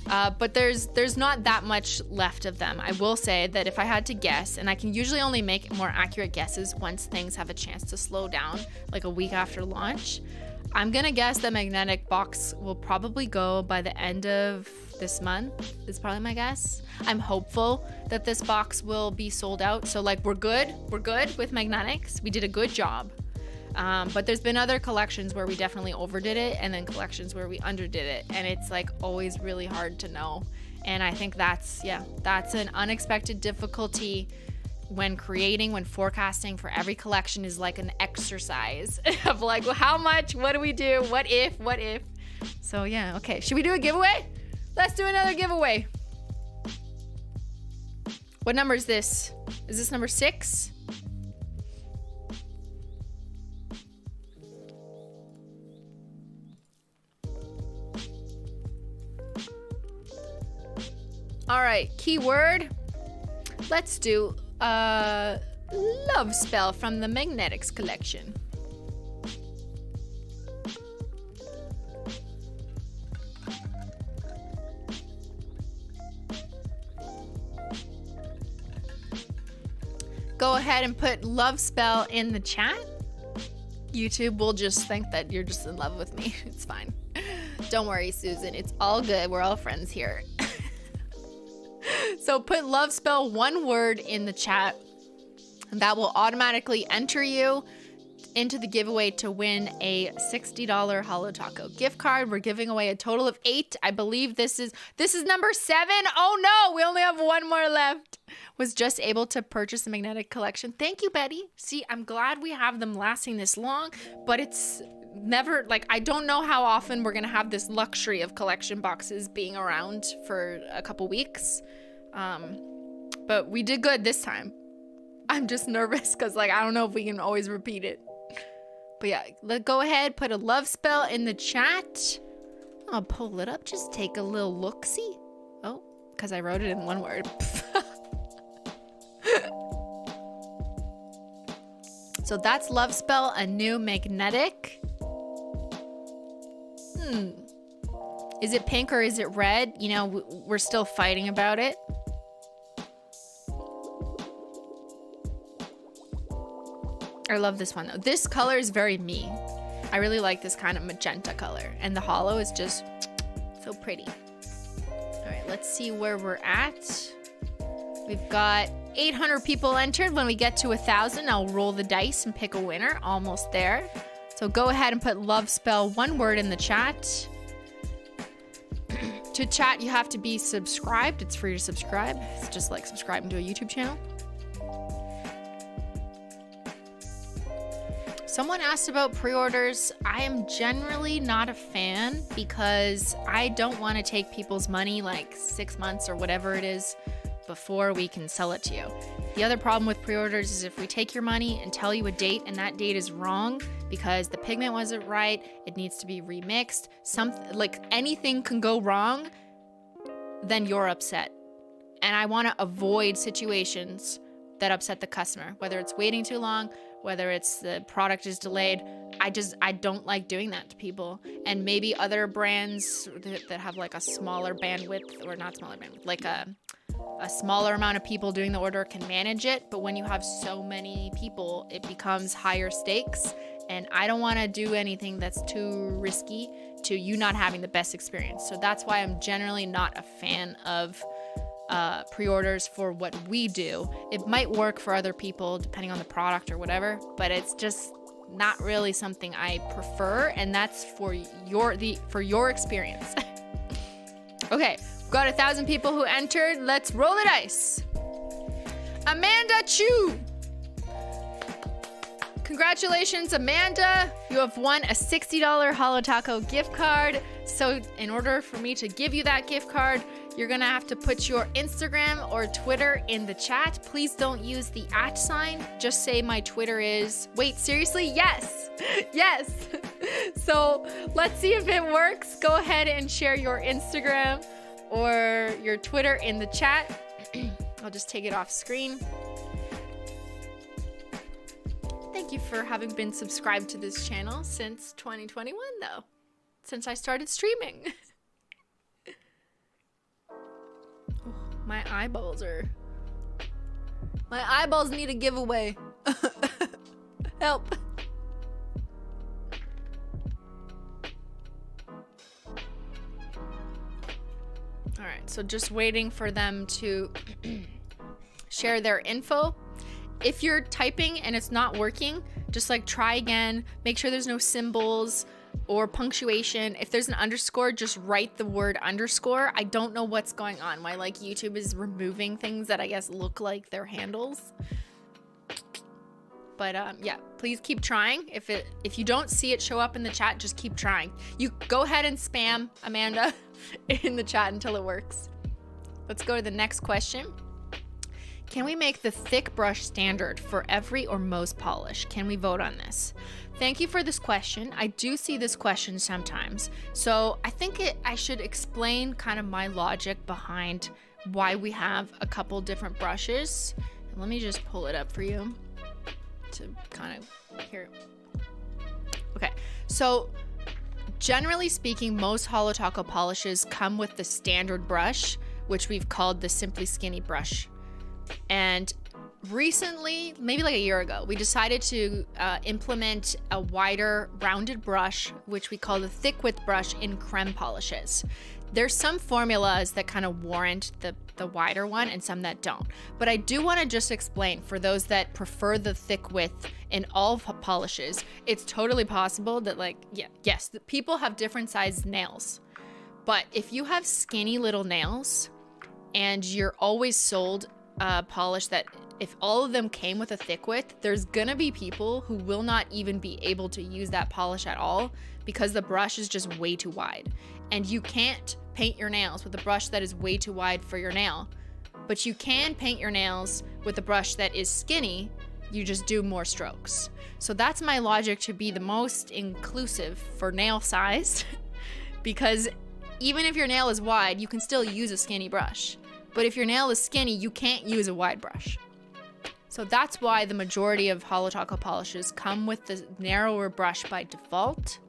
But there's not that much left of them. I will say that if I had to guess, and I can usually only make more accurate guesses once things have a chance to slow down, like a week after launch, I'm gonna guess the magnetic box will probably go by the end of this month. Is probably my guess. I'm hopeful that this box will be sold out. So like we're good with magnetics. We did a good job. But there's been other collections where we definitely overdid it, and then collections where we underdid it, and it's like always really hard to know. And I think that's an unexpected difficulty when forecasting for every collection is like an exercise of like, well, how much, what do we do, what if. So yeah, okay, should we do a giveaway? Let's do another giveaway. What number is this? Is this number 6? All right, keyword. Let's do a love spell from the Magnetics collection. Go ahead and put love spell in the chat. YouTube will just think that you're just in love with me. It's fine. Don't worry, Susan. It's all good. We're all friends here. So put love spell one word in the chat, and that will automatically enter you into the giveaway to win a $60 Holo Taco gift card. We're giving away a total of 8. I believe this is number 7. Oh no, we only have one more left. Was just able to purchase a magnetic collection. Thank you, Betty. See, I'm glad we have them lasting this long, but it's never, like, I don't know how often we're gonna have this luxury of collection boxes being around for a couple weeks. But we did good this time. I'm just nervous because, like, I don't know if we can always repeat it. But yeah, go ahead, put a love spell in the chat. I'll pull it up. Just take a little look-see. Oh, because I wrote it in one word. So that's love spell, a new magnetic. Is it pink or is it red? You know, we're still fighting about it. I love this one though. This color is very me. I really like this kind of magenta color, and the holo is just so pretty. All right, let's see where we're at. We've got 800 people entered. When we get to 1,000, I'll roll the dice and pick a winner. Almost there. So go ahead and put love spell one word in the chat. To chat, you have to be subscribed. It's free to subscribe. It's just like subscribing to a YouTube channel. Someone asked about pre-orders. I am generally not a fan because I don't want to take people's money like 6 months or whatever it is before we can sell it to you. The other problem with pre-orders is if we take your money and tell you a date and that date is wrong because the pigment wasn't right, it needs to be remixed, like anything can go wrong, then you're upset. And I want to avoid situations that upset the customer, whether it's waiting too long, whether it's the product is delayed. I don't like doing that to people. And maybe other brands that have like a smaller bandwidth, or not smaller bandwidth, like a smaller amount of people doing the order can manage it. But when you have so many people, it becomes higher stakes. And I don't want to do anything that's too risky to you not having the best experience. So that's why I'm generally not a fan of pre-orders for what we do. It might work for other people depending on the product or whatever, but it's just not really something I prefer, and that's for your experience. Okay, we've got 1,000 people who entered. Let's roll the dice. Amanda Chu. Congratulations, Amanda. You have won a $60 Holo Taco gift card. So in order for me to give you that gift card, you're gonna have to put your Instagram or Twitter in the chat. Please don't use the @ sign. Just say my Twitter is... Wait, seriously? Yes. Yes. So let's see if it works. Go ahead and share your Instagram or your Twitter in the chat. I'll just take it off screen. Thank you for having been subscribed to this channel since 2021 though. Since I started streaming. My eyeballs need a giveaway. Help. All right, so just waiting for them to share their info. If you're typing and it's not working, just like try again. Make sure there's no symbols or punctuation. If there's an underscore, just write the word underscore. I don't know what's going on. Why like YouTube is removing things that I guess look like their handles. But yeah, please keep trying. If you don't see it show up in the chat, just keep trying. You go ahead and spam Amanda in the chat until it works. Let's go to the next question. Can we make the thick brush standard for every or most polish? Can we vote on this? Thank you for this question. I do see this question sometimes. So I think I should explain kind of my logic behind why we have a couple different brushes. And let me just pull it up for you to kind of hear. Okay, so generally speaking, most Holo Taco polishes come with the standard brush, which we've called the Simply Skinny brush. And recently, maybe like a year ago, we decided to implement a wider rounded brush, which we call the thick width brush in creme polishes. There's some formulas that kind of warrant the wider one and some that don't. But I do want to just explain for those that prefer the thick width in all polishes, it's totally possible that yes, people have different sized nails. But if you have skinny little nails and you're always sold polish that if all of them came with a thick width, there's gonna be people who will not even be able to use that polish at all because the brush is just way too wide. And you can't paint your nails with a brush that is way too wide for your nail, but you can paint your nails with a brush that is skinny. You just do more strokes. So that's my logic to be the most inclusive for nail size because even if your nail is wide, you can still use a skinny brush. But if your nail is skinny, you can't use a wide brush. So that's why the majority of Holo Taco polishes come with the narrower brush by default.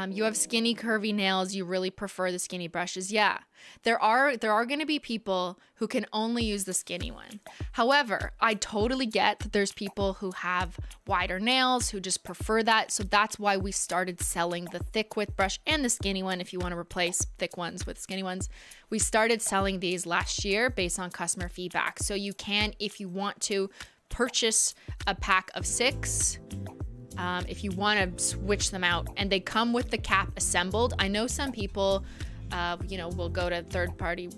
You have skinny, curvy nails. You really prefer the skinny brushes. Yeah, there are going to be people who can only use the skinny one. However, I totally get that there's people who have wider nails who just prefer that. So that's why we started selling the thick width brush and the skinny one. If you want to replace thick ones with skinny ones, we started selling these last year based on customer feedback. So you can, if you want to, purchase a pack of 6. If you want to switch them out, and they come with the cap assembled. I know some people, will go to third-party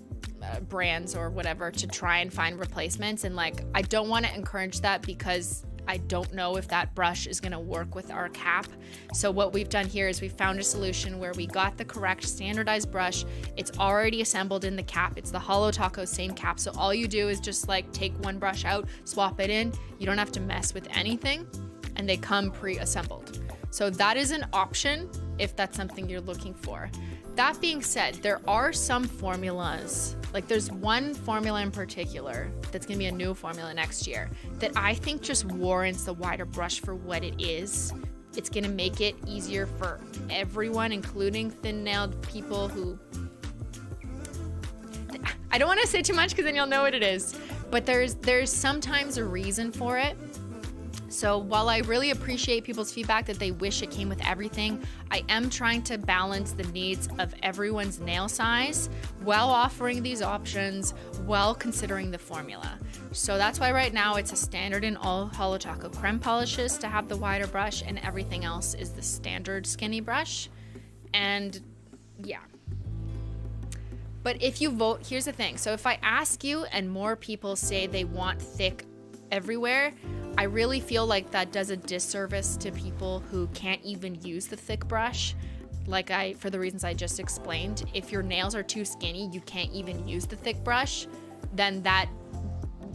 brands or whatever to try and find replacements. And like, I don't want to encourage that because I don't know if that brush is going to work with our cap. So what we've done here is we found a solution where we got the correct standardized brush. It's already assembled in the cap. It's the Holo Taco same cap. So all you do is just like take one brush out, swap it in. You don't have to mess with anything. And they come pre-assembled. So that is an option if that's something you're looking for. That being said, there are some formulas, like there's one formula in particular that's gonna be a new formula next year that I think just warrants the wider brush for what it is. It's gonna make it easier for everyone, including thin-nailed people who... I don't wanna say too much because then you'll know what it is, but there's sometimes a reason for it. So while I really appreciate people's feedback that they wish it came with everything, I am trying to balance the needs of everyone's nail size while offering these options while considering the formula. So that's why right now it's a standard in all Holo Taco creme polishes to have the wider brush, and everything else is the standard skinny brush. And yeah. But if you vote, here's the thing. So if I ask you and more people say they want thick everywhere, I really feel like that does a disservice to people who can't even use the thick brush. For the reasons I just explained, if your nails are too skinny, you can't even use the thick brush, then that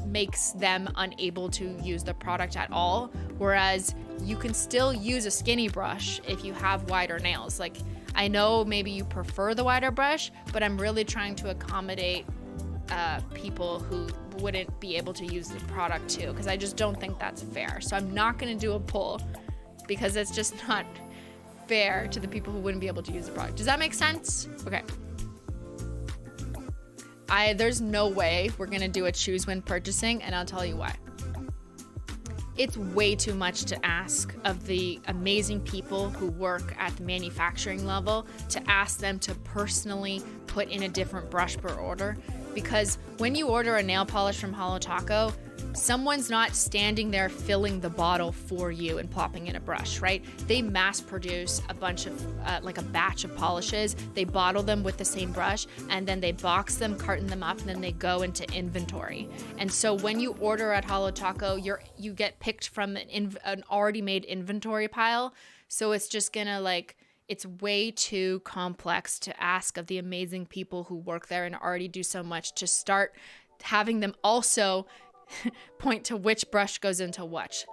makes them unable to use the product at all. Whereas you can still use a skinny brush if you have wider nails. Like, I know maybe you prefer the wider brush, but I'm really trying to accommodate people who wouldn't be able to use the product too, because I just don't think that's fair. So I'm not going to do a poll because it's just not fair to the people who wouldn't be able to use the product. Does that make sense? Okay. There's no way we're going to do a choose when purchasing, and I'll tell you why. It's way too much to ask of the amazing people who work at the manufacturing level to ask them to personally put in a different brush per order. Because when you order a nail polish from Holo Taco, someone's not standing there filling the bottle for you and plopping in a brush, right? They mass produce a bunch of, like a batch of polishes. They bottle them with the same brush, and then they box them, carton them up, and then they go into inventory. And so when you order at Holo Taco, you get picked from an already made inventory pile. So it's just gonna it's way too complex to ask of the amazing people who work there and already do so much to start having them also point to which brush goes into which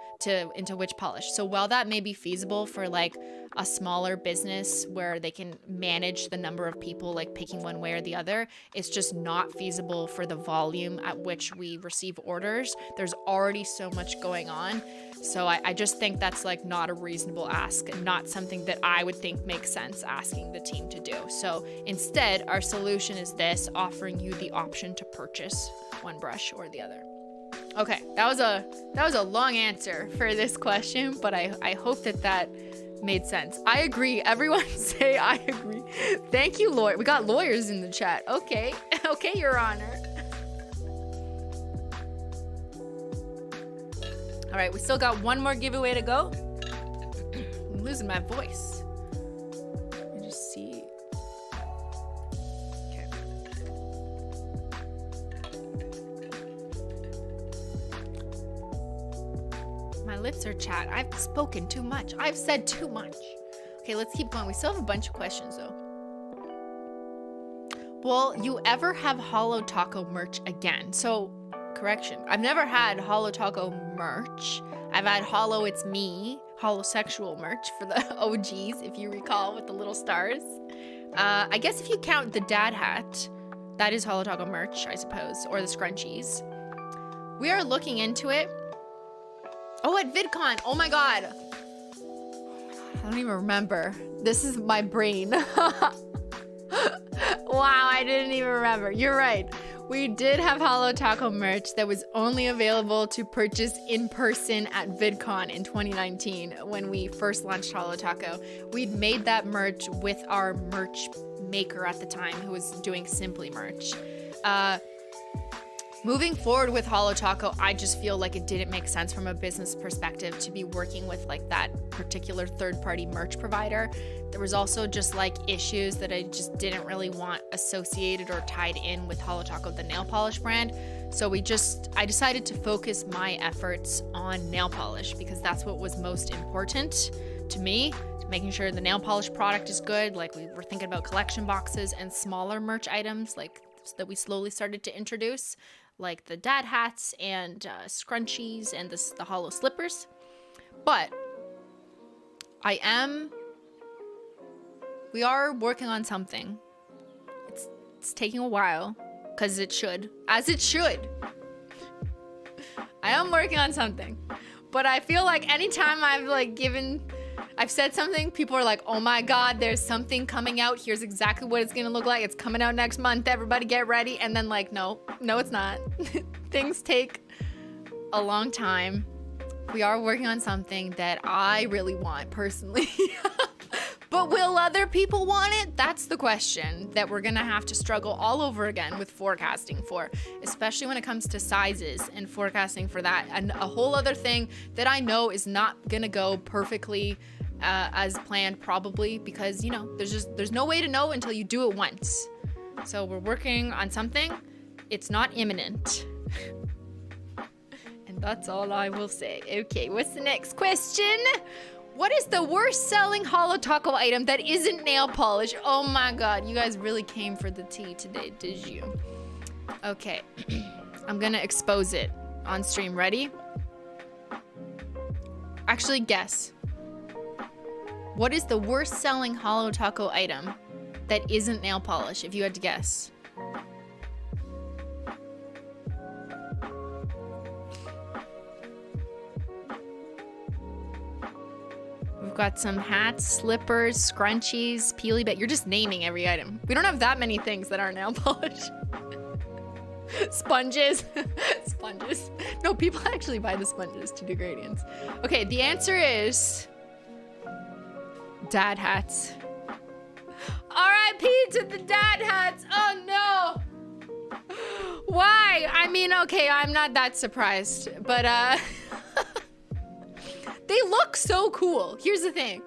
polish. So while that may be feasible for like a smaller business where they can manage the number of people like picking one way or the other, it's just not feasible for the volume at which we receive orders. There's already so much going on. So I just think that's like not a reasonable ask and not something that I would think makes sense asking the team to do. So instead, our solution is this, offering you the option to purchase one brush or the other. Okay, that was a long answer for this question, but I hope that made sense. I agree. Everyone say I agree. Thank you, lawyer. We got lawyers in the chat. Okay, Your Honor. All right, we still got one more giveaway to go. I'm losing my voice. Let me just see. Okay. My lips are chat. I've spoken too much. I've said too much. Okay, let's keep going. We still have a bunch of questions though. Will you ever have Holo Taco merch again? So, correction. I've never had Holo Taco merch. I've had Holo It's Me, holosexual merch for the OGs, if you recall, with the little stars. I guess if you count the DadHat, that is Holo Taco merch, I suppose, or the scrunchies. We are looking into it. Oh, at VidCon. Oh my god. I don't even remember. This is my brain. Wow, I didn't even remember. You're right. We did have Holo Taco merch that was only available to purchase in person at VidCon in 2019 when we first launched Holo Taco. We'd made that merch with our merch maker at the time who was doing Simply merch. Moving forward with Holo Taco, I just feel like it didn't make sense from a business perspective to be working with like that particular third-party merch provider. There was also just like issues that I just didn't really want associated or tied in with Holo Taco, the nail polish brand. So I decided to focus my efforts on nail polish because that's what was most important to me, making sure the nail polish product is good. Like we were thinking about collection boxes and smaller merch items like that we slowly started to introduce, like the dad hats and scrunchies and the hollow slippers. But we are working on something. It's taking a while, because it should, as it should. I am working on something, but I feel like anytime I've said something, people are like, oh my God, there's something coming out. Here's exactly what it's gonna look like. It's coming out next month. Everybody get ready. And then like, no, it's not. Things take a long time. We are working on something that I really want personally. But will other people want it? That's the question that we're gonna have to struggle all over again with forecasting for, especially when it comes to sizes and forecasting for that. And a whole other thing that I know is not gonna go perfectly as planned probably, because there's no way to know until you do it once. So we're working on something. It's not imminent. And that's all I will say. Okay, what's the next question? What is the worst selling Holo Taco item that isn't nail polish? Oh my God, you guys really came for the tea today, did you? Okay, I'm gonna expose it on stream. Ready? Actually, guess. What is the worst selling Holo Taco item that isn't nail polish, if you had to guess? We've got some hats, slippers, scrunchies, peely bit. You're just naming every item. We don't have that many things that are nail polish. Sponges. Sponges. No, people actually buy the sponges to do gradients. Okay, the answer is dad hats. R.I.P. to the dad hats. Oh no. Why? I mean, okay, I'm not that surprised, but they look so cool. Here's the thing.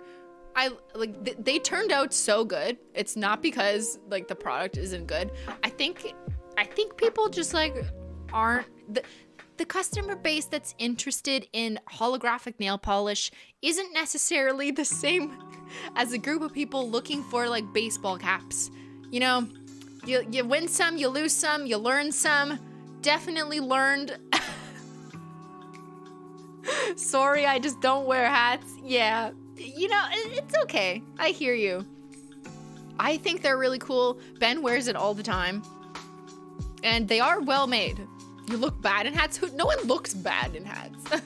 They turned out so good. It's not because like the product isn't good. I think people just like aren't the customer base that's interested in holographic nail polish isn't necessarily the same as a group of people looking for like baseball caps. You know, you win some, you lose some, you learn some. Definitely learned. Sorry, I just don't wear hats. Yeah, it's okay. I hear you. I think they're really cool. Ben wears it all the time. And they are well made. You look bad in hats? No one looks bad in hats.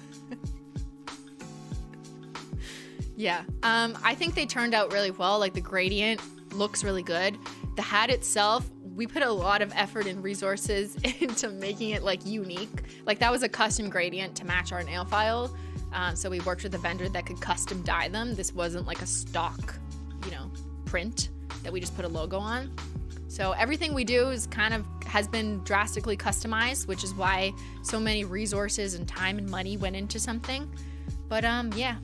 Yeah, I think they turned out really well. Like the gradient looks really good. The hat itself, we put a lot of effort and resources into making it like unique. Like that was a custom gradient to match our nail file. So we worked with a vendor that could custom dye them. This wasn't like a stock, print that we just put a logo on. So everything we do has been drastically customized, which is why so many resources and time and money went into something. But yeah,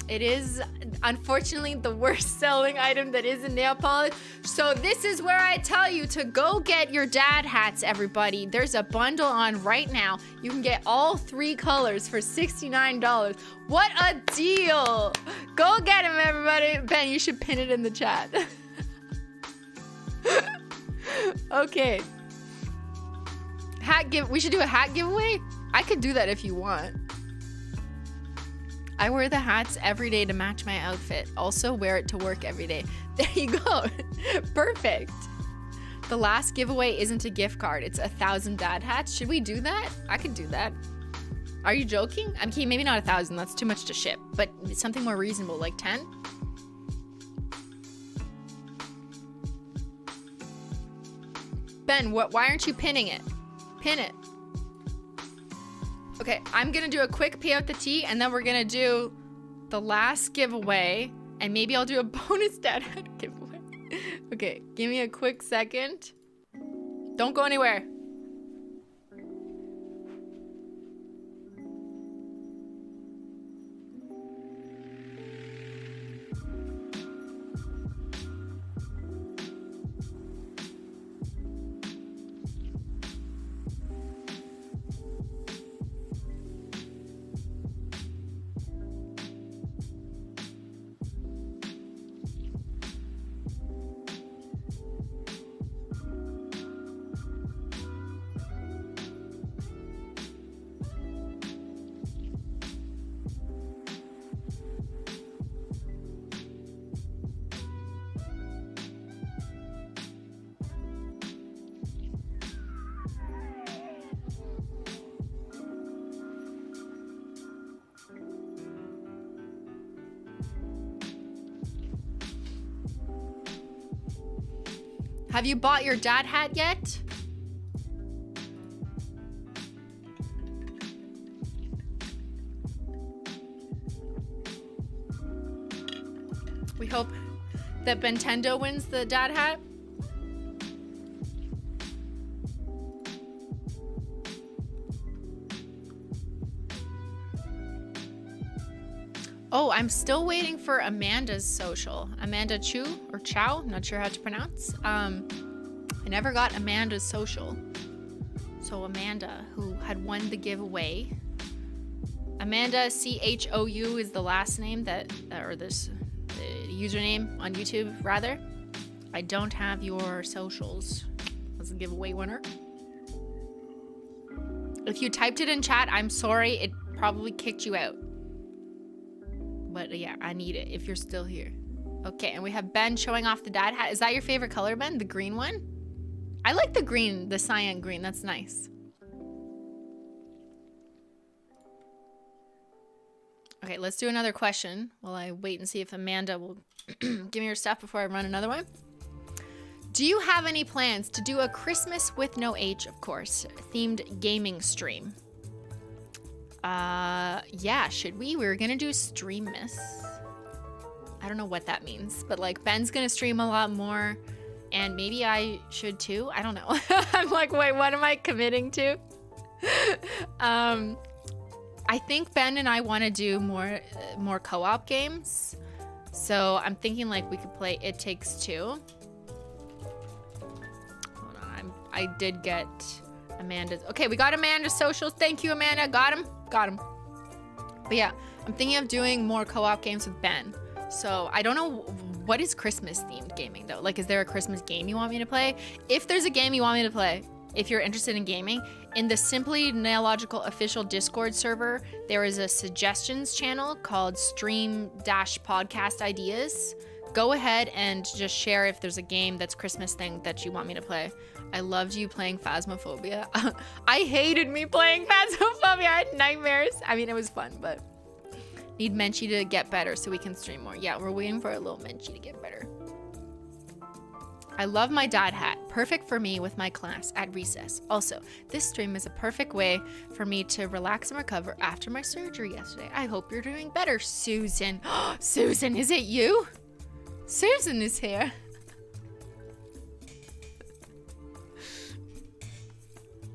it is unfortunately the worst selling item that isn't nail polish. So this is where I tell you to go get your dad hats, everybody. There's a bundle on right now. You can get all 3 colors for $69. What a deal! Go get them, everybody. Ben, you should pin it in the chat. Okay. We should do a hat giveaway? I could do that if you want. I wear the hats every day to match my outfit. Also wear it to work every day. There you go. Perfect. The last giveaway isn't a gift card. It's 1,000 dad hats. Should we do that? I could do that. Are you joking? I'm kidding. Maybe not 1,000. That's too much to ship. But something more reasonable, like 10? Ben, why aren't you pinning it? Pin it. Okay, I'm gonna do a quick pee out the tea, and then we're gonna do the last giveaway, and maybe I'll do a bonus DadHat giveaway. Okay, give me a quick second. Don't go anywhere. Have you bought your DadHat yet? We hope that Nintendo wins the DadHat. Oh, I'm still waiting for Amanda's social. Amanda Chu or Chow, not sure how to pronounce. I never got Amanda's social. So Amanda, who had won the giveaway. Amanda CHOU is the last name that, or this username on YouTube rather. I don't have your socials as a giveaway winner. If you typed it in chat, I'm sorry, it probably kicked you out. But yeah, I need it if you're still here. Okay, and we have Ben showing off the DadHat. Is that your favorite color, Ben? The green one? I like the green, the cyan green. That's nice. Okay, let's do another question while I wait and see if Amanda will give me her stuff before I run another one. Do you have any plans to do a Christmas with no H, of course, themed gaming stream? Yeah, should we? We were gonna do Streammas. I don't know what that means, but like Ben's gonna stream a lot more and maybe I should too. I don't know. I'm like, wait, what am I committing to? I think Ben and I want to do more co-op games. So I'm thinking like we could play It Takes Two. Hold on, I did get Amanda's. Okay, we got Amanda's socials. Thank you, Amanda. Got him. Got him. But yeah, I'm thinking of doing more co-op games with Ben. So I don't know, what is Christmas themed gaming though? Like, is there a Christmas game you want me to play? If there's a game you want me to play, if you're interested in gaming, in the Simply Nailogical official Discord server, there is a suggestions channel called Stream-Podcast Ideas. Go ahead and just share if there's a game that's Christmas thing that you want me to play. I loved you playing Phasmophobia. I hated me playing Phasmophobia. I had nightmares. I mean, it was fun, but need Menchie to get better so we can stream more. Yeah, we're waiting for a little Menchie to get better. I love my DadHat. Perfect for me with my class at recess. Also, this stream is a perfect way for me to relax and recover after my surgery yesterday. I hope you're doing better, Susan. Susan, is it you? Susan is here.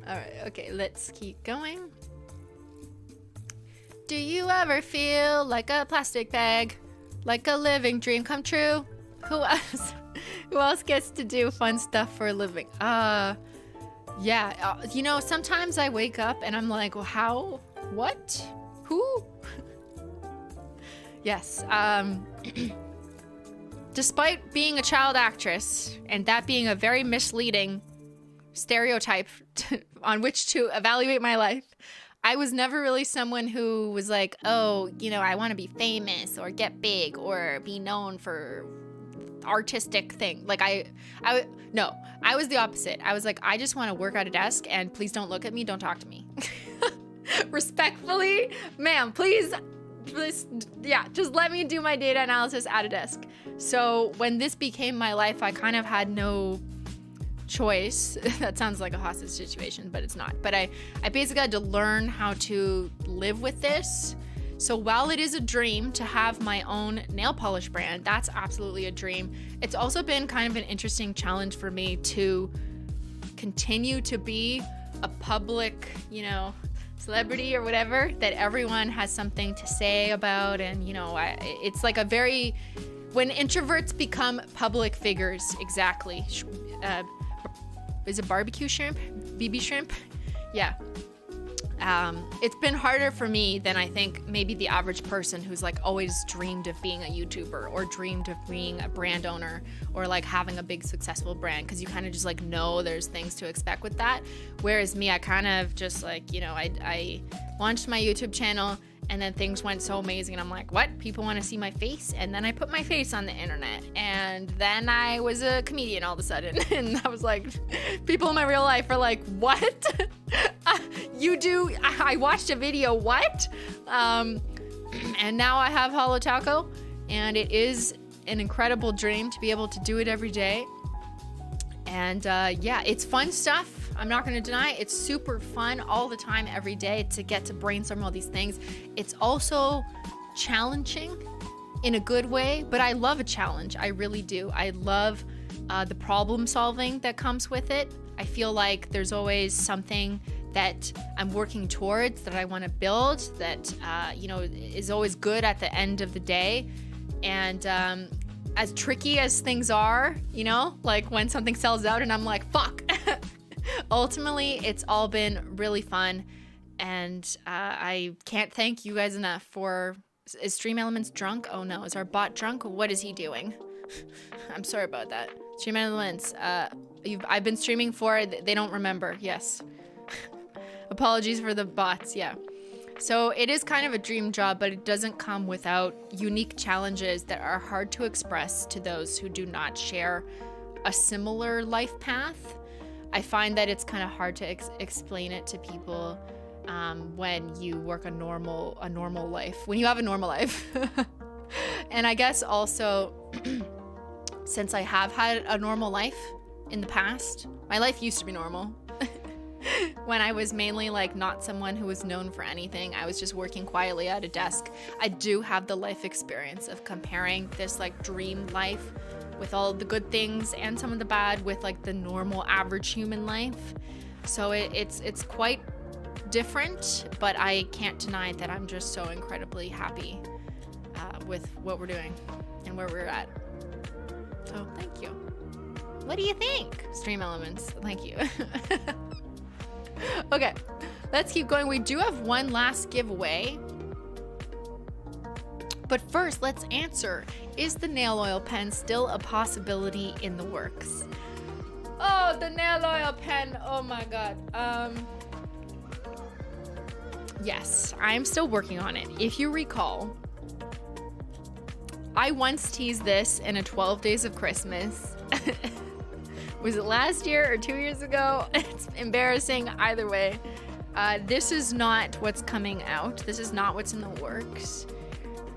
All right, okay, let's keep going. Do you ever feel like a plastic bag? Like a living dream come true? Who else? Who else gets to do fun stuff for a living? Yeah, you know, sometimes I wake up and I'm like, well, how? What? Who? Yes, despite being a child actress and that being a very misleading stereotype on which to evaluate my life, I was never really someone who was like, oh, you know, I want to be famous or get big or be known for artistic thing. Like no, I was the opposite. I was like, I just want to work at a desk and please don't look at me, don't talk to me. Respectfully, ma'am, please, yeah, just let me do my data analysis at a desk. So when this became my life, I kind of had no choice. That sounds like a hostage situation, but it's not. But I basically had to learn how to live with this. So while it is a dream to have my own nail polish brand, that's absolutely a dream. It's also been kind of an interesting challenge for me to continue to be a public, celebrity or whatever, that everyone has something to say about. And, it's like when introverts become public figures, exactly. Is it barbecue shrimp? BB shrimp? Yeah. It's been harder for me than I think maybe the average person who's like always dreamed of being a YouTuber or dreamed of being a brand owner or like having a big successful brand, because you kind of just like know there's things to expect with that. Whereas me, I kind of just like, I launched my YouTube channel and then things went so amazing and I'm like, what? People want to see my face? And then I put my face on the internet and then I was a comedian all of a sudden. And I was like, people in my real life are like, what? You do? I watched a video, what? And now I have Holo Taco, and it is an incredible dream to be able to do it every day. And yeah, it's fun stuff. I'm not going to deny it. It's super fun all the time, every day, to get to brainstorm all these things. It's also challenging in a good way, but I love a challenge. I really do. I love the problem solving that comes with it. I feel like there's always something that I'm working towards, that I want to build, that is always good at the end of the day. And as tricky as things are, like when something sells out and I'm like, fuck. Ultimately, it's all been really fun, and I can't thank you guys enough for... Is Stream Elements drunk? Oh no, is our bot drunk? What is he doing? I'm sorry about that. Stream Elements, I've been streaming for... They don't remember, yes. Apologies for the bots, yeah. So it is kind of a dream job, but it doesn't come without unique challenges that are hard to express to those who do not share a similar life path. I find that it's kind of hard to explain it to people when you work a normal life, when you have a normal life. And I guess also, since I have had a normal life in the past, my life used to be normal. When I was mainly like not someone who was known for anything, I was just working quietly at a desk. I do have the life experience of comparing this like dream life with all the good things and some of the bad with like the normal average human life. So it's quite different, but I can't deny that I'm just so incredibly happy with what we're doing and where we're at. So thank you. What do you think, Stream Elements? Thank you. Okay, let's keep going. We do have one last giveaway. But first, let's answer, is the nail oil pen still a possibility in the works? Oh, the nail oil pen. Oh my God. Yes, I'm still working on it. If you recall, I once teased this in a 12 Days of Christmas. Was it last year or 2 years ago? It's embarrassing either way. This is not what's coming out. This is not what's in the works.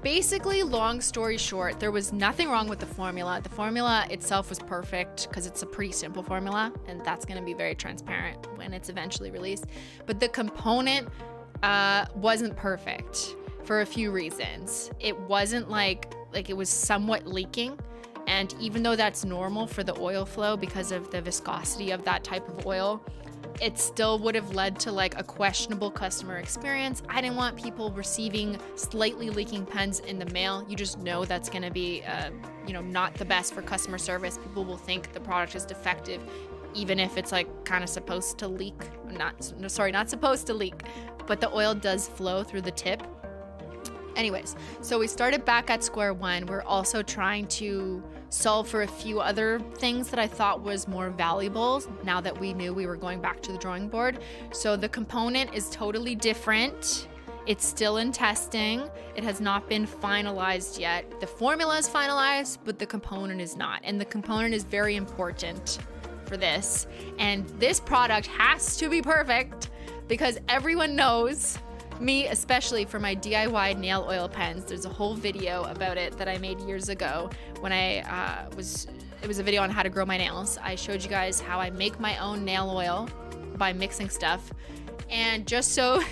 Basically, long story short, there was nothing wrong with the formula. The formula itself was perfect because it's a pretty simple formula, and that's going to be very transparent when it's eventually released. But the component wasn't perfect for a few reasons. It wasn't like it was somewhat leaking. And even though that's normal for the oil flow because of the viscosity of that type of oil, it still would have led to like a questionable customer experience. I didn't want people receiving slightly leaking pens in the mail. You just know that's going to be, not the best for customer service. People will think the product is defective, even if it's like kind of supposed to leak. Not supposed to leak, but the oil does flow through the tip. Anyways, so we started back at square one. We're also trying to solve for a few other things that I thought was more valuable now that we knew we were going back to the drawing board. So the component is totally different. It's still in testing. It has not been finalized yet. The formula is finalized, but the component is not. And the component is very important for this. And this product has to be perfect because everyone knows me, especially for my DIY nail oil pens. There's a whole video about it that I made years ago when it was a video on how to grow my nails. I showed you guys how I make my own nail oil by mixing stuff. And just so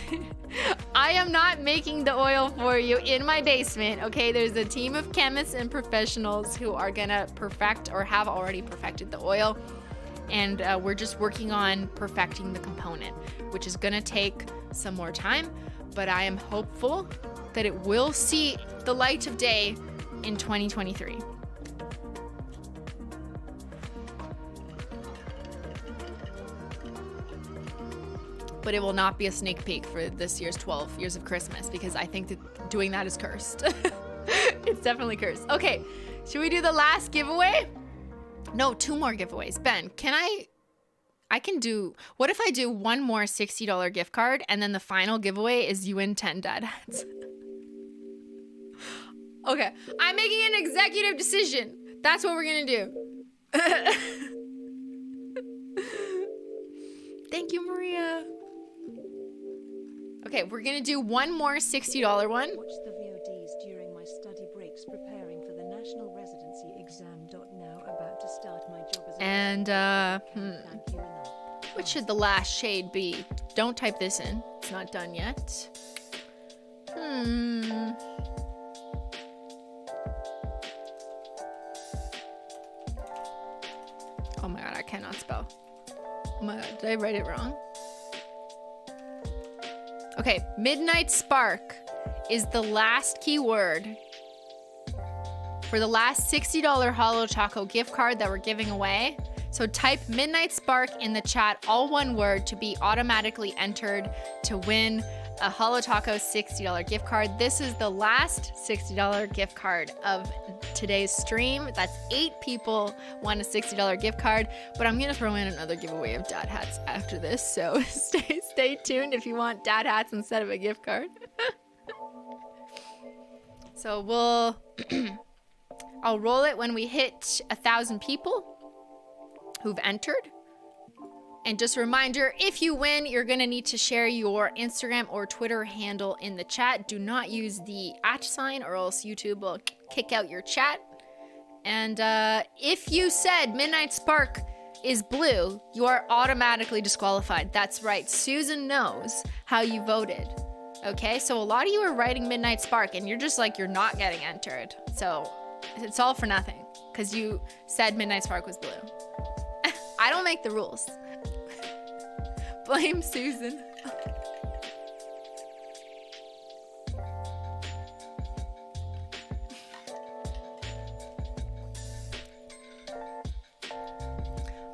I am not making the oil for you in my basement, okay? There's a team of chemists and professionals who are gonna perfect or have already perfected the oil. And we're just working on perfecting the component, which is gonna take some more time, but I am hopeful that it will see the light of day in 2023. But it will not be a sneak peek for this year's 12 years of Christmas, because I think that doing that is cursed. It's definitely cursed. Okay, should we do the last giveaway? No, 2 more giveaways. Ben, I can do, what if I do one more $60 gift card and then the final giveaway is you win 10 dad hats? Okay, I'm making an executive decision. That's what we're gonna do. Thank you, Maria. Okay, we're gonna do one more $60 one. Watch the VODs during my study breaks preparing for the national residency exam. Now about to start my job as a And Thank you enough. what should the last shade be? Don't type this in. It's not done yet. Oh my god, I cannot spell. Oh my god, did I write it wrong? Okay, Midnight Spark is the last keyword for the last $60 Holo Taco gift card that we're giving away. So type Midnight Spark in the chat, all one word, to be automatically entered to win a Holo Taco $60 gift card. This is the last $60 gift card of today's stream. That's 8 people won a $60 gift card, but I'm gonna throw in another giveaway of dad hats after this, so stay tuned if you want dad hats instead of a gift card. So we'll I'll roll it when we hit 1,000 people who've entered. And just a reminder, if you win, you're gonna need to share your Instagram or Twitter handle in the chat. Do not use the @ or else YouTube will kick out your chat. And if you said Midnight Spark is blue, you are automatically disqualified. That's right, Susan knows how you voted. Okay, so a lot of you are writing Midnight Spark and you're just like, you're not getting entered. So it's all for nothing because you said Midnight Spark was blue. I don't make the rules. Blame Susan.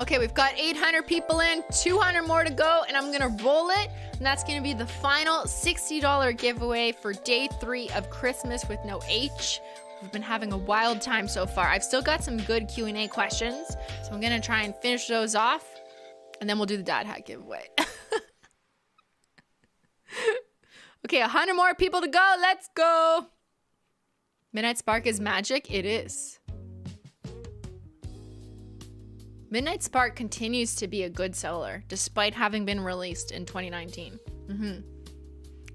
Okay, we've got 800 people in, 200 more to go, and I'm gonna roll it. And that's gonna be the final $60 giveaway for day 3 of Christmas with no H. We've been having a wild time so far. I've still got some good Q&A questions, so I'm gonna try and finish those off, and then we'll do the dad hat giveaway. Okay, 100 more people to go. Let's go. Midnight Spark is magic. It is. Midnight Spark continues to be a good seller, despite having been released in 2019.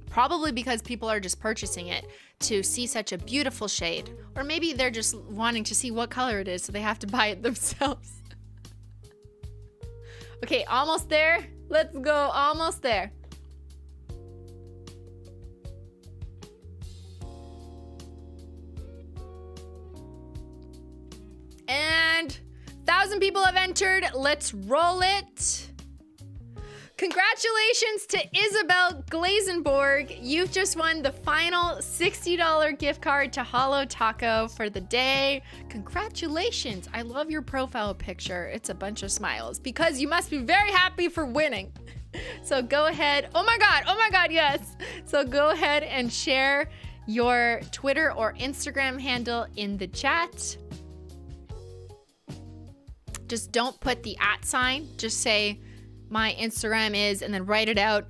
Probably because people are just purchasing it to see such a beautiful shade. Or maybe they're just wanting to see what color it is, so they have to buy it themselves. Okay, almost there. Let's go, almost there. And 1,000 people have entered. Let's roll it. Congratulations to Isabel Glazenborg. You've just won the final $60 gift card to Holo Taco for the day. Congratulations. I love your profile picture. It's a bunch of smiles because you must be very happy for winning. So go ahead. Oh my God, yes. So go ahead and share your Twitter or Instagram handle in the chat. Just don't put the @. Just say my Instagram is and then write it out.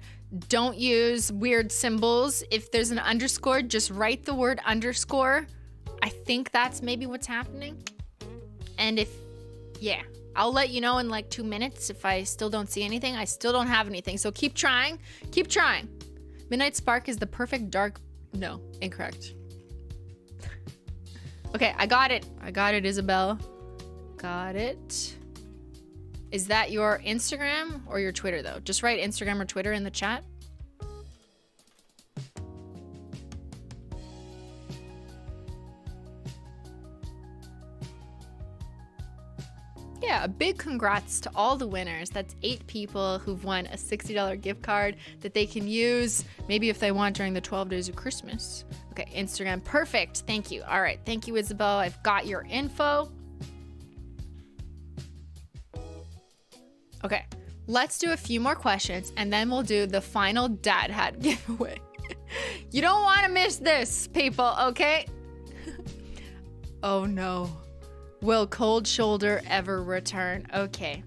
Don't use weird symbols. If there's an underscore, just write the word underscore. I think that's maybe what's happening. And if, yeah, I'll let you know in like 2 minutes if I still don't see anything. I still don't have anything. So keep trying. Keep trying. Midnight Spark is the perfect dark. No, incorrect. Okay, I got it. I got it, Isabel. Got it. Is that your Instagram or your Twitter, though? Just write Instagram or Twitter in the chat. Yeah, a big congrats to all the winners. That's 8 people who've won a $60 gift card that they can use maybe if they want during the 12 days of Christmas. Okay, Instagram. Perfect. Thank you. All right. Thank you, Isabel. I've got your info. Okay, let's do a few more questions and then we'll do the final dad hat giveaway. You don't want to miss this, people, okay? Oh no. Will Cold Shoulder ever return? Okay.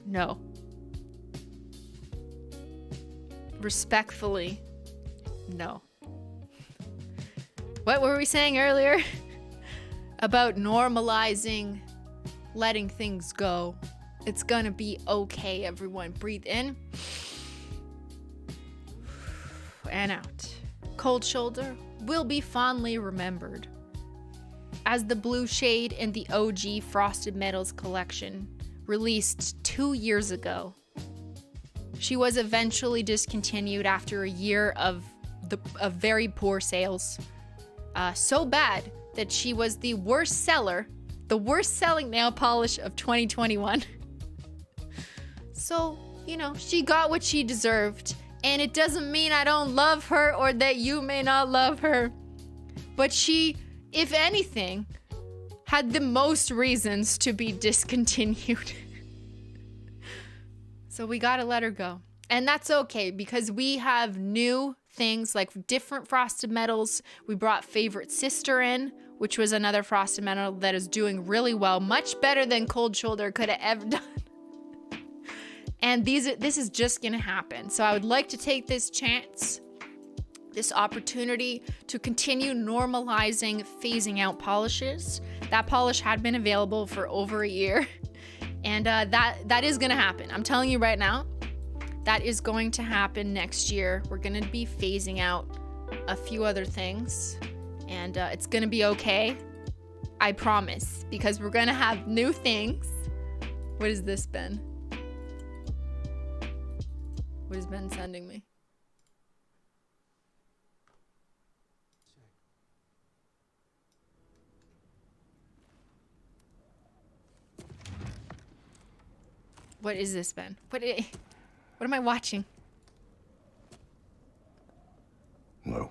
No. Respectfully, no. What were we saying earlier? About normalizing, letting things go. It's gonna be okay, everyone. Breathe in and out. Cold Shoulder will be fondly remembered as the blue shade in the OG Frosted Metals collection, released 2 years ago. She was eventually discontinued after a year of very poor sales. So bad that she was the worst selling nail polish of 2021. So, you know, she got what she deserved. And it doesn't mean I don't love her or that you may not love her. But she, if anything, had the most reasons to be discontinued. So we gotta let her go. And that's okay because we have new things like different Frosted Metals. We brought Favorite Sister in, which was another Frosted Metal that is doing really well, much better than Cold Shoulder could have ever done. And this is just gonna happen. So I would like to take this chance, this opportunity to continue normalizing phasing out polishes. That polish had been available for over a year. And that is gonna happen. I'm telling you right now, that is going to happen next year. We're gonna be phasing out a few other things. And it's gonna be okay. I promise. Because we're gonna have new things. What is this, Ben? What is Ben sending me? What is this, Ben? What am I watching? Hello.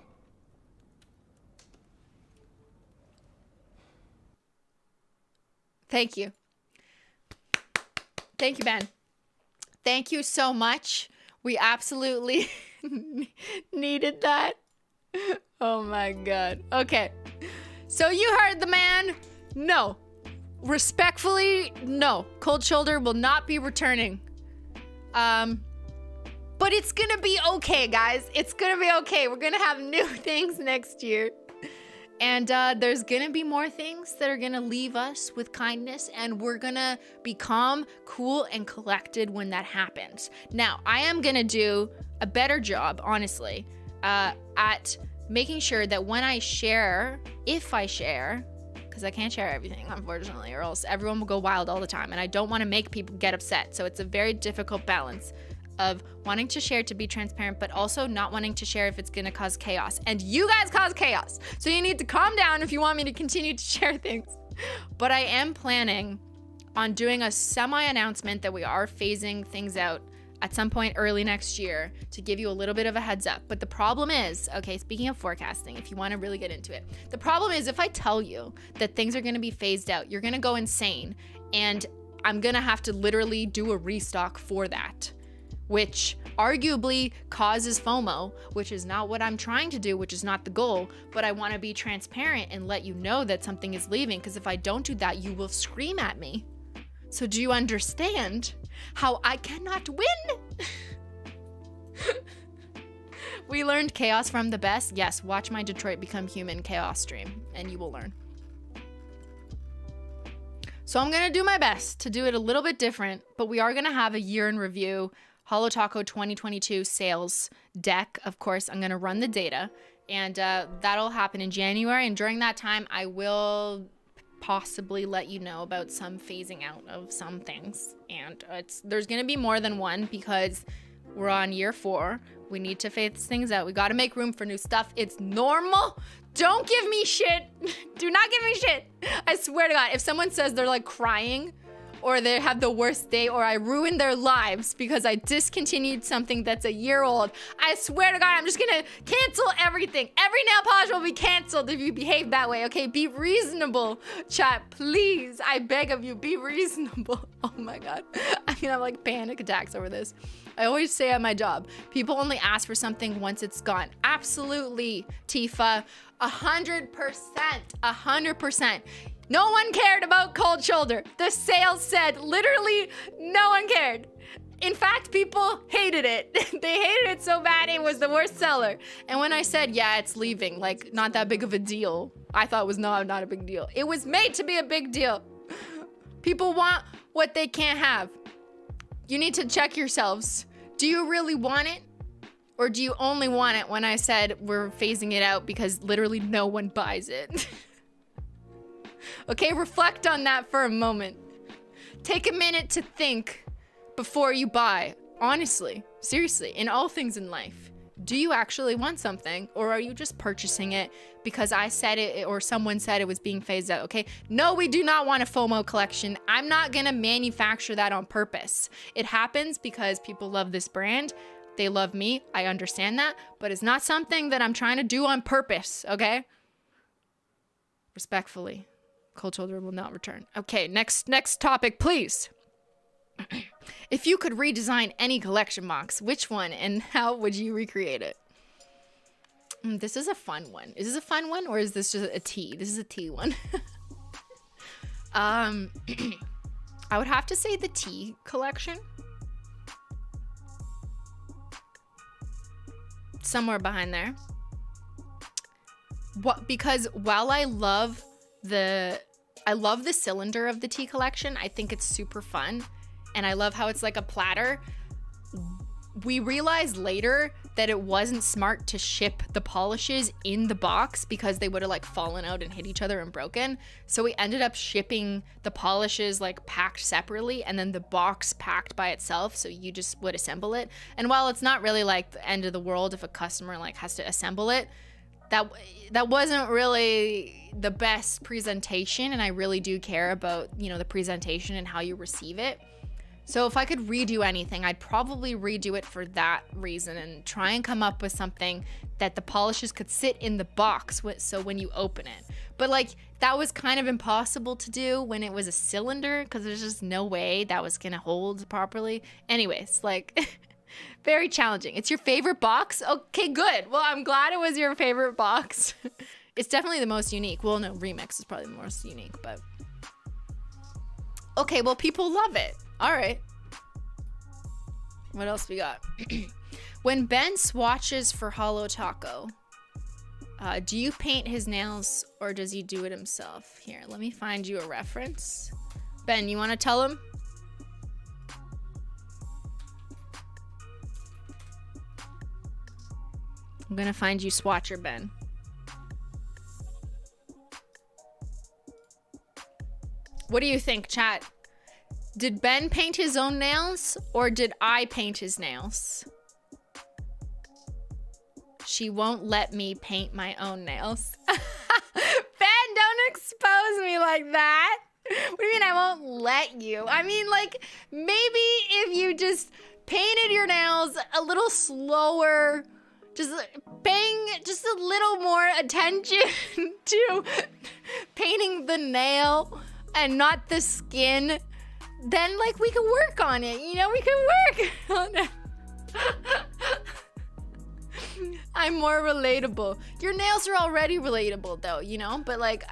Thank you. Thank you, Ben. Thank you so much. We absolutely needed that. Oh my God. Okay. So you heard the man. No. Respectfully, no. Cold Shoulder will not be returning. But it's gonna be okay, guys. It's gonna be okay. We're gonna have new things next year. And there's gonna be more things that are gonna leave us with kindness, and we're gonna be calm, cool, and collected when that happens. Now, I am gonna do a better job, honestly, at making sure that when I share, if I share, because I can't share everything, unfortunately, or else everyone will go wild all the time, and I don't want to make people get upset. So it's a very difficult balance of wanting to share to be transparent, but also not wanting to share if it's going to cause chaos. And you guys cause chaos. So you need to calm down if you want me to continue to share things. But I am planning on doing a semi-announcement that we are phasing things out at some point early next year to give you a little bit of a heads up. But the problem is, okay, speaking of forecasting, if you want to really get into it, the problem is if I tell you that things are going to be phased out, you're going to go insane. And I'm going to have to literally do a restock for that, which arguably causes FOMO, which is not what I'm trying to do, which is not the goal, but I want to be transparent and let you know that something is leaving, because if I don't do that, you will scream at me. So do you understand how I cannot win? We learned chaos from the best. Yes, watch my Detroit Become Human chaos stream and you will learn. So I'm going to do my best to do it a little bit different, but we are going to have a year in review Holo Taco 2022 sales deck. Of course, I'm going to run the data, and that'll happen in January. And during that time, I will possibly let you know about some phasing out of some things. And there's going to be more than one because we're on year 4. We need to phase things out. We got to make room for new stuff. It's normal. Don't give me shit. Do not give me shit. I swear to God, if someone says they're like crying or they have the worst day or I ruined their lives because I discontinued something that's a year old, I swear to God, I'm just gonna cancel everything. Every nail polish will be canceled if you behave that way, okay? Be reasonable, chat, please. I beg of you, be reasonable. Oh my God. I mean, I'm like panic attacks over this. I always say at my job, people only ask for something once it's gone. Absolutely, Tifa. 100%. 100%. No one cared about cold shoulder. The sales said literally no one cared. In fact, people hated it. They hated it so bad it was the worst seller. And when I said, yeah, it's leaving, like not that big of a deal, I thought it was not a big deal. It was made to be a big deal. People want what they can't have. You need to check yourselves. Do you really want it? Or do you only want it when I said we're phasing it out because literally no one buys it? Okay, reflect on that for a moment. Take a minute to think before you buy. Honestly, seriously, in all things in life. Do you actually want something, or are you just purchasing it because I said it or someone said it was being phased out, okay? No, we do not want a FOMO collection. I'm not gonna manufacture that on purpose. It happens because people love this brand. They love me, I understand that, but it's not something that I'm trying to do on purpose, okay? Respectfully, cold shoulder will not return. Okay, next topic, please. If you could redesign any collection box, which one and how would you recreate it? This is a fun one. Is this a fun one or is this just a tea? This is a tea one. I would have to say the tea collection. Somewhere behind there. Because while I love the cylinder of the tea collection, I think it's super fun. And I love how it's like a platter. We realized later that it wasn't smart to ship the polishes in the box because they would have like fallen out and hit each other and broken. So we ended up shipping the polishes like packed separately and then the box packed by itself. So you just would assemble it. And while it's not really like the end of the world if a customer like has to assemble it, that wasn't really the best presentation. And I really do care about, you know, the presentation and how you receive it. So if I could redo anything, I'd probably redo it for that reason and try and come up with something that the polishes could sit in the box so when you open it. But like that was kind of impossible to do when it was a cylinder because there's just no way that was gonna hold properly. Anyways, like very challenging. It's your favorite box? Okay, good. Well, I'm glad it was your favorite box. It's definitely the most unique. Well, no, Remix is probably the most unique, but okay, well, people love it. All right. What else we got? When Ben swatches for Holo Taco, do you paint his nails or does he do it himself? Here, let me find you a reference. Ben, you want to tell him? I'm going to find you Swatcher, Ben. What do you think, chat? Did Ben paint his own nails or did I paint his nails? She won't let me paint my own nails. Ben, don't expose me like that. What do you mean I won't let you? I mean, like, maybe if you just painted your nails a little slower, just paying just a little more attention to painting the nail and not the skin, then like we could work on it, you know, we could work on it. I'm more relatable. Your nails are already relatable though, you know, but like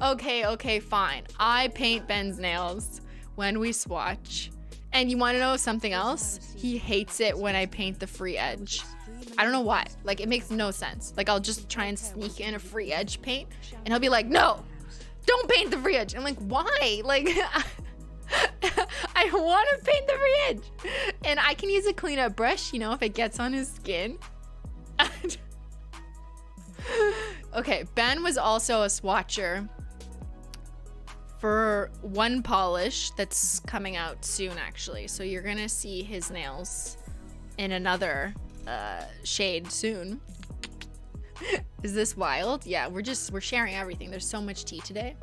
Okay, fine. I paint Ben's nails when we swatch. And you want to know something else? He hates it when I paint the free edge. I don't know why. Like, it makes no sense. Like, I'll just try and sneak in a free edge paint, and he'll be like, no, don't paint the free edge. I'm like, why? Like, I want to paint the free edge. And I can use a cleanup brush, you know, if it gets on his skin. Okay, Ben was also a swatcher for one polish that's coming out soon, actually. So you're gonna see his nails in another shade soon. Is this wild? Yeah, we're sharing everything. There's so much tea today.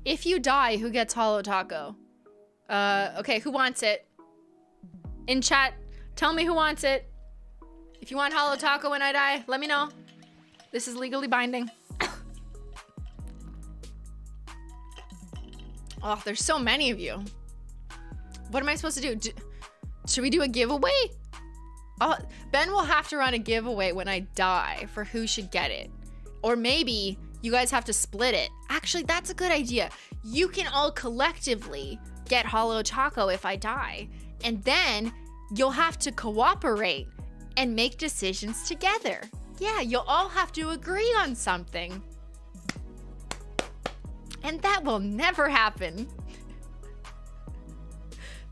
If you die, who gets Holo Taco? Okay, who wants it? In chat, tell me who wants it. If you want Holo Taco when I die, let me know. This is legally binding. Oh, there's so many of you. What am I supposed to do? Should we do a giveaway? Oh, Ben will have to run a giveaway when I die for who should get it. Or maybe you guys have to split it. Actually, that's a good idea. You can all collectively get Holo Taco if I die. And then you'll have to cooperate and make decisions together. Yeah, you'll all have to agree on something. And that will never happen.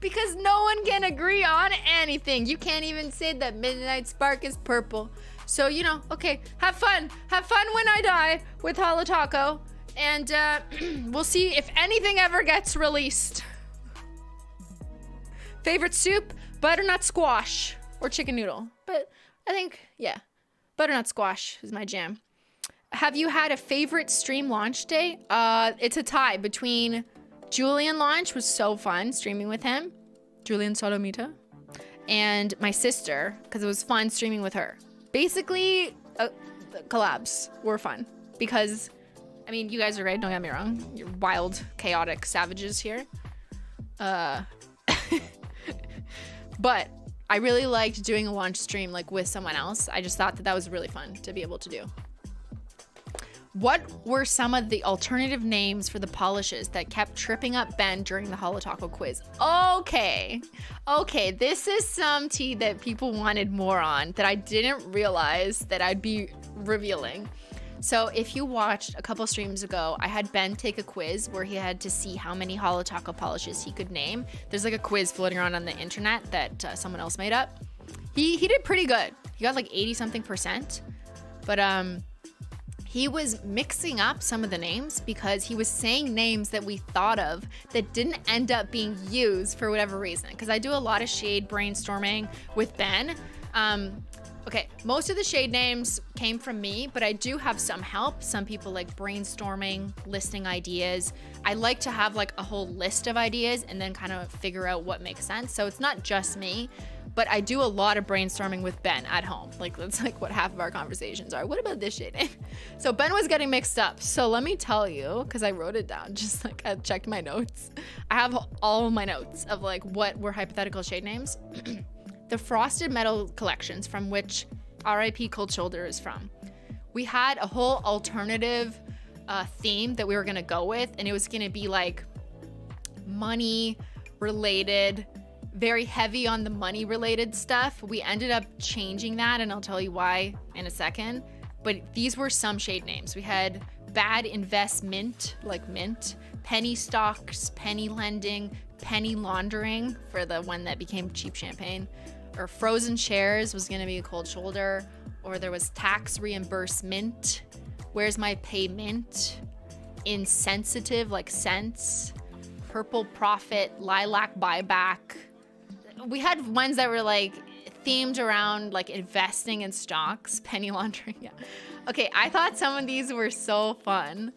Because no one can agree on anything. You can't even say that Midnight Spark is purple. So, you know, okay, have fun. Have fun when I die with Holo Taco. And we'll see if anything ever gets released. Favorite soup? Butternut squash or chicken noodle. But I think, yeah, butternut squash is my jam. Have you had a favorite stream launch day? It's a tie between Julian launch was so fun streaming with him, Julian Solomita, and my sister, because it was fun streaming with her. Basically, the collabs were fun because, I mean, you guys are great, don't get me wrong. You're wild, chaotic savages here. But I really liked doing a launch stream like with someone else. I just thought that was really fun to be able to do. What were some of the alternative names for the polishes that kept tripping up Ben during the Holo Taco quiz? Okay, this is some tea that people wanted more on that I didn't realize that I'd be revealing. So if you watched a couple streams ago, I had Ben take a quiz where he had to see how many Holo Taco polishes he could name. There's like a quiz floating around on the internet that someone else made up. He did pretty good. He got like 80-something%. But he was mixing up some of the names because he was saying names that we thought of that didn't end up being used for whatever reason. Because I do a lot of shade brainstorming with Ben. Okay, most of the shade names came from me, but I do have some help. Some people like brainstorming, listing ideas. I like to have like a whole list of ideas and then kind of figure out what makes sense. So it's not just me, but I do a lot of brainstorming with Ben at home. Like that's like what half of our conversations are. What about this shade name? So Ben was getting mixed up. So let me tell you, because I wrote it down, just like I checked my notes. I have all my notes of like what were hypothetical shade names. The Frosted Metal collections, from which RIP Cold Shoulder is from. We had a whole alternative theme that we were gonna go with, and it was gonna be like money related, very heavy on the money related stuff. We ended up changing that, and I'll tell you why in a second. But these were some shade names. We had Bad Investment, like mint, Penny Stocks, Penny Lending, Penny Laundering for the one that became Cheap Champagne. Or Frozen Shares was going to be a Cold Shoulder. Or there was Tax Reimbursement. Where's My Payment? Insensitive, like cents. Purple Profit, Lilac Buyback. We had ones that were like themed around like investing in stocks, penny laundering. Yeah. Okay, I thought some of these were so fun,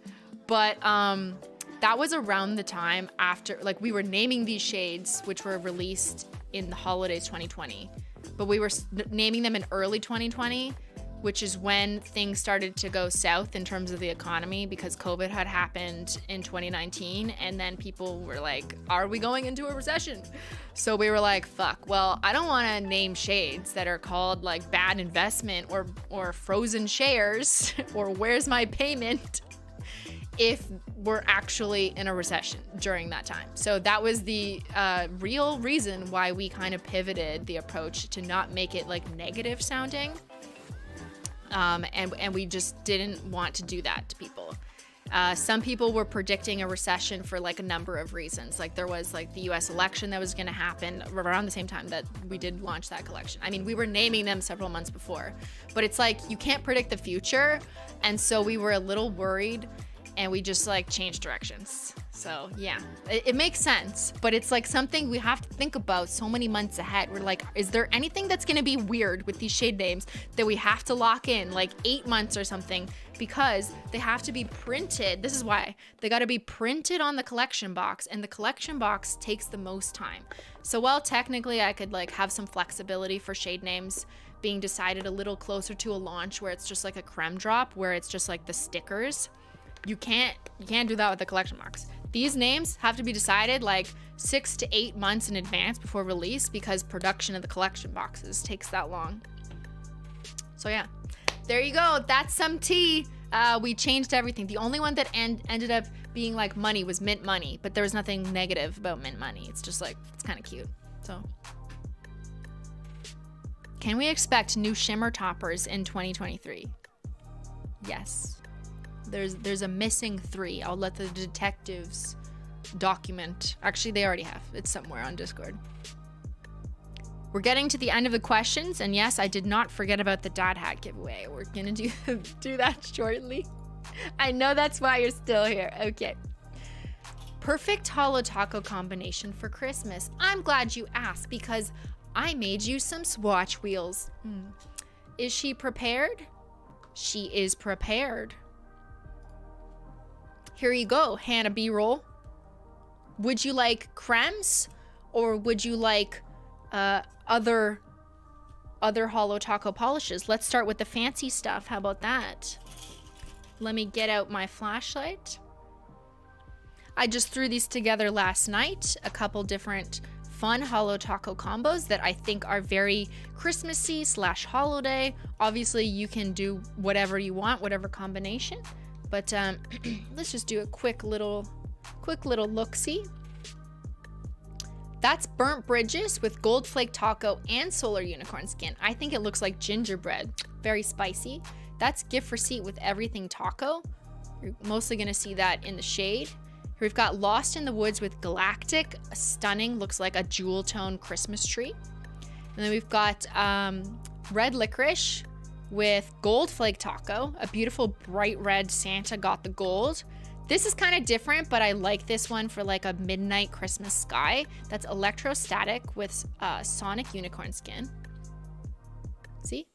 but that was around the time after, like we were naming these shades, which were released in the Holodays 2020, but we were naming them in early 2020, which is when things started to go south in terms of the economy because COVID had happened in 2019, and then people were like, are we going into a recession? So we were like, fuck, well, I don't want to name shades that are called like Bad Investment or Frozen Shares or Where's My Payment if were actually in a recession during that time. So that was the real reason why we kind of pivoted the approach to not make it like negative sounding. And we just didn't want to do that to people. Some people were predicting a recession for like a number of reasons. Like there was like the US election that was going to happen around the same time that we did launch that collection. I mean, we were naming them several months before, but it's like you can't predict the future. And so we were a little worried and we just like changed directions. So yeah, it makes sense, but it's like something we have to think about so many months ahead. We're like, is there anything that's going to be weird with these shade names that we have to lock in like 8 months or something, because they have to be printed. This is why they got to be printed on the collection box, and the collection box takes the most time. So while technically I could like have some flexibility for shade names being decided a little closer to a launch where it's just like a creme drop, where it's just like the stickers, you can't do that with the collection box. These names have to be decided like 6 to 8 months in advance before release, because production of the collection boxes takes that long. So yeah, there you go. That's some tea. We changed everything. The only one that ended up being like money was Mint Money, but there was nothing negative about Mint Money. It's just like, it's kind of cute. So can we expect new shimmer toppers in 2023? Yes. There's a missing 3. I'll let the detectives document. Actually, they already have. It's somewhere on Discord. We're getting to the end of the questions, and yes, I did not forget about the DadHat giveaway. We're gonna do that shortly. I know that's why you're still here. Okay. Perfect Holo Taco combination for Christmas. I'm glad you asked, because I made you some swatch wheels. Is she prepared? She is prepared. Here you go, Hannah B-roll. Would you like cremes, or would you like other Holo Taco polishes? Let's start with the fancy stuff. How about that? Let me get out my flashlight. I just threw these together last night. A couple different fun Holo Taco combos that I think are very Christmassy / holiday. Obviously, you can do whatever you want, whatever combination. But let's just do a quick little look-see. That's Burnt Bridges with Gold Flake Taco and Solar Unicorn Skin. I think it looks like gingerbread. Very spicy. That's Gift Receipt with Everything Taco. You're mostly going to see that in the shade. Here we've got Lost in the Woods with Galactic. Stunning. Looks like a jewel tone Christmas tree. And then we've got Red Licorice with Gold Flake Taco, a beautiful bright red Santa got the gold. This is kind of different, but I like this one for like a midnight Christmas sky. That's Electrostatic with Sonic Unicorn Skin. See?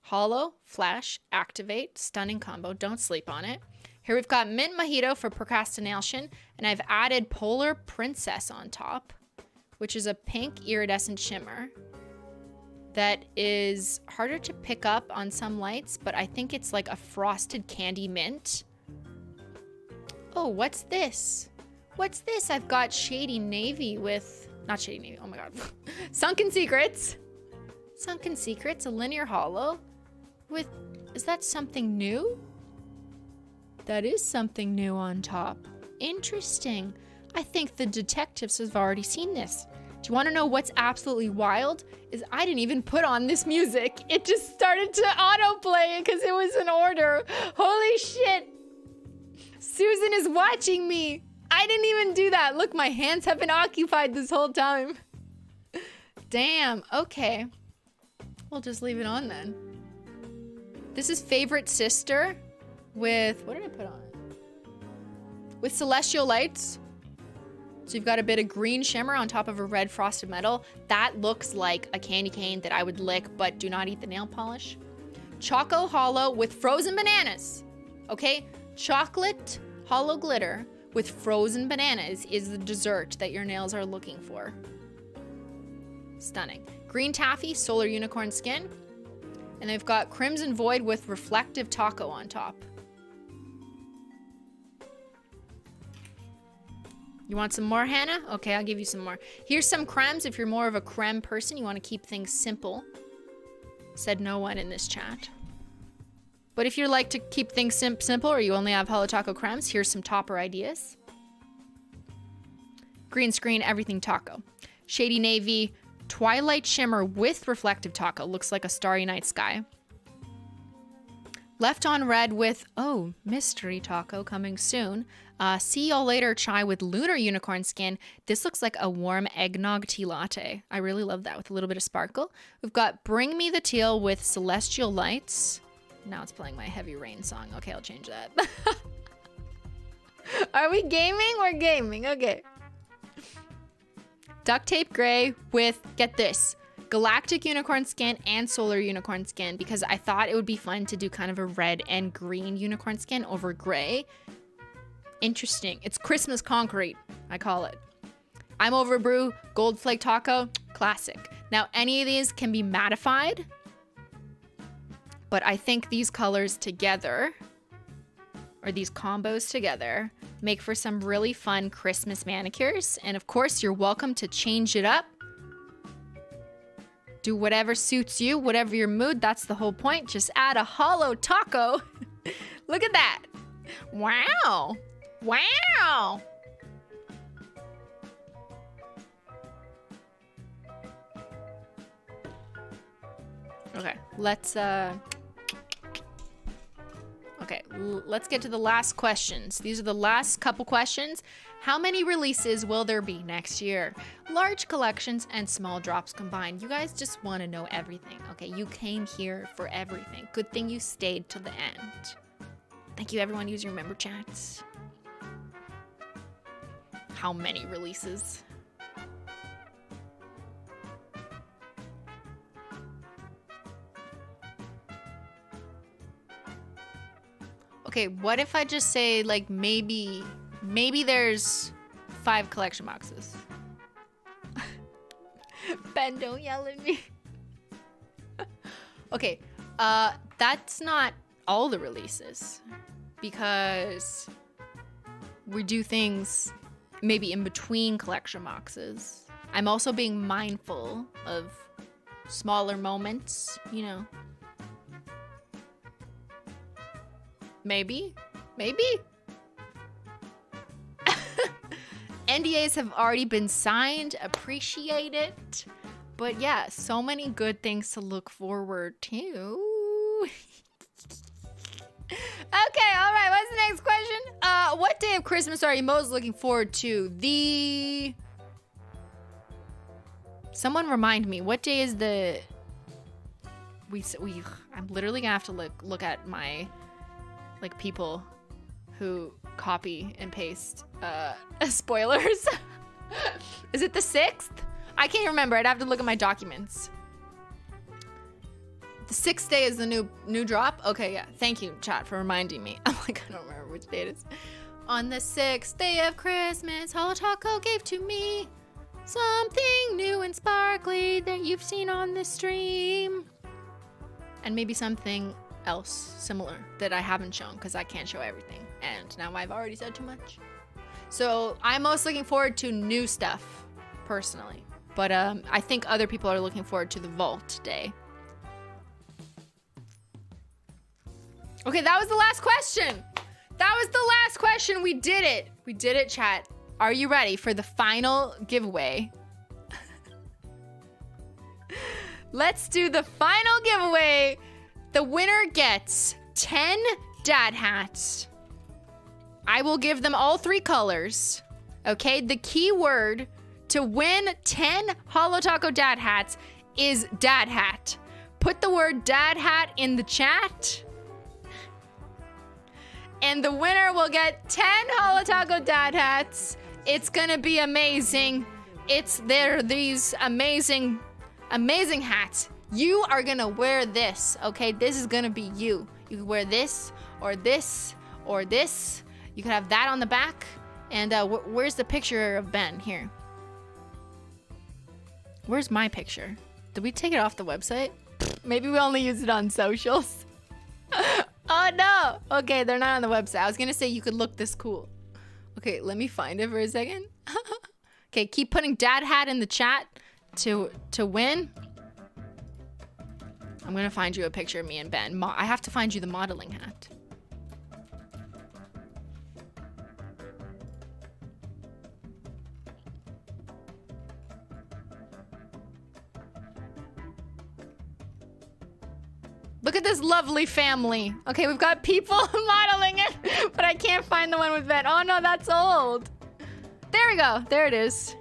Hollow, Flash, Activate, stunning combo. Don't sleep on it. Here we've got Mint Mojito for Procrastination, and I've added Polar Princess on top, which is a pink iridescent shimmer that is harder to pick up on some lights, but I think it's like a frosted candy mint. Oh, what's this? What's this? I've got Shady Navy with, not Shady Navy, oh my God. Sunken Secrets. Sunken Secrets, a linear hollow with, is that something new? That is something new on top. Interesting. I think the detectives have already seen this. Do you want to know what's absolutely wild? Is I didn't even put on this music. It just started to autoplay because it was an order. Holy shit. Susan is watching me. I didn't even do that. Look, my hands have been occupied this whole time. Damn. Okay. We'll just leave it on then. This is Favorite Sister with, what did I put on? With Celestial Lights. So you've got a bit of green shimmer on top of a red frosted metal. That looks like a candy cane that I would lick, but do not eat the nail polish. Choco Hollow with frozen bananas. Okay? Chocolate hollow glitter with frozen bananas is the dessert that your nails are looking for. Stunning. Green Taffy, Solar Unicorn Skin. And they've got Crimson Void with Reflective Taco on top. You want some more, Hannah? Okay, I'll give you some more. Here's some cremes if you're more of a creme person. You want to keep things simple. Said no one in this chat. But if you like to keep things simple or you only have Holo Taco cremes, here's some topper ideas. Green screen, everything taco. Shady navy, twilight shimmer with reflective taco. Looks like a starry night sky. Left on red with, oh, mystery taco coming soon. See y'all later chai with lunar unicorn skin. This looks like a warm eggnog tea latte. I really love that with a little bit of sparkle. We've got bring me the teal with celestial lights. Now it's playing my heavy rain song. Okay, I'll change that. Are we gaming? We're gaming. Okay. Duct tape gray with, get this, galactic unicorn skin and solar unicorn skin, because I thought it would be fun to do kind of a red and green unicorn skin over gray. Interesting. It's Christmas concrete, I call it. I'm over brew, gold flake taco, classic. Now, any of these can be mattified, but I think these colors together, or these combos together, make for some really fun Christmas manicures. And of course, you're welcome to change it up. Do whatever suits you, whatever your mood. That's the whole point. Just add a Holo Taco. Look at that. Wow. Wow. Okay, let's let's get to the last questions. These are the last couple questions. How many releases will there be next year? Large collections and small drops combined. You guys just want to know everything, okay? You came here for everything. Good thing you stayed to the end. Thank you, everyone. Use your member chats. How many releases? Okay, what if I just say, like, maybe there's 5 collection boxes? Ben, don't yell at me. Okay, that's not all the releases, because we do things maybe in between collection boxes. I'm also being mindful of smaller moments, you know. Maybe. NDAs have already been signed. Appreciate it. But yeah, so many good things to look forward to. Okay, all right. What's the next question? What day of Christmas are you most looking forward to? Someone remind me. What day is the? I'm literally gonna have to look at my, like, people who copy and paste spoilers. Is it the 6th? I can't remember. I'd have to look at my documents. The 6th day is the new drop? Okay, yeah. Thank you, chat, for reminding me. I'm like, I don't remember which day it is. On the 6th day of Christmas, Holo Taco gave to me something new and sparkly that you've seen on the stream. And maybe something else similar that I haven't shown, because I can't show everything. And now I've already said too much. So I'm most looking forward to new stuff, personally. But I think other people are looking forward to the Vault Day. Okay, that was the last question. That was the last question. We did it. We did it, chat. Are you ready for the final giveaway? Let's do the final giveaway. The winner gets 10 dad hats. I will give them all 3 colors. Okay, the key word to win 10 Holo Taco dad hats is dad hat. Put the word dad hat in the chat, and the winner will get 10 Holo Taco dad hats. It's gonna be amazing. They're these amazing hats. You are gonna wear this, okay? This is gonna be you. You can wear this, or this, or this. You can have that on the back. And where's the picture of Ben? Here. Where's my picture? Did we take it off the website? Maybe we only use it on socials. Oh no! Okay, they're not on the website. I was gonna say you could look this cool. Okay, let me find it for a second. Okay, keep putting dad hat in the chat to win. I'm gonna find you a picture of me and Ben. I have to find you the modeling hat. Look at this lovely family. Okay, we've got people modeling it, but I can't find the one with Ben. Oh no, that's old. There we go. There it is.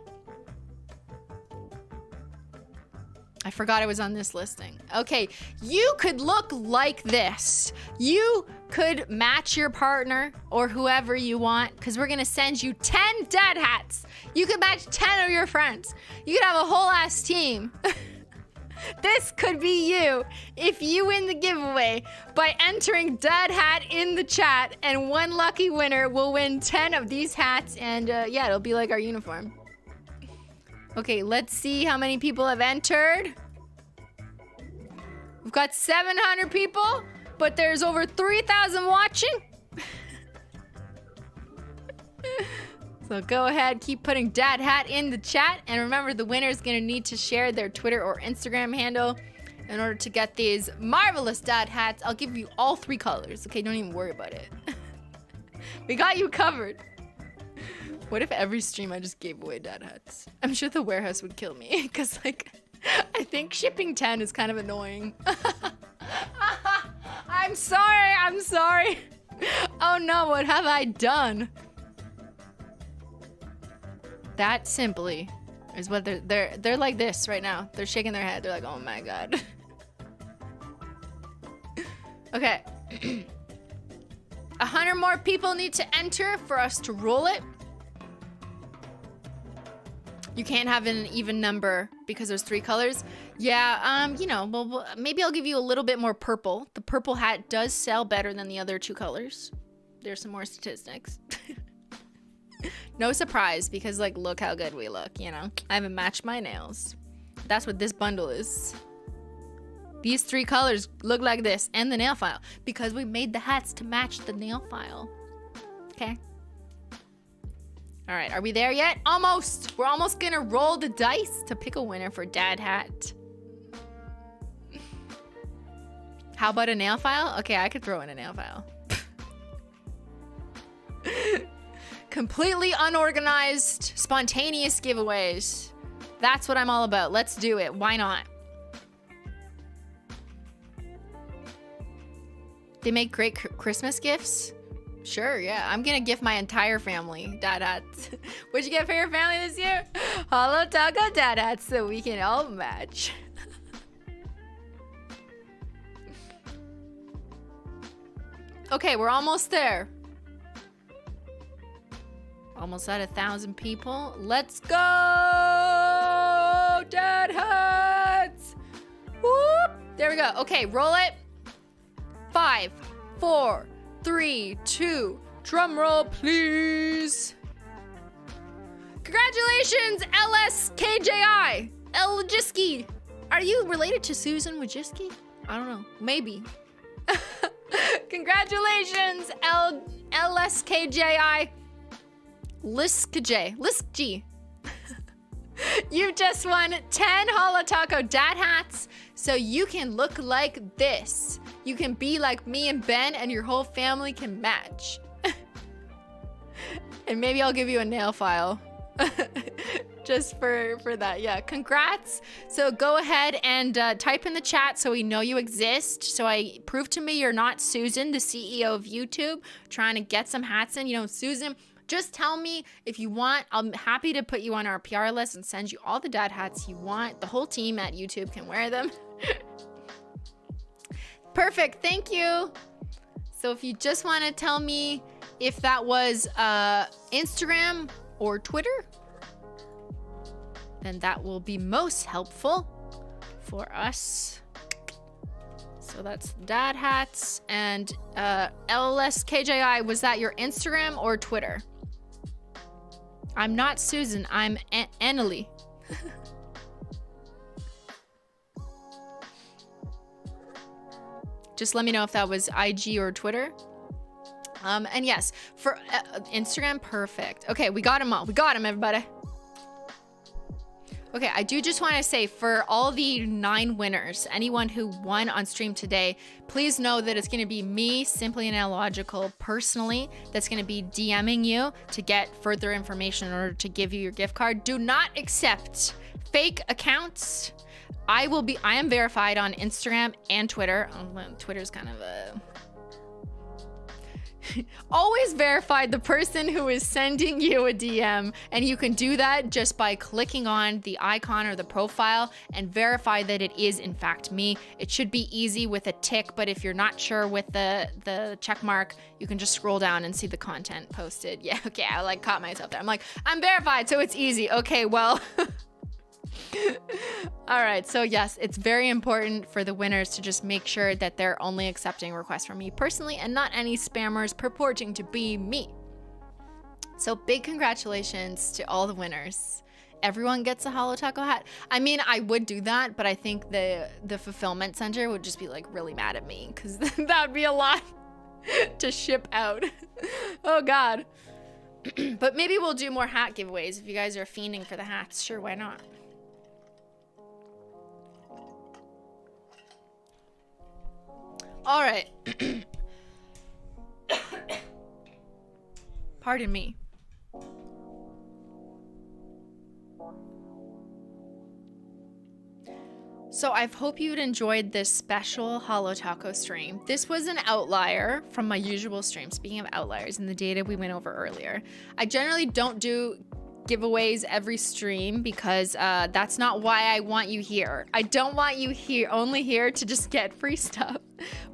I forgot I was on this listing. Okay, you could look like this. You could match your partner or whoever you want, because we're gonna send you 10 dad hats. You could match 10 of your friends. You could have a whole ass team. This could be you if you win the giveaway by entering dad hat in the chat, and one lucky winner will win 10 of these hats, and yeah, it'll be like our uniform. Okay, let's see how many people have entered. We've got 700 people, but there's over 3,000 watching. So go ahead, keep putting dad hat in the chat, and remember the winner is gonna need to share their Twitter or Instagram handle in order to get these marvelous dad hats. I'll give you all 3 colors, okay? Don't even worry about it. We got you covered. What if every stream I just gave away dad hats? I'm sure the warehouse would kill me, because like, I think shipping 10 is kind of annoying. I'm sorry. Oh no, what have I done? That simply is what they're like this right now. They're shaking their head. They're like, oh my god. Okay. 100 more people need to enter for us to roll it. You can't have an even number because there's 3 colors. Yeah, you know, well, maybe I'll give you a little bit more purple. The purple hat does sell better than the other 2 colors. There's some more statistics. No surprise, because like, look how good we look, you know? I haven't matched my nails. That's what this bundle is. These 3 colors look like this, and the nail file, because we made the hats to match the nail file. Okay. All right, are we there yet? Almost. We're almost gonna roll the dice to pick a winner for dad hat. How about a nail file? Okay, I could throw in a nail file. Completely unorganized, spontaneous giveaways. That's what I'm all about. Let's do it. Why not? They make great Christmas gifts. Sure, yeah. I'm gonna gift my entire family dad hats. What'd you get for your family this year? Holo Taco dad hats so we can all match. Okay, we're almost there. Almost at 1,000 people. Let's go! Dad hats! Whoop! There we go. Okay, roll it. 5, 4, 3, 2. Drum roll, please. Congratulations, LSKJI. Eljiski. Are you related to Susan Wojcicki? I don't know. Maybe. Congratulations, LSKJI. Liskj. You just won 10 Holo Taco dad hats, so you can look like this. You can be like me and Ben, and your whole family can match. And maybe I'll give you a nail file. Just for that. Yeah, congrats. So go ahead and type in the chat so we know you exist. So I prove to me you're not Susan, the CEO of YouTube, trying to get some hats in. You know, Susan, just tell me if you want. I'm happy to put you on our PR list and send you all the dad hats you want. The whole team at YouTube can wear them. Perfect. Thank you. So if you just want to tell me if that was Instagram or Twitter, then that will be most helpful for us. So that's dad hats. And LSKJI, was that your Instagram or Twitter? I'm not Susan, I'm Annalie. Just let me know if that was IG or Twitter. And yes, for Instagram, perfect. Okay, we got them all. We got them, everybody. Okay, I do just want to say for all the 9 winners, anyone who won on stream today, please know that it's going to be me, Simply and Illogical, personally, that's going to be DMing you to get further information in order to give you your gift card. Do not accept fake accounts. I am verified on Instagram and Twitter. Twitter's kind of a... Always verify the person who is sending you a DM, and you can do that just by clicking on the icon or the profile and verify that it is in fact me. It should be easy with a tick, but if you're not sure with the check mark, you can just scroll down and see the content posted. Yeah, okay, I like caught myself there. I'm like, I'm verified, so it's easy. Okay, well... All right, so yes, it's very important for the winners to just make sure that they're only accepting requests from me personally and not any spammers purporting to be me. So big congratulations to all the winners. Everyone gets a Holo Taco hat. I mean, I would do that, but I think the fulfillment center would just be like really mad at me because that'd be a lot to ship out. Oh God. But maybe we'll do more hat giveaways if you guys are fiending for the hats. Sure, why not? All right. Pardon me. So I hope you'd enjoyed this special Holo Taco stream. This was an outlier from my usual stream. Speaking of outliers and the data we went over earlier, I generally don't do giveaways every stream because that's not why I want you here. I don't want you here only here to just get free stuff.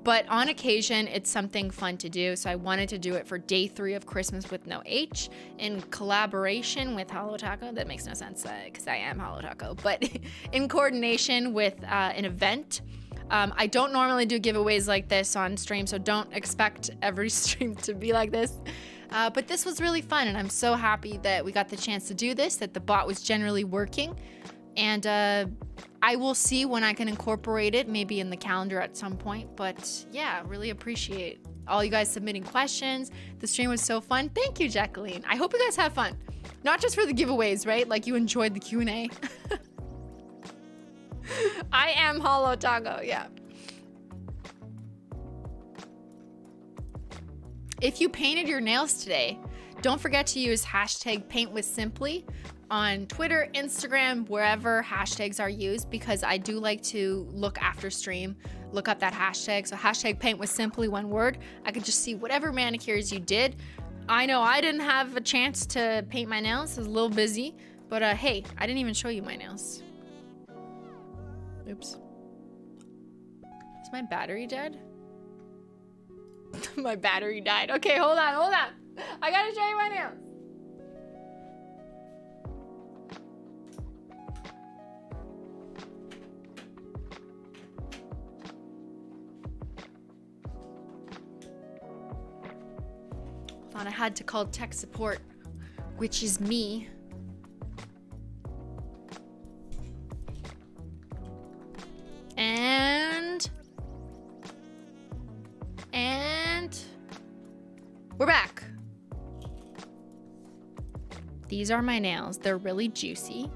But on occasion, it's something fun to do. So I wanted to do it for day 3 of Christmas with no H in collaboration with Holo Taco. That makes no sense because I am Holo Taco, but in coordination with an event. I don't normally do giveaways like this on stream, so don't expect every stream to be like this. But this was really fun, and I'm so happy that we got the chance to do this, that the bot was generally working. And I will see when I can incorporate it, maybe in the calendar at some point. But yeah, really appreciate all you guys submitting questions. The stream was so fun. Thank you, Jacqueline. I hope you guys have fun. Not just for the giveaways, right? Like you enjoyed the Q&A. I am Holo Taco, yeah. If you painted your nails today, don't forget to use hashtag #paintwithsimply on Twitter, Instagram, wherever hashtags are used, because I do like to look after stream, look up that hashtag. So hashtag #paintwithsimply, one word. I could just see whatever manicures you did. I know I didn't have a chance to paint my nails. I was a little busy, but hey, I didn't even show you my nails. Oops. Is my battery dead? My battery died. Okay, hold on. I gotta show you my nails. Hold on, I had to call tech support, which is me. And we're back. These are my nails. They're really juicy.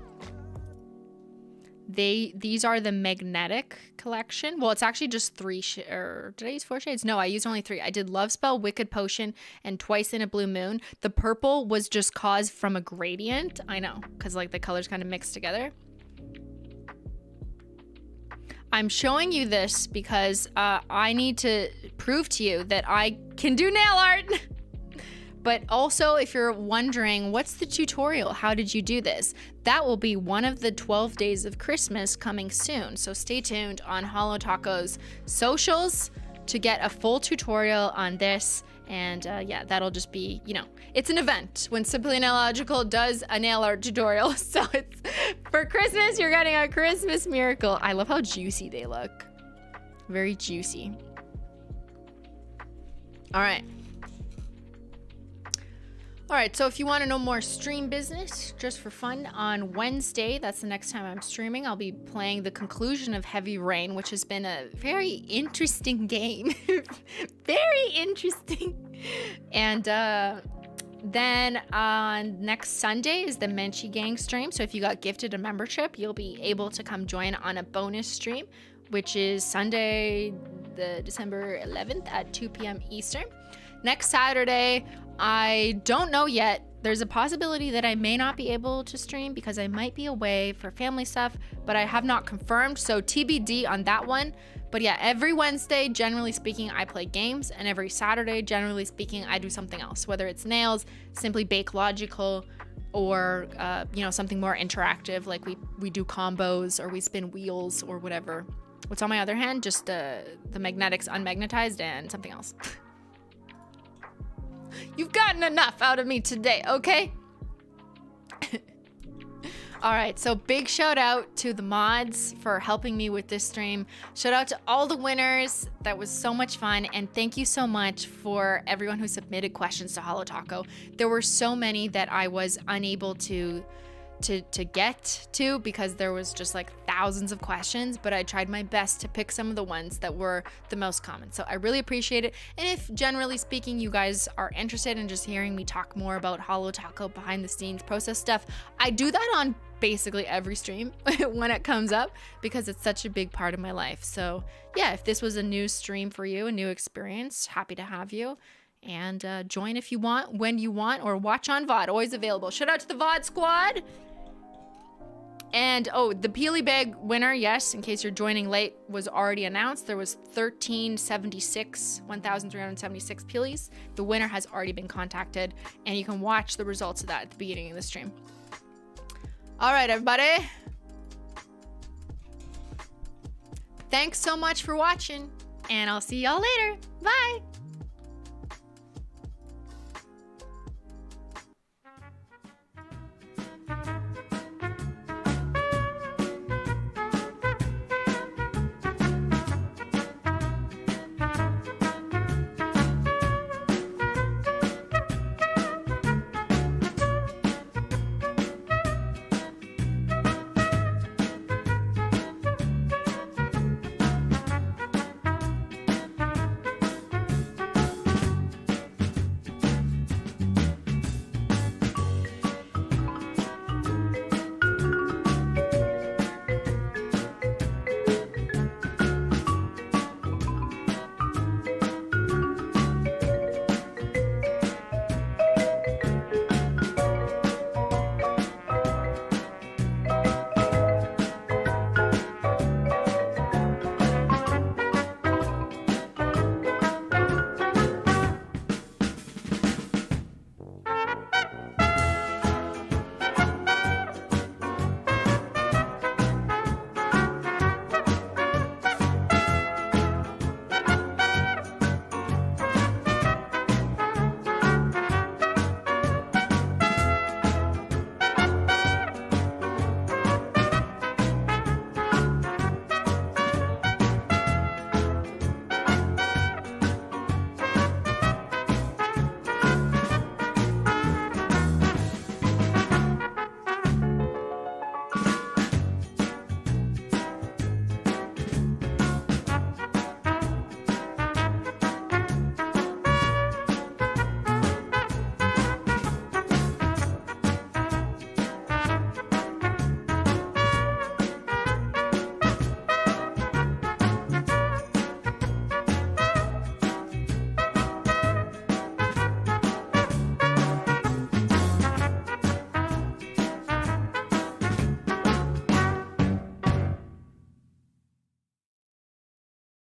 These are the magnetic collection. Well, it's actually just 3 or did I use 4 shades? No, I used only 3. I did Love Spell, Wicked Potion, and Twice in a Blue Moon. The purple was just caused from a gradient. I know, because like the colors kind of mixed together. I'm showing you this because I need to prove to you that I can do nail art. But also, if you're wondering, what's the tutorial? How did you do this? That will be one of the 12 days of Christmas coming soon. So stay tuned on Holo Taco's socials to get a full tutorial on this. And yeah, that'll just be, you know, it's an event when Simply and Illogical does a nail art tutorial. So it's for Christmas, you're getting a Christmas miracle. I love how juicy they look. Very juicy. All right. All right, so if you want to know more stream business, just for fun, on Wednesday, that's the next time I'm streaming, I'll be playing the conclusion of Heavy Rain, which has been a very interesting game. Very interesting. And Then on next Sunday is the Menchie Gang stream. So if you got gifted a membership, you'll be able to come join on a bonus stream, which is Sunday, the December 11th at 2 p.m. Eastern. Next Saturday, I don't know yet. There's a possibility that I may not be able to stream because I might be away for family stuff, but I have not confirmed. So TBD on that one. But yeah, every Wednesday, generally speaking, I play games, and every Saturday, generally speaking, I do something else, whether it's nails, simply bake logical, or something more interactive, like we do combos or we spin wheels or whatever. What's on my other hand? Just the magnetics unmagnetized and something else. You've gotten enough out of me today, okay? All right, so big shout out to the mods for helping me with this stream. Shout out to all the winners. That was so much fun. And thank you so much for everyone who submitted questions to Holo Taco. There were so many that I was unable to get to because there was just like thousands of questions, but I tried my best to pick some of the ones that were the most common. So I really appreciate it. And if generally speaking you guys are interested in just hearing me talk more about Holo Taco behind the scenes process stuff, I do that on basically every stream when it comes up because it's such a big part of my life. So yeah, if this was a new stream for you, a new experience, happy to have you. And join if you want, when you want, or watch on VOD, always available. Shout out to the VOD squad. And oh, the Peely bag winner, yes, in case you're joining late, was already announced. There was 1,376 Peelies. The winner has already been contacted, and you can watch the results of that at the beginning of the stream. All right, everybody. Thanks so much for watching, and I'll see y'all later. Bye.